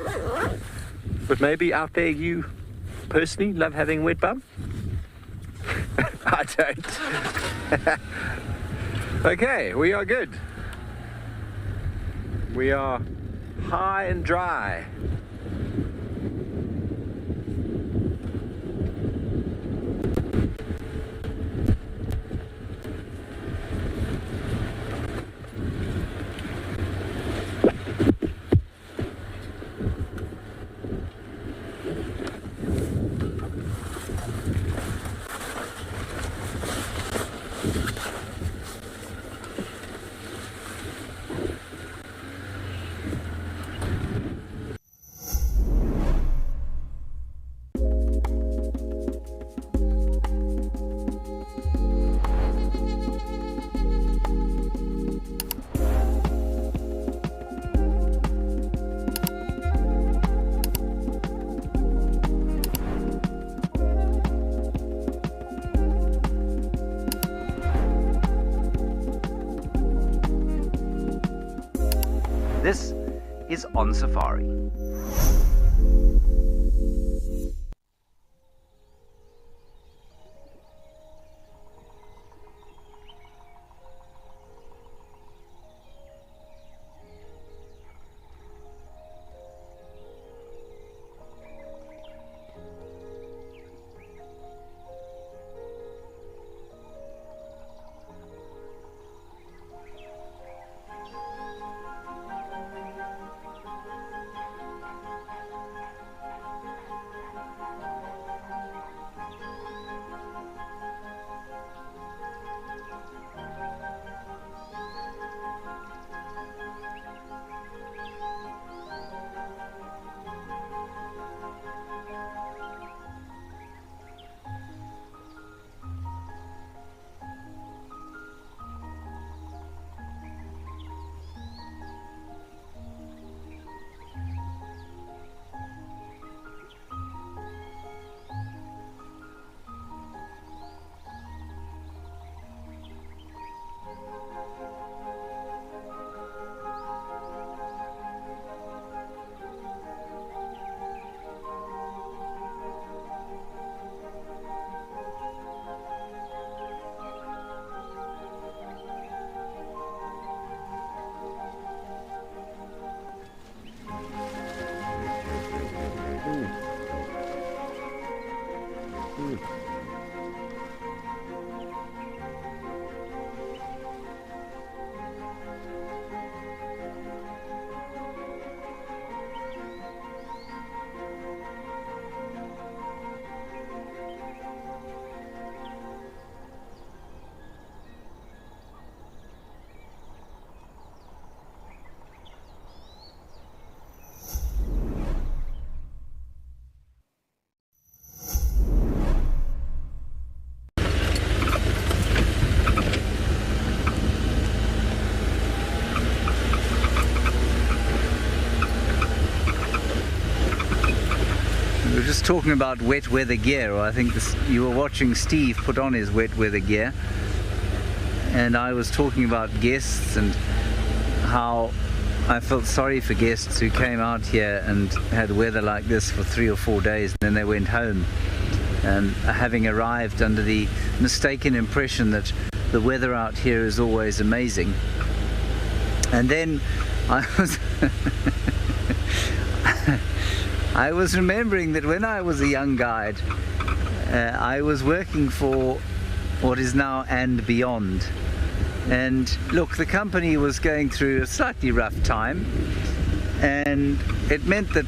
But maybe out there you personally love having a wet bum. I don't. Okay, we are good. We are high and dry. is On Safari. We were just talking about wet weather gear, or I think you were watching Steve put on his wet weather gear, and I was talking about guests and how I felt sorry for guests who came out here and had weather like this for 3 or 4 days and then they went home, having arrived under the mistaken impression that the weather out here is always amazing. And then I was remembering that when I was a young guide, I was working for what is now And Beyond. And look, the company was going through a slightly rough time, and it meant that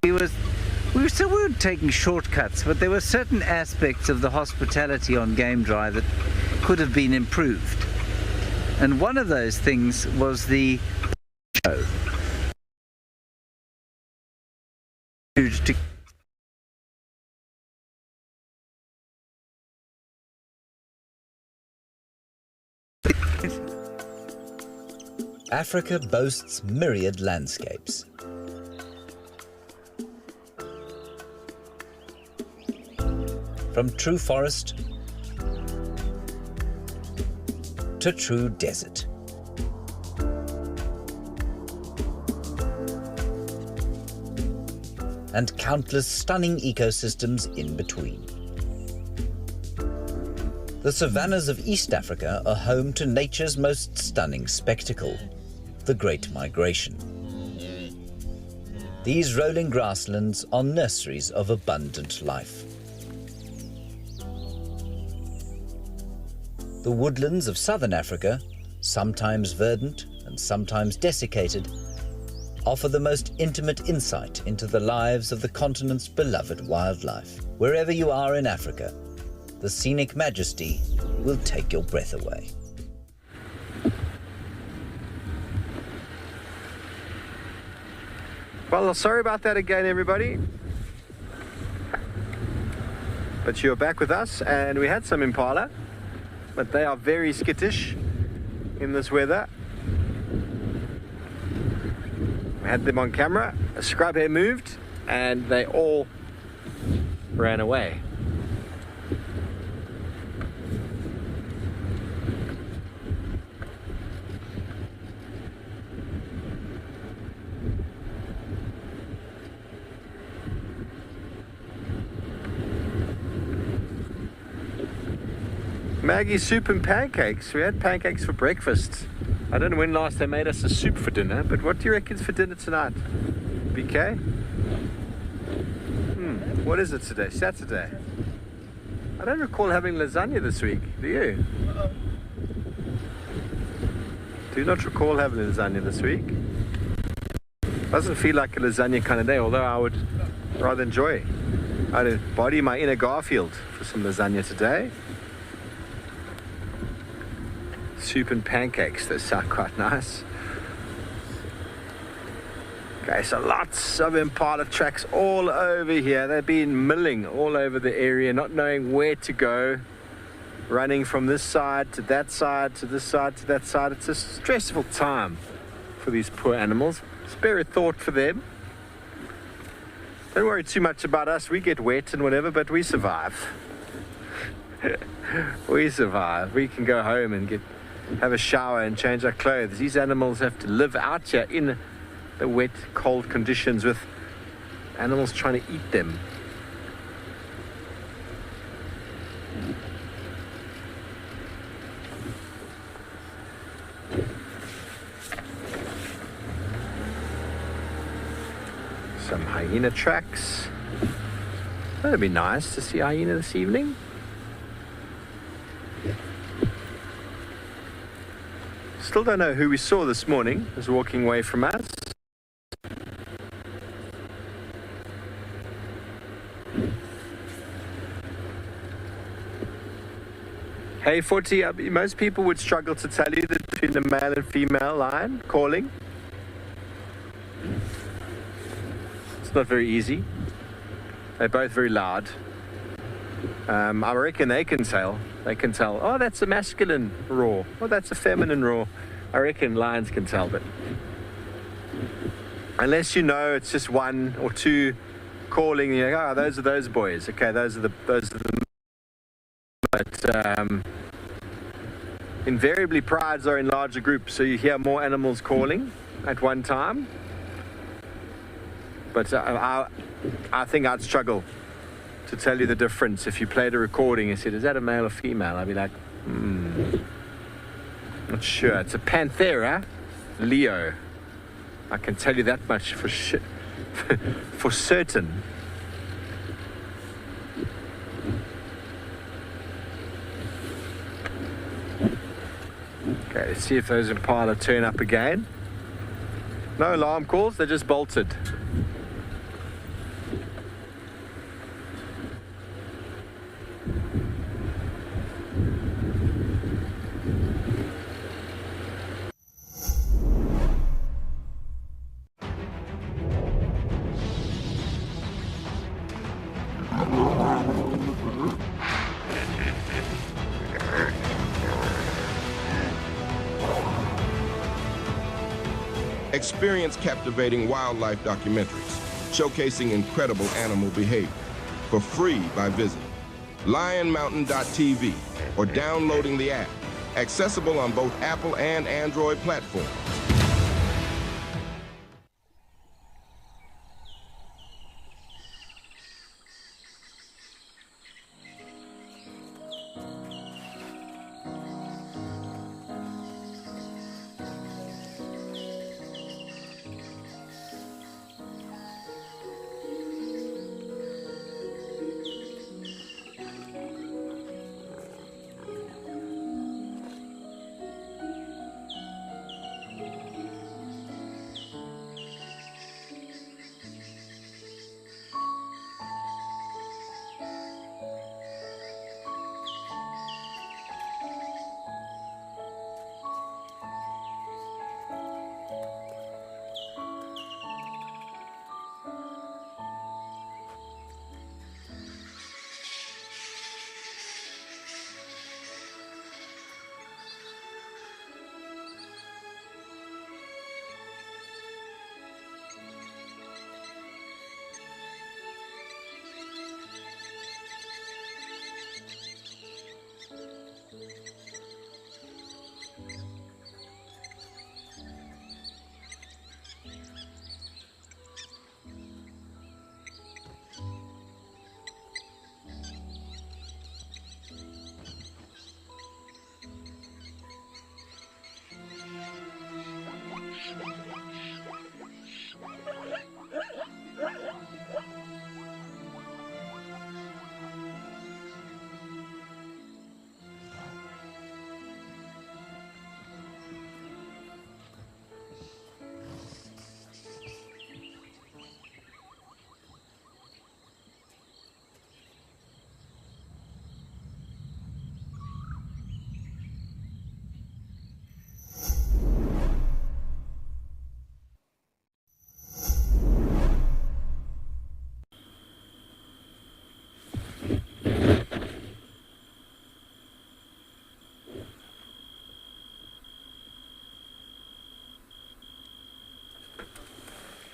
we weren't taking shortcuts, but there were certain aspects of the hospitality on Game Drive that could have been improved. And one of those things was the show. Africa boasts myriad landscapes. From true forest to true desert. And countless stunning ecosystems in between. The savannas of East Africa are home to nature's most stunning spectacle, the Great Migration. These rolling grasslands are nurseries of abundant life. The woodlands of southern Africa, sometimes verdant and sometimes desiccated, offer the most intimate insight into the lives of the continent's beloved wildlife. Wherever you are in Africa, the scenic majesty will take your breath away. Well, sorry about that again, everybody. But you're back with us, and we had some impala, but they are very skittish in this weather. We had them on camera, a scrub hair moved, and they all ran away. Maggie soup and pancakes. We had pancakes for breakfast. I don't know when last they made us a soup for dinner, but what do you reckon's for dinner tonight? BK? What is it today? Saturday. I don't recall having lasagna this week. Do you? Do not recall having lasagna this week. Doesn't feel like a lasagna kind of day, although I would rather enjoy. I'd body my inner Garfield for some lasagna today. Soup and pancakes, those sound quite nice. Okay, so lots of Impala tracks all over here. They've been milling all over the area, not knowing where to go, running from this side to that side, to this side to that side. It's a stressful time for these poor animals. Spare a thought for them. Don't worry too much about us. We get wet and whatever, but we survive. We survive. We can go home and have a shower and change our clothes. These animals have to live out here in the wet, cold conditions with animals trying to eat them. Some hyena tracks. That'd be nice to see hyena this evening. Still don't know who we saw this morning was walking away from us. Hey, 40, most people would struggle to tell you that between the male and female lion calling. It's not very easy. They're both very loud. I reckon they can tell. They can tell, oh, that's a masculine roar. Oh, that's a feminine roar. I reckon lions can tell, but unless you know it's just one or two calling, you're like, oh, those are those boys. Okay, those are the. But invariably prides are in larger groups, so you hear more animals calling at one time. But I think I'd struggle to tell you the difference if you played a recording and said, is that a male or female? I'd be like, not sure. It's a Panthera Leo. I can tell you that much for for certain. Okay, let's see if those Impala turn up again. No alarm calls, they're just bolted. Experience captivating wildlife documentaries showcasing incredible animal behavior for free by visiting lionmountain.tv or downloading the app, accessible on both Apple and Android platforms.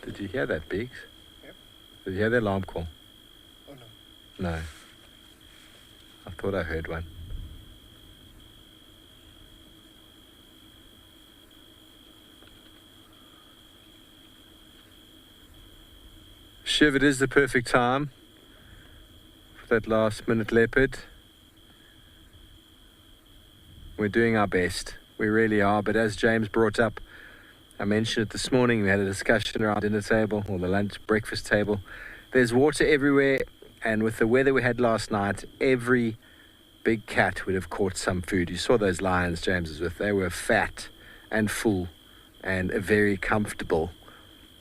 Did you hear that, Biggs? Yep. Did you hear the alarm call? Oh, no. No. I thought I heard one. Shiv, it is the perfect time for that last minute leopard. We're doing our best. We really are. But as James brought up, I mentioned it this morning, we had a discussion around dinner table or the lunch breakfast table. There's water everywhere, and with the weather we had last night, every big cat would have caught some food. You saw those lions James was with. They were fat and full and very comfortable.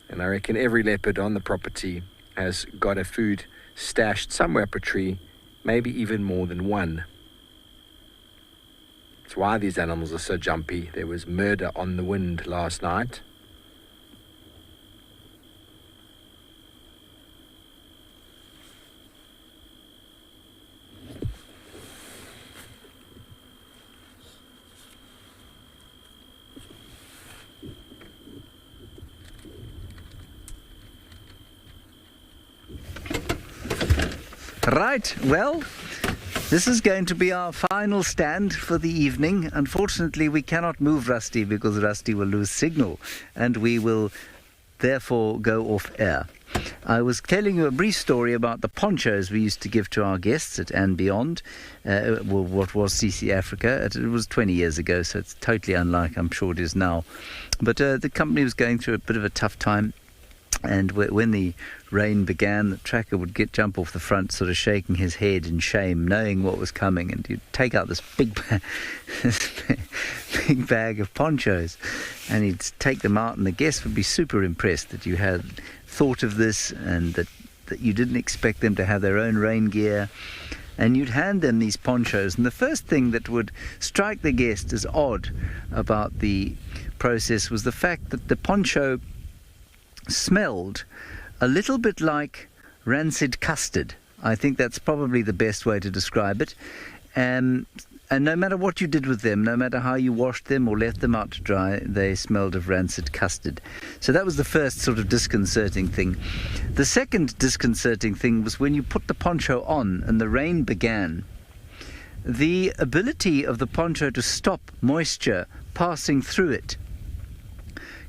And I reckon every leopard on the property has got a food stashed somewhere up a tree, maybe even more than one. It's why these animals are so jumpy. There was murder on the wind last night. Right, well, this is going to be our final stand for the evening. Unfortunately, we cannot move Rusty because Rusty will lose signal and we will therefore go off air. I was telling you a brief story about the ponchos we used to give to our guests at And Beyond, what was CC Africa. It was 20 years ago, so it's totally unlike I'm sure it is now. But the company was going through a bit of a tough time. And when the rain began, the tracker would jump off the front, sort of shaking his head in shame, knowing what was coming. And he'd take out this big bag of ponchos, and he'd take them out, and the guests would be super impressed that you had thought of this and that you didn't expect them to have their own rain gear. And you'd hand them these ponchos, and the first thing that would strike the guest as odd about the process was the fact that the poncho smelled a little bit like rancid custard. I think that's probably the best way to describe it. And no matter what you did with them, no matter how you washed them or left them out to dry, they smelled of rancid custard. So that was the first sort of disconcerting thing. The second disconcerting thing was when you put the poncho on and the rain began. The ability of the poncho to stop moisture passing through it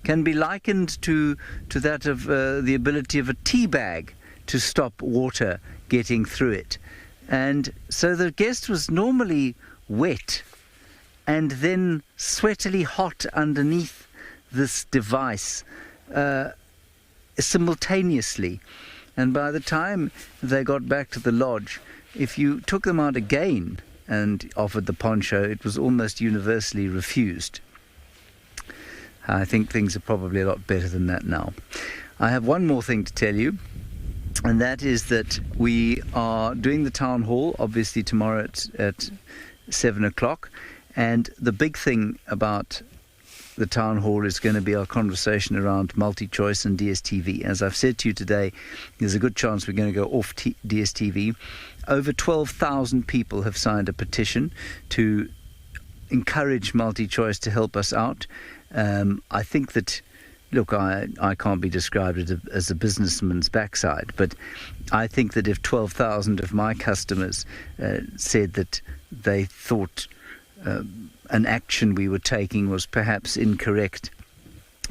can be likened to that of the ability of a tea bag to stop water getting through it. And so the guest was normally wet and then sweatily hot underneath this device simultaneously. And by the time they got back to the lodge, if you took them out again and offered the poncho, it was almost universally refused. I think things are probably a lot better than that now. I have one more thing to tell you, and that is that we are doing the town hall, obviously tomorrow at 7 o'clock, and the big thing about the town hall is going to be our conversation around multi-choice and DSTV. As I've said to you today, there's a good chance we're going to go off DSTV. Over 12,000 people have signed a petition to encourage multi-choice to help us out. I think that, look, I can't be described as a businessman's backside, but I think that if 12,000 of my customers said that they thought an action we were taking was perhaps incorrect,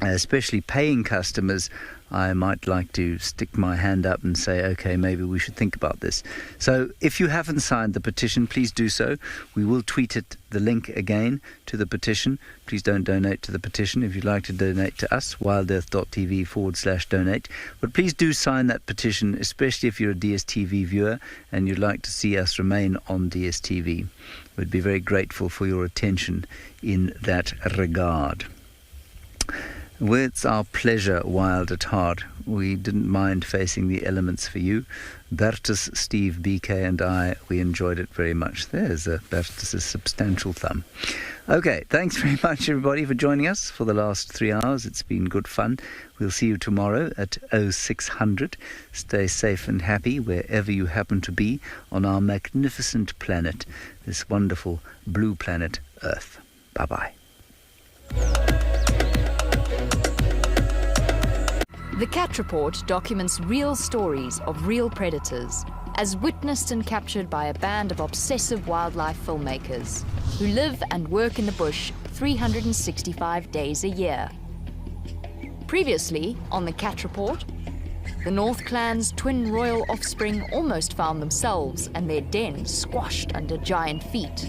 especially paying customers, I might like to stick my hand up and say, okay, maybe we should think about this. So if you haven't signed the petition, please do so. We will tweet the link again to the petition. Please don't donate to the petition. If you'd like to donate to us, wildearth.tv/donate. But please do sign that petition, especially if you're a DSTV viewer and you'd like to see us remain on DSTV. We'd be very grateful for your attention in that regard. It's our pleasure, Wild at Heart. We didn't mind facing the elements for you. Bertus, Steve, BK and I, we enjoyed it very much. There's Bertus's substantial thumb. Okay, thanks very much everybody for joining us for the last 3 hours. It's been good fun. We'll see you tomorrow at 0600. Stay safe and happy wherever you happen to be on our magnificent planet, this wonderful blue planet Earth. Bye-bye. The Cat Report documents real stories of real predators, as witnessed and captured by a band of obsessive wildlife filmmakers who live and work in the bush 365 days a year. Previously, on the Cat Report, the North Clan's twin royal offspring almost found themselves and their den squashed under giant feet.